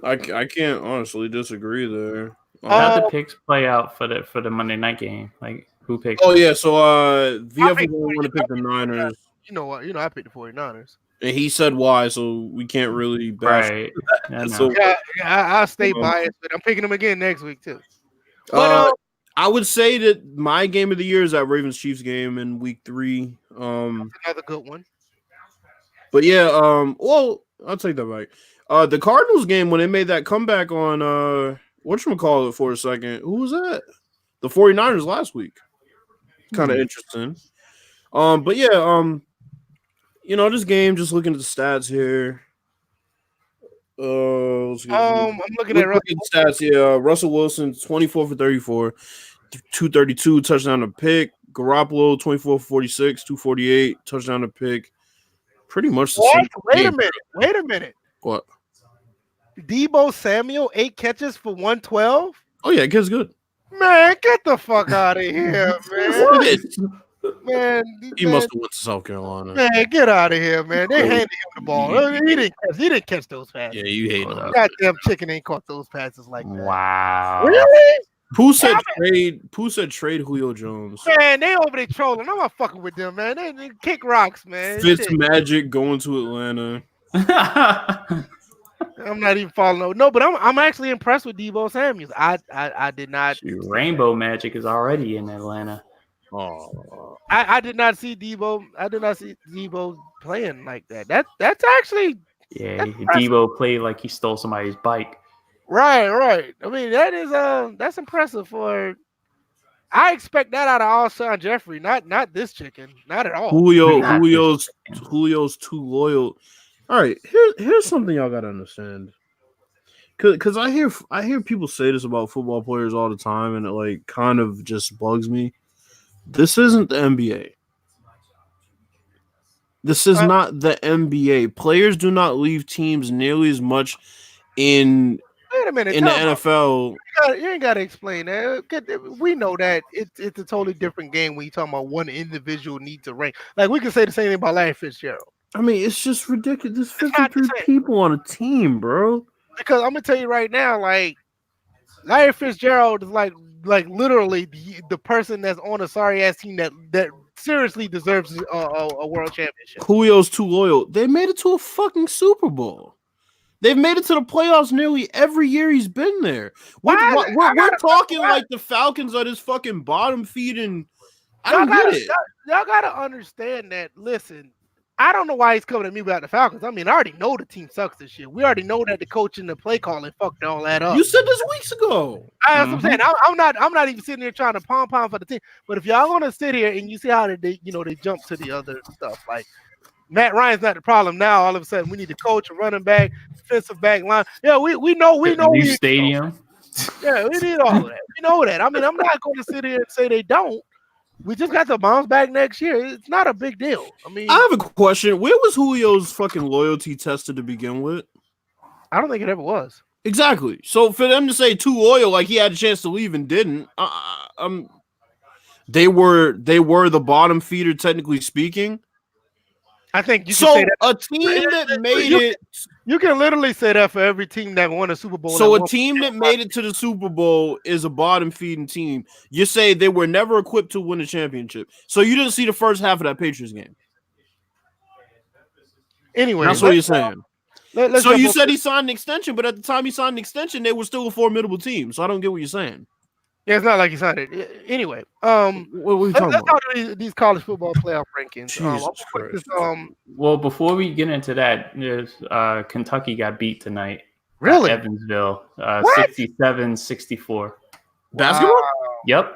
I can't honestly disagree there. How'd the picks play out for the Monday night game? Like who picked? Oh yeah, so VF was want to pick the Niners. You know what? I picked the 49ers. And he said why, so we can't really bash. Right. So I'll stay biased, but I'm picking them again next week too. But, I would say that my game of the year is that Ravens-Chiefs game in week 3. That's another good one. But yeah, well, I'll take that back. The Cardinals game when they made that comeback on whatchamacallit for a second. Who was that? The 49ers last week. Kind of interesting. But yeah, this game, just looking at the stats here. I'm looking at stats. Yeah, Russell Wilson, 24 for 34, 232, touchdown to pick. Garoppolo, 24 for 46, 248, touchdown to pick. Pretty much the same. Wait a minute. What? Deebo Samuel, 8 catches for 112. Oh yeah, kid's good. Man, get the fuck out of here, man. Man, he must have went to South Carolina. Man, get out of here, man. They handed him the ball. He didn't catch those passes. Yeah, you hate him. Goddamn chicken ain't caught those passes like that. Wow. Really? Pooh said trade Julio Jones. Man, they over there trolling. I'm not fucking with them, man. They kick rocks, man. Fitzmagic going to Atlanta. I'm not even following. No, but I'm actually impressed with Deebo Samuel. I did not. Rainbow Magic is already in Atlanta. Oh, I did not see Deebo. I did not see Deebo playing like that. That's actually Deebo played like he stole somebody's bike. Right. I mean, that's impressive for. I expect that out of Alshon Jeffrey, not this chicken, not at all. Julio's too loyal. All right, here's something y'all gotta understand. Cause I hear people say this about football players all the time, and it like kind of just bugs me. This isn't the NBA. This is not the NBA. Players do not leave teams nearly as much in. Wait a minute. In the NFL, you ain't got to explain that. We know that it's a totally different game when you talking about one individual needs a rank. Like we can say the same thing about Larry Fitzgerald. I mean, it's just ridiculous. There's 53 people on a team, bro. Because I'm gonna tell you right now, like Larry Fitzgerald is like literally the person that's on a sorry ass team that seriously deserves a world championship. Julio's too loyal. They made it to a fucking Super Bowl. They've made it to the playoffs nearly every year he's been there. We're talking like the Falcons are this fucking bottom feeding. I don't get it. Y'all gotta understand that. Listen, I don't know why he's coming at me about the Falcons. I mean, I already know the team sucks this year. We already know that the coach and the play calling fucked all that up. You said this weeks ago. That's what I'm saying. I'm not even sitting here trying to pom for the team. But if y'all want to sit here and you see how they jump to the other stuff, like Matt Ryan's not the problem now. All of a sudden, we need a coach, a running back, defensive back line. Yeah, we know. New stadium. Yeah, we need all of that. We know that. I mean, I'm not going to sit here and say they don't. We just got to bounce back next year. It's not a big deal. I mean, I have a question. Where was Julio's fucking loyalty tested to begin with? I don't think it ever was. Exactly. So for them to say too loyal, like he had a chance to leave and didn't, they were the bottom feeder, technically speaking. I think you can so say that. A team that made it. You can literally say that for every team that won a Super Bowl. So a team that made it to the Super Bowl is a bottom feeding team. You say they were never equipped to win a championship. So you didn't see the first half of that Patriots game. Anyway, that's what you're saying. So you said he signed an extension, but at the time he signed an extension, they were still a formidable team. So I don't get what you're saying. Yeah, it's not like he signed it. Anyway, what are we talking about? Let's talk about these college football playoff rankings. Well, before we get into that, there's Kentucky got beat tonight. Really? Evansville, 67-64. Basketball? Wow. Yep.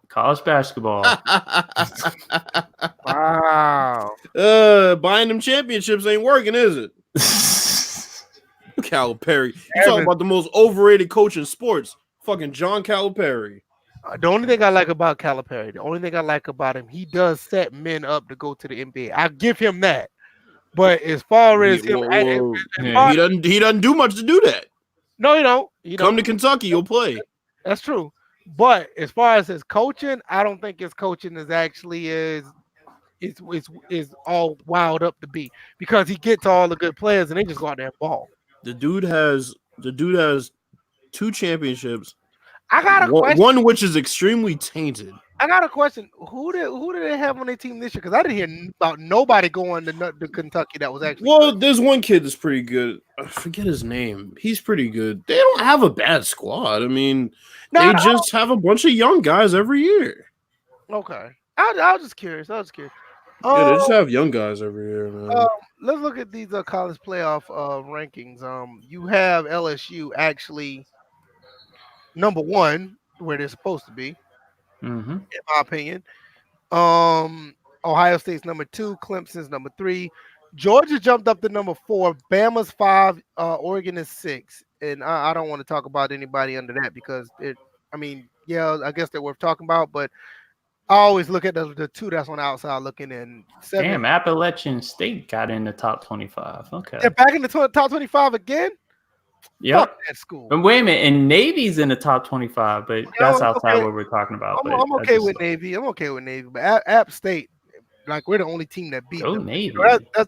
College basketball. Wow. Buying them championships ain't working, is it? Calipari. You talking about the most overrated coach in sports. Fucking John Calipari. The only thing I like about Calipari, the only thing I like about him, he does set men up to go to the NBA. I give him that. But as far as him, he doesn't do much to do that. no, you don't. Come to Kentucky, you'll play. That's true. But as far as his coaching, I don't think his coaching is actually is all wild up to be, because he gets all the good players and they just go out there and ball. The dude has 2 championships. I got a question. One which is extremely tainted. I got a question. Who did they have on their team this year? Because I didn't hear about nobody going to Kentucky that was actually. Well, there's one kid that's pretty good. I forget his name. He's pretty good. They don't have a bad squad. I mean, they just have a bunch of young guys every year. Okay, I was just curious. Yeah, they just have young guys every year, man. Let's look at these college playoff rankings. You have LSU actually number 1 where they're supposed to be, in my opinion. Ohio State's number 2, Clemson's number 3, Georgia jumped up to number 4, Bama's 5, Oregon is 6, and I don't want to talk about anybody under that because I guess they're worth talking about, but I always look at the 2 that's on the outside looking in. 7. Damn, Appalachian State got in the top 25. Okay, they're back in the top 25 again. Yep. Fuck that school. And wait a minute, and Navy's in the top 25, but that's outside what we're talking about. I'm okay with Navy. I'm okay with Navy, but App State, like, we're the only team that beat them. Navy.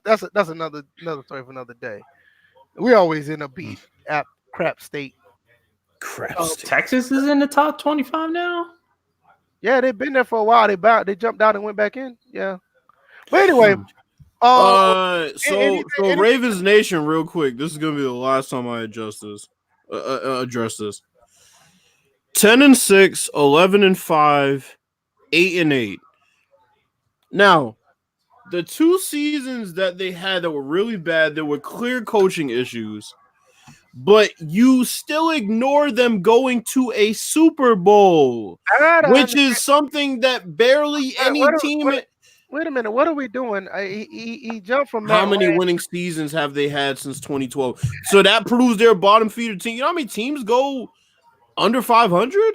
That's another story for another day. We always end up beat Crap State. Texas is in the top 25 now. Yeah, they've been there for a while. They jumped out and went back in. Yeah, but anyway. So Ravens Nation, real quick. This is gonna be the last time I address this. 10-6, 11-5, 8-8. Now, the 2 seasons that they had that were really bad, there were clear coaching issues, but you still ignore them going to a Super Bowl, which is something that barely any team. Wait a minute, what are we doing? He jumped from how many winning seasons have they had since 2012? So that proves they're a bottom feeder team. You know how many teams go under 500?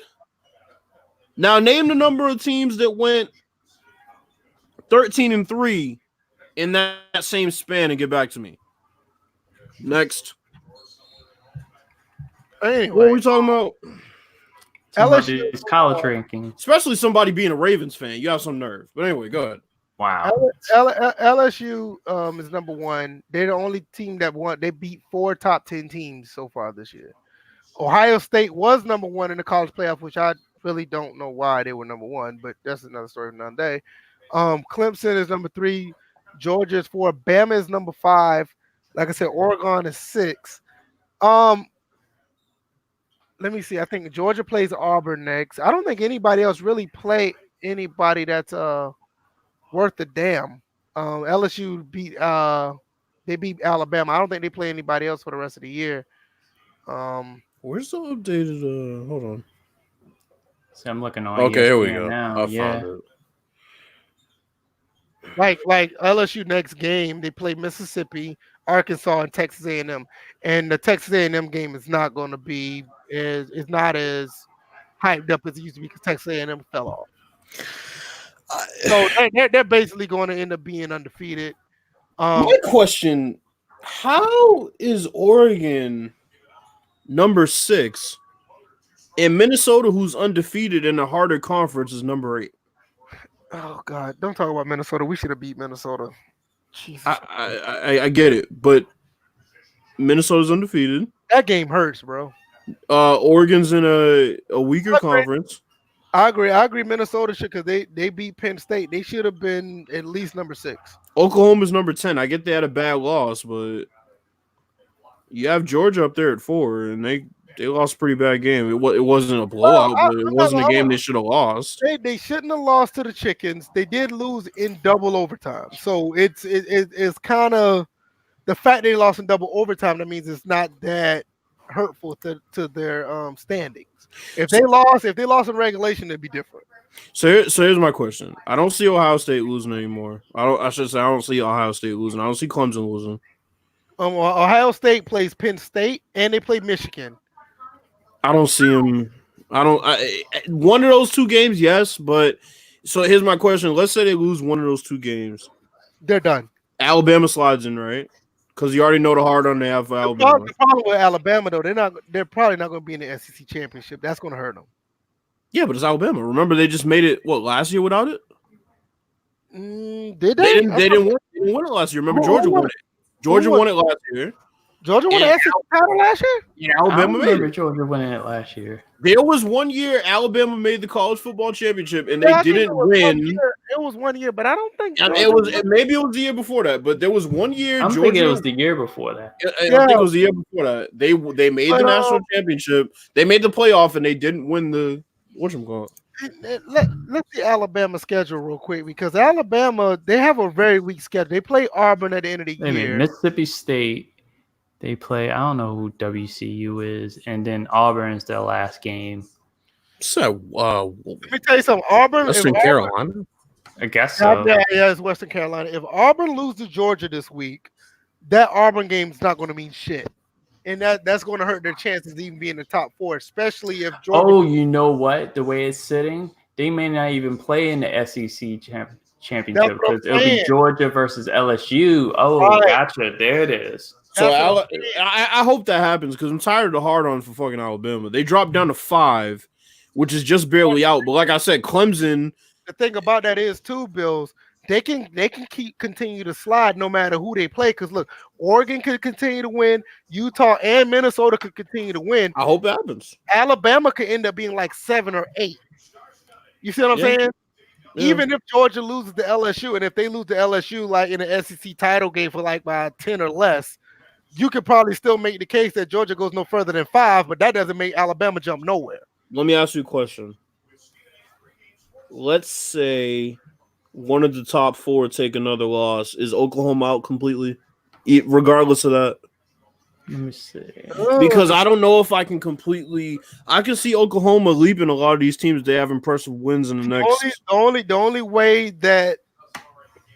Now name the number of teams that went 13-3 in that same span and get back to me. Next. Anyway, what are we talking about? LSU's college ranking. Especially somebody being a Ravens fan. You have some nerve. But anyway, go ahead. Wow. LSU is number 1. They're the only team that won. They beat 4 top 10 teams so far this year. Ohio State was number 1 in the college playoff, which I really don't know why they were number 1, but that's another story for another day. Clemson is number 3. Georgia is 4. Bama is number 5. Like I said, Oregon is 6. Let me see. I think Georgia plays Auburn next. I don't think anybody else really play anybody that's worth a damn. LSU beat Alabama. I don't think they play anybody else for the rest of the year. Where's the updated? Hold on. See, I'm looking on. Okay, here we go. Now. I found it. Like LSU next game, they play Mississippi, Arkansas, and Texas A&M. And the Texas A&M game is not going to be is not as hyped up as it used to be because Texas A&M fell off. So they're basically going to end up being undefeated. My question: how is Oregon number 6 and Minnesota, who's undefeated in the harder conference, is number 8? Oh God! Don't talk about Minnesota. We should have beat Minnesota. Jesus. I get it, but Minnesota's undefeated. That game hurts, bro. Oregon's in a weaker conference. I agree. Minnesota should, because they beat Penn State. They should have been at least number 6. Oklahoma's number 10. I get they had a bad loss, but you have Georgia up there at 4, and they lost a pretty bad game. It wasn't a blowout, but it wasn't a game they should have lost. They shouldn't have lost to the Chickens. They did lose in double overtime. So it's kind of the fact they lost in double overtime. That means it's not that hurtful to their standings. If they lost in regulation, it'd be different. So here's my question. I don't see Ohio State losing anymore. I don't see Ohio State losing. I don't see Clemson losing. Ohio State plays Penn State and they play Michigan. I don't see them. One of those 2 games, yes, but so here's my question. Let's say they lose one of those 2 games. They're done. Alabama slides in, right? Because you already know the hard on they have for Alabama. The problem with Alabama though, they're probably not going to be in the SEC championship. That's going to hurt them. Yeah, but it's Alabama. Remember, they just made it last year without it. Did They they? didn't win it last year. Remember, Georgia won it. Georgia won it last year. Georgia won the SEC title last year? Yeah, Alabama made it. Georgia winning it last year. There was 1 year Alabama made the college football championship, and they didn't win. It was 1 year, but I don't think maybe it was the year before that, but there was 1 year. I'm thinking it was the year before that. I think it was the year before that. They made the national championship. They made the playoff, and they didn't win the whatchamacallit. Let's see Alabama schedule real quick because Alabama they have a very weak schedule. They play Auburn at the end of the year. Mississippi State. They play. I don't know who WCU is, and then Auburn's their last game. So, let me tell you something. Auburn, Western Carolina. I guess so. Yeah, it's Western Carolina. If Auburn loses to Georgia this week, that Auburn game is not going to mean shit, and that's going to hurt their chances of even being in the top 4, especially if Georgia. Oh, you know what? The way it's sitting, they may not even play in the SEC championship because it'll be Georgia versus LSU. Oh, right. Gotcha. There it is. So I hope that happens because I'm tired of the hard on for fucking Alabama. They dropped down to 5, which is just barely out. But like I said, Clemson. The thing about that is too, Bills. They can continue to slide no matter who they play. Because look, Oregon could continue to win. Utah and Minnesota could continue to win. I hope it happens. Alabama could end up being like 7 or 8. You see what I'm saying? Yeah. Even if Georgia loses to LSU, and if they lose to LSU like in the SEC title game for like by 10 or less. You could probably still make the case that Georgia goes no further than 5, but that doesn't make Alabama jump nowhere. Let me ask you a question. Let's say one of the top 4 take another loss. Is Oklahoma out completely, regardless of that? Let me see. Because I don't know if I can completely. I can see Oklahoma leaping a lot of these teams. They have impressive wins in the next. The only way that.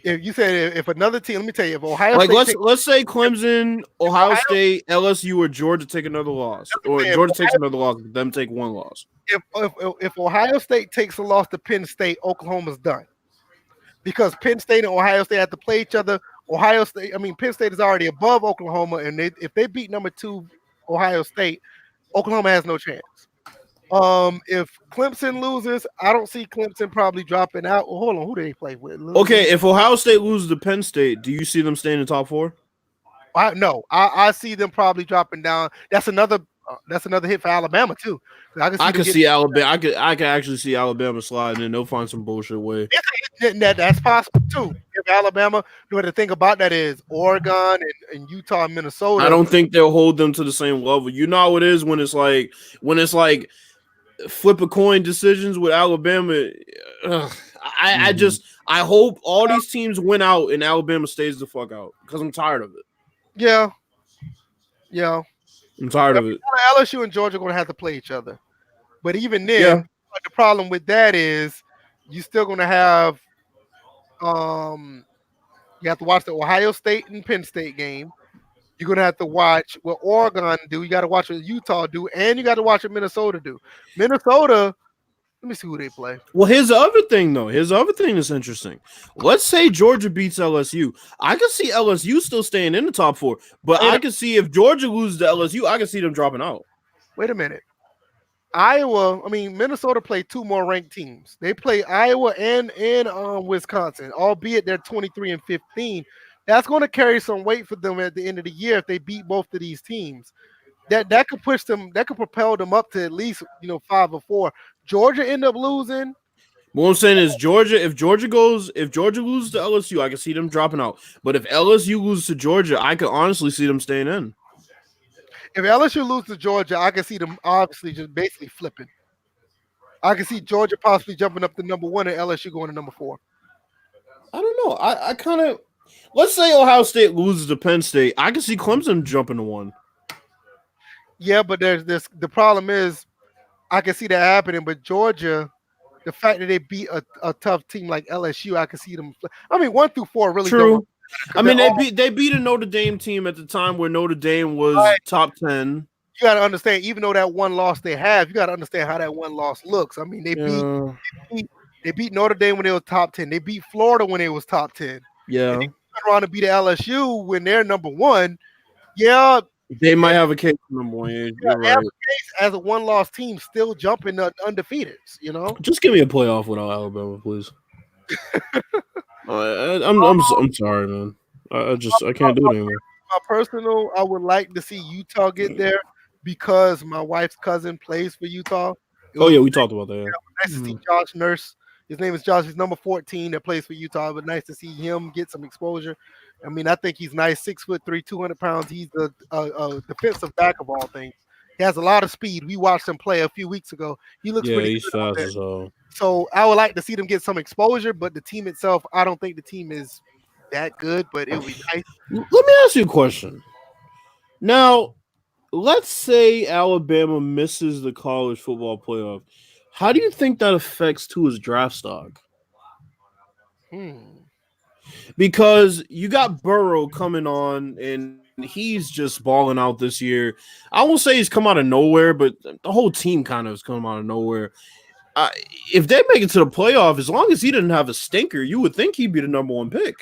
If you said if another team, let me tell you, if Ohio State let's say Clemson, Ohio State, LSU, or Georgia take another loss, or Georgia takes another loss, them take 1 loss. If Ohio State takes a loss to Penn State, Oklahoma's done because Penn State and Ohio State have to play each other. Penn State is already above Oklahoma, and if they beat number 2 Ohio State, Oklahoma has no chance. If Clemson loses, I don't see Clemson probably dropping out. Well, hold on, who do they play with? Okay, if Ohio State loses to Penn State, do you see them staying in the top 4? No, I see them probably dropping down. That's another hit for Alabama too. I can see Alabama. I can actually see Alabama sliding in. They'll find some bullshit way. That's possible too. If Alabama, the thing about that is Oregon and Utah and Minnesota. I don't think they'll hold them to the same level. You know how it is when it's like flip a coin decisions with Alabama. I hope all these teams win out and Alabama stays the fuck out because I'm tired of it. Yeah. I'm tired of it. LSU and Georgia are going to have to play each other, but even then, the problem with that is you're still going to have you have to watch the Ohio State and Penn State game. You're going to have to watch what Oregon do. You got to watch what Utah do, and you got to watch what Minnesota do. Minnesota, let me see who they play. Well, here's the other thing, though. Here's the other thing that's interesting. Let's say Georgia beats LSU. I can see LSU still staying in the top 4, but I can see if Georgia loses to LSU, I can see them dropping out. Wait a minute. Minnesota played 2 more ranked teams. They play Iowa and Wisconsin, albeit they're 23-15. That's going to carry some weight for them at the end of the year if they beat both of these teams. That could push them. That could propel them up to at least 5 or 4. Georgia end up losing. What I'm saying is Georgia. If Georgia loses to LSU, I can see them dropping out. But if LSU loses to Georgia, I could honestly see them staying in. If LSU loses to Georgia, I can see them obviously just basically flipping. I can see Georgia possibly jumping up to number 1 and LSU going to number 4. I don't know. I kind of. Let's say Ohio State loses to Penn State. I can see Clemson jumping to 1. Yeah, but there's this. The problem is, I can see that happening. But Georgia, the fact that they beat a tough team like LSU, I can see them. 1 through 4 really true. They beat a Notre Dame team at the time where Notre Dame was top 10. You got to understand, even though that one loss they have, you got to understand how that one loss looks. They beat Notre Dame when they were top 10. They beat Florida when they was top 10. Yeah. turn around and beat the LSU when they're number one. Yeah, They might have a case for number one. You're they have right. a case as a one-loss team still jumping the undefeated. You know, Just give me a playoff without Alabama, please. I'm sorry, man. I can't do it anymore. my personal, I would like to see Utah get there because my wife's cousin plays for Utah. It Oh was yeah, we talked about that. Yeah. nice to see Josh Nurse. His name is Josh. He's number 14 that plays for Utah. But nice to see him get some exposure. I mean, I think he's nice, 6'3", 200 pounds. He's a defensive back of all things. He has a lot of speed. We watched him play a few weeks ago. He looks Yeah, pretty he's good out fast there. as hell. So I would like to see them get some exposure. But the team itself, I don't think the team is that good. But it would be nice. Let me ask you a question. Now, let's say Alabama misses the college football playoff. How do you think that affects Tua's draft stock? Because you got Burrow coming on, and he's just balling out this year. I won't say he's come out of nowhere, but the whole team kind of has come out of nowhere. If they make it to the playoff, as long as he didn't have a stinker, you would think he'd be the number one pick.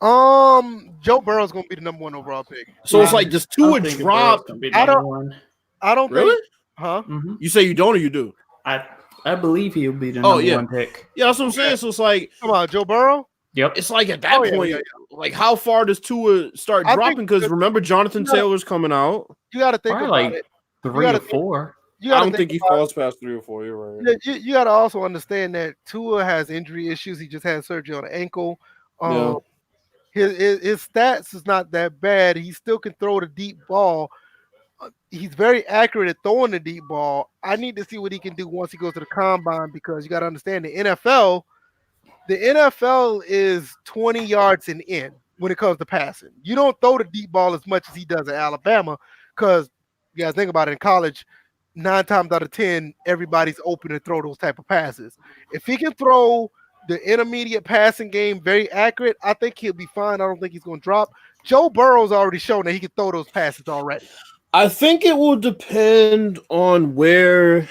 Joe Burrow's gonna be the number one overall pick. So it's like, does Tua drop? I don't Really? think. Huh? Mm-hmm. You say you don't, or you do? I believe he'll be the number one pick. Yeah, that's what I'm saying. So it's like, Come on, Joe Burrow. Yep. It's like at that point, like how far does Tua start dropping? Because remember, Jonathan Taylor's coming out. You got to think Probably about like it. 3 or 4. I don't think he falls past 3 or 4. You're right. You got to also understand that Tua has injury issues. He just had surgery on an ankle. His stats is not that bad. He still can throw the deep ball. He's very accurate at throwing the deep ball. I need to see what he can do once he goes to the combine, because you got to understand the NFL. The NFL is 20 yards and in when it comes to passing. You don't throw the deep ball as much as he does at Alabama, because you guys think about it, in college, 9 times out of 10, everybody's open to throw those type of passes. If he can throw the intermediate passing game very accurate, I think he'll be fine. I don't think he's going to drop. Joe Burrow's already shown that he can throw those passes already. I think it will depend on where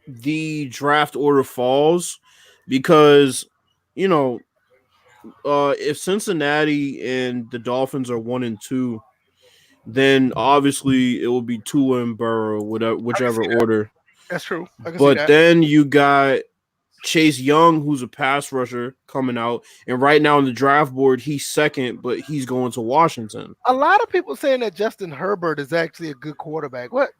the draft order falls, because, you know, if Cincinnati and the Dolphins are 1 and 2, then obviously it will be Tua and Burrow, whichever order. That's true. But then you got Chase Young, who's a pass rusher, coming out, and right now on the draft board he's second, but he's going to Washington. A lot of people saying that Justin Herbert is actually a good quarterback. What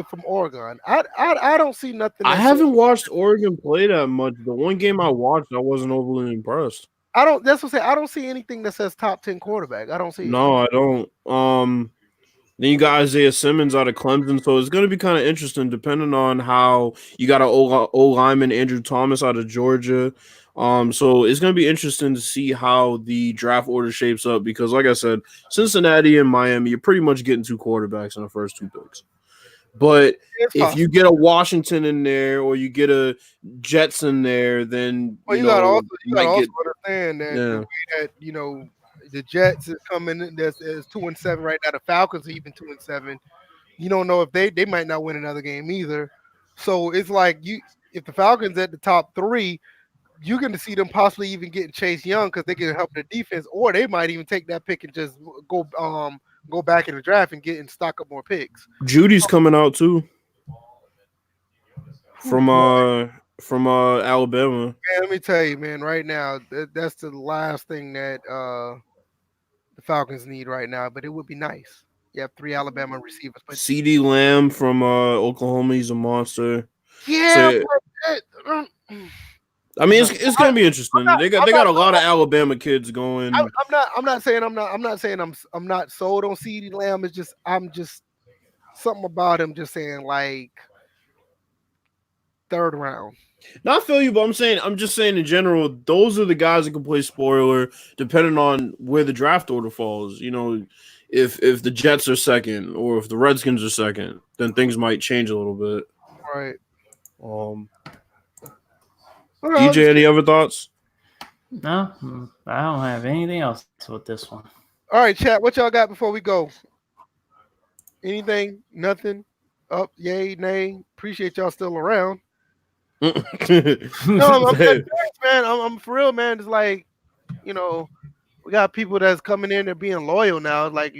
from Oregon? I don't see nothing. I haven't watched Oregon play that much. The one game I watched, I wasn't overly impressed. That's what I say. I don't see anything that says top 10 quarterback. I don't see. No, I don't. Then you got Isaiah Simmons out of Clemson, so it's going to be kind of interesting depending on how you got an old lineman, Andrew Thomas, out of Georgia. So it's going to be interesting to see how the draft order shapes up, because, like I said, Cincinnati and Miami, you're pretty much getting 2 quarterbacks in the first 2 picks. But if you get a Washington in there or you get a Jets in there, then you got to also understand that the Jets is coming. There's 2-7 right now. The Falcons are even 2-7. You don't know if they might not win another game either. So it's like if the Falcons at the top 3, you're going to see them possibly even getting Chase Young, because they can help the defense, or they might even take that pick and just go back in the draft and stock up more picks. Judy's coming out too from Alabama. Man, let me tell you, man, right now that's the last thing that the Falcons need right now, but it would be nice. You have 3 Alabama receivers. But CeeDee Lamb from Oklahoma, he's a monster. Yeah, I mean, it's going to be interesting. They got a lot of Alabama kids going. I'm not saying I'm not sold on CeeDee Lamb. It's just I'm just something about him just saying like 3rd round. Not feel you, but I'm just saying in general, those are the guys that can play spoiler depending on where the draft order falls. You know, if the Jets are second or if the Redskins are second, then things might change a little bit. Right. DJ, any other thoughts? No, I don't have anything else with this one. All right, chat. What y'all got before we go? Anything? Nothing? Up? Yay? Nay? Appreciate y'all still around. No, I'm serious, man. I'm for real, man. It's like, We got people that's coming in and being loyal now. Like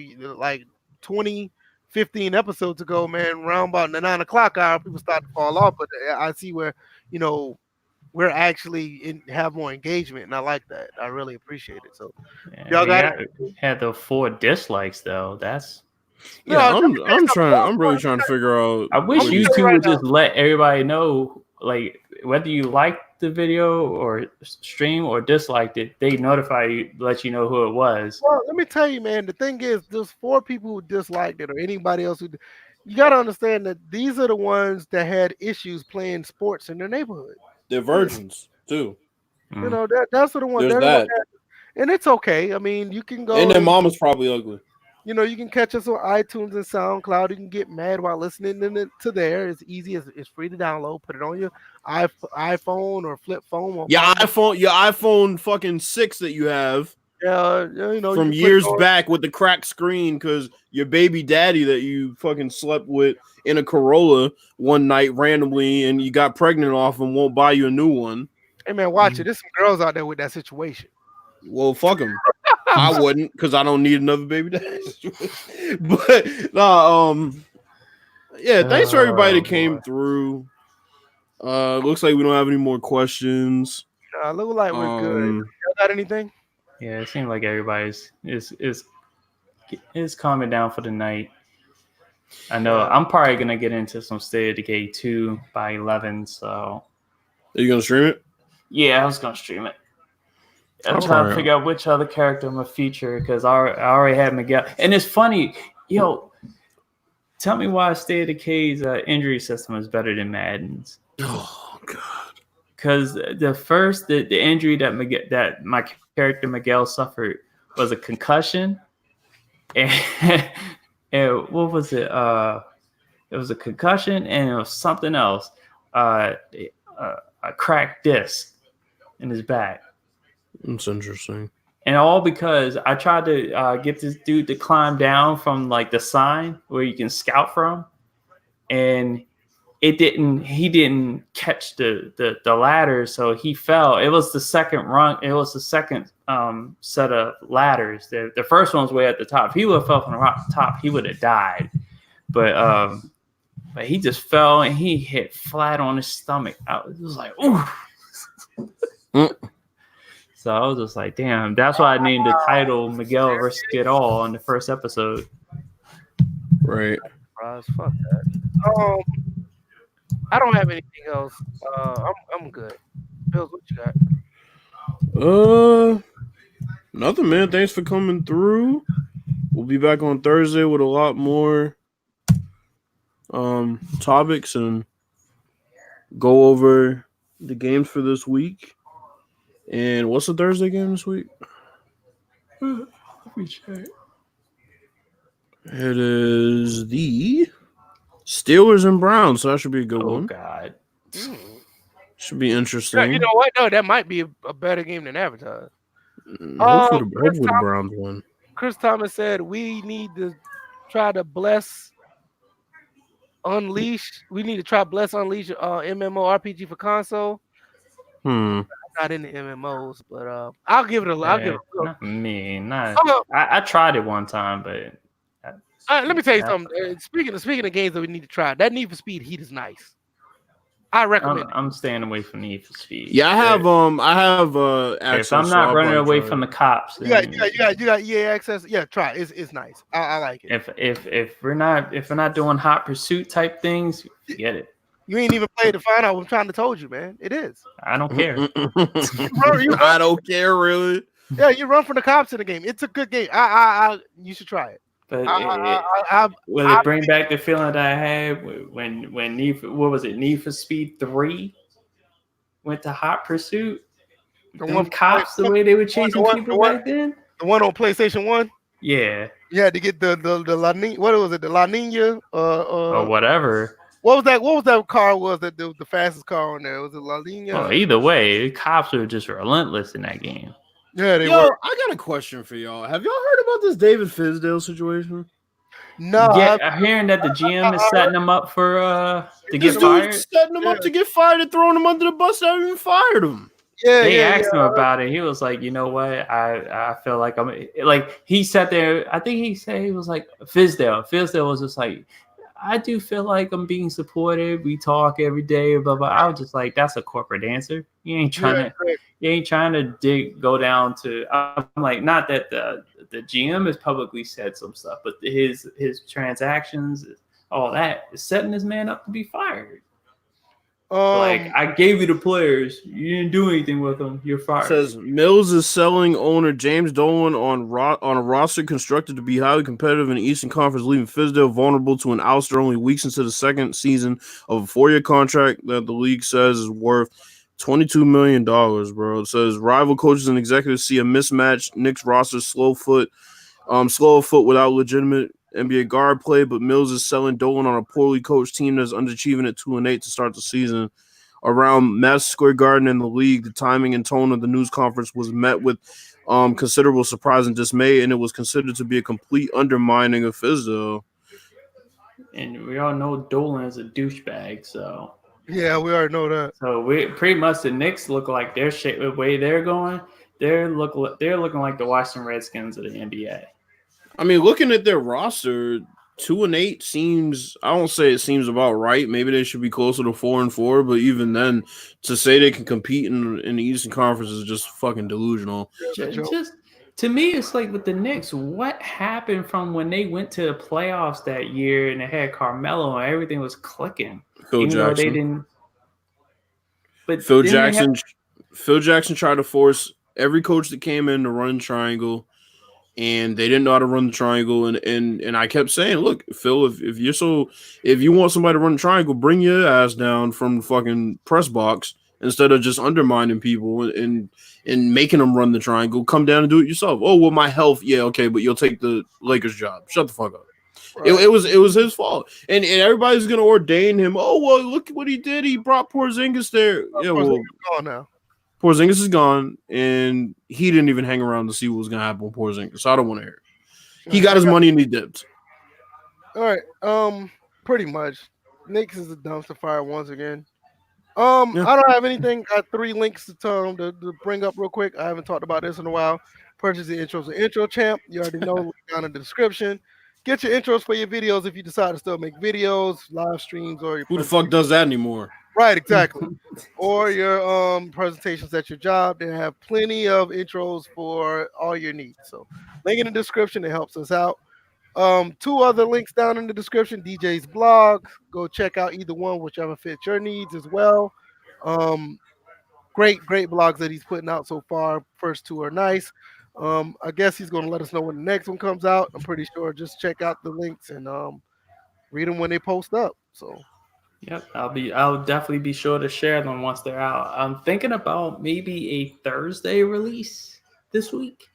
20, 15 episodes ago, man, around about the 9 o'clock hour, people start to fall off. But I see where, you know, we're actually have more engagement, and I like that. I really appreciate it. So y'all got it. Had the 4 dislikes though. That's Yeah, No, I'm really trying to figure out. I wish I'm gonna YouTube tell you right would just let everybody know, like whether you liked the video or stream or disliked it, they notify you, let you know who it was. Well, let me tell you, man. The thing is, there's 4 people who disliked it, or anybody else who. You got to understand that these are the ones that had issues playing sports in their neighborhood. They're virgins too. You know, that's the one. There's that. And it's okay. I mean, you can go. And their mom is probably ugly. You know, you can catch us on iTunes and SoundCloud. You can get mad while listening to there. It's easy. It's free to download. Put it on your iPhone or flip phone. Or your iPhone fucking 6 that you have. Yeah, you know, from years back with the cracked screen because your baby daddy that you fucking slept with in a Corolla one night randomly and you got pregnant off and won't buy you a new one. Hey man, watch it. There's some girls out there with that situation. Well, fuck them. I wouldn't because I don't need another baby daddy. But yeah, thanks for everybody that came through. Looks like we don't have any more questions. Look like we're good. Y'all got anything? Yeah, it seems like everybody's is calming down for the night. I know I'm probably gonna get into some State of Decay 2 by 11. So, are you gonna stream it? Yeah, I was gonna stream it. I'm trying to figure out which other character I'm gonna feature because I already had Miguel. And it's funny, tell me why State of Decay's injury system is better than Madden's. Oh God. Because the injury that my character Miguel suffered was a concussion, and what was it? It was a concussion, and it was something else. A cracked disc in his back. That's interesting. And all because I tried to get this dude to climb down from like the sign where you can scout from, and he didn't catch the ladder, so he fell. It was the second rung. It was the second set of ladders. The first one was way at the top. If he would have fell from the top, he would have died. But he just fell and he hit flat on his stomach. It was like, ooh. So I was just like, damn. That's why I named the title Miguel vs. Get All on the first episode. Right. Fuck that. I don't have anything else. I'm good. Bills, what you got? Nothing, man. Thanks for coming through. We'll be back on Thursday with a lot more topics and go over the games for this week. And what's the Thursday game this week? Let me check. It is the Steelers and Browns, so that should be a good one. Oh, God. Should be interesting. Yeah, you know what? No, that might be a better game than advertised. Hopefully the Browns win. Chris Thomas said we need to try to Unleash. We need to try Bless Unleash MMORPG for console. Not in the MMOs, but I'll give it a look. Not me. I tried it one time, but let me tell you something. Speaking of games that we need to try, that Need for Speed Heat is nice. I recommend it. I'm staying away from Need for Speed. Yeah, I have access. If I'm not running away from the cops, you got EA access. Yeah, try it. It's nice. I like it. If we're not doing hot pursuit type things, forget it. You ain't even played to find out what I'm trying to told you, man. It is. I don't care. I don't care, really. Yeah, you run from the cops in the game. It's a good game. You should try it. But will it bring back the feeling that I had when Need for Speed 3 went to hot pursuit? The cops, the way they were chasing people back then? The one on PlayStation 1? Yeah. You had to get the La Nina, what was it, the La Nina? Or whatever. What was that car the fastest car on there? Was it La Nina? Oh, either way, the cops were just relentless in that game. Yeah, they were. I got a question for y'all. Have y'all heard about this David Fizdale situation? No. Yeah, I'm hearing that the GM is setting him up for to get fired. Setting him up to get fired and throwing him under the bus. They haven't even fired him. they asked him about it. He was like, you know what? I feel like I'm like he sat there. I think he said he was like Fizdale. Fizdale was just like, I do feel like I'm being supported. We talk every day, but I was just like, that's a corporate answer. You ain't trying to go down to. I'm like, not that the GM has publicly said some stuff, but his transactions, all that is setting this man up to be fired. Like, I gave you the players, you didn't do anything with them. You're fired. Says Mills is selling owner James Dolan on a roster constructed to be highly competitive in the Eastern Conference, leaving Fizdale vulnerable to an ouster only weeks into the second season of a 4-year contract that the league says is worth $22 million, bro. It says rival coaches and executives see a mismatch. Knicks roster slow foot without legitimate NBA guard play, but Mills is selling Dolan on a poorly coached team that's underachieving at 2-8 to start the season. Around Madison Square Garden and the league, the timing and tone of the news conference was met with considerable surprise and dismay, and it was considered to be a complete undermining of Fizdale. And we all know Dolan is a douchebag, so yeah, we already know that. So we pretty much the Knicks look like their shape, the way they're going. They're looking like the Washington Redskins of the NBA. I mean, looking at their roster, 2-8 seems. I don't say it seems about right. Maybe they should be closer to 4-4. But even then, to say they can compete in the Eastern Conference is just fucking delusional. Just to me, it's like with the Knicks. What happened from when they went to the playoffs that year and they had Carmelo and everything was clicking? Phil even Jackson. Though they didn't. But Phil Jackson tried to force every coach that came in to run triangle. And they didn't know how to run the triangle, and I kept saying, "Look, Phil, if you want somebody to run the triangle, bring your ass down from the fucking press box instead of just undermining people and making them run the triangle. Come down and do it yourself. Oh, well, my health, yeah, okay, but you'll take the Lakers job. Shut the fuck up. Right. It was his fault, and everybody's gonna ordain him. Oh, well, look what he did. He brought Porzingis there. Yeah, well, gone now. Porzingis is gone, and he didn't even hang around to see what was going to happen with Porzingis. So I don't want to hear it. He got his money and he dipped. All right. Pretty much. Knicks is a dumpster fire once again. I don't have anything. Got 3 links to bring up real quick. I haven't talked about this in a while. Purchase the intros of Intro Champ. You already know, down in the description. Get your intros for your videos if you decide to still make videos, live streams, or your who the fuck does that anymore? Right, exactly. Or your presentations at your job. They have plenty of intros for all your needs. So link in the description, it helps us out. 2 other links down in the description, DJ's blog. Go check out either one, whichever fits your needs as well. Great blogs that he's putting out so far. First 2 are nice. I guess he's going to let us know when the next one comes out. I'm pretty sure. Just check out the links and read them when they post up. So yep, I'll definitely be sure to share them once they're out. I'm thinking about maybe a Thursday release this week.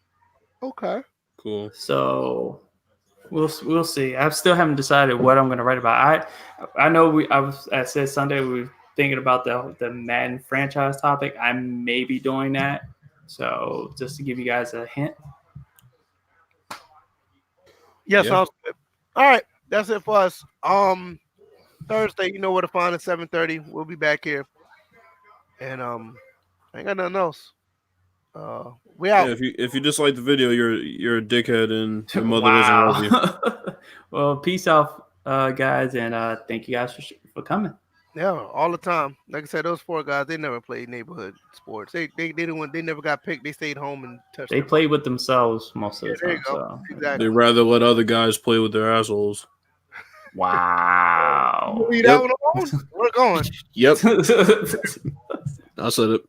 Okay. Cool. So we'll see. I still haven't decided what I'm going to write about. I know I said Sunday we were thinking about the Madden franchise topic. I may be doing that. So just to give you guys a hint. Yes, sounds good. All right, that's it for us. Thursday, you know where to find us, 7:30. We'll be back here. And I ain't got nothing else. We out. Yeah, if you dislike the video, you're a dickhead and your mother doesn't love you. Well, peace out, guys, and thank you guys for coming. Yeah, all the time. Like I said, those 4 guys, they never played neighborhood sports. They never got picked. They stayed home and touched. They played with themselves most of the time. So. Exactly. They'd rather let other guys play with their assholes. Wow. Leave that one alone? We're going. Yep. I said it.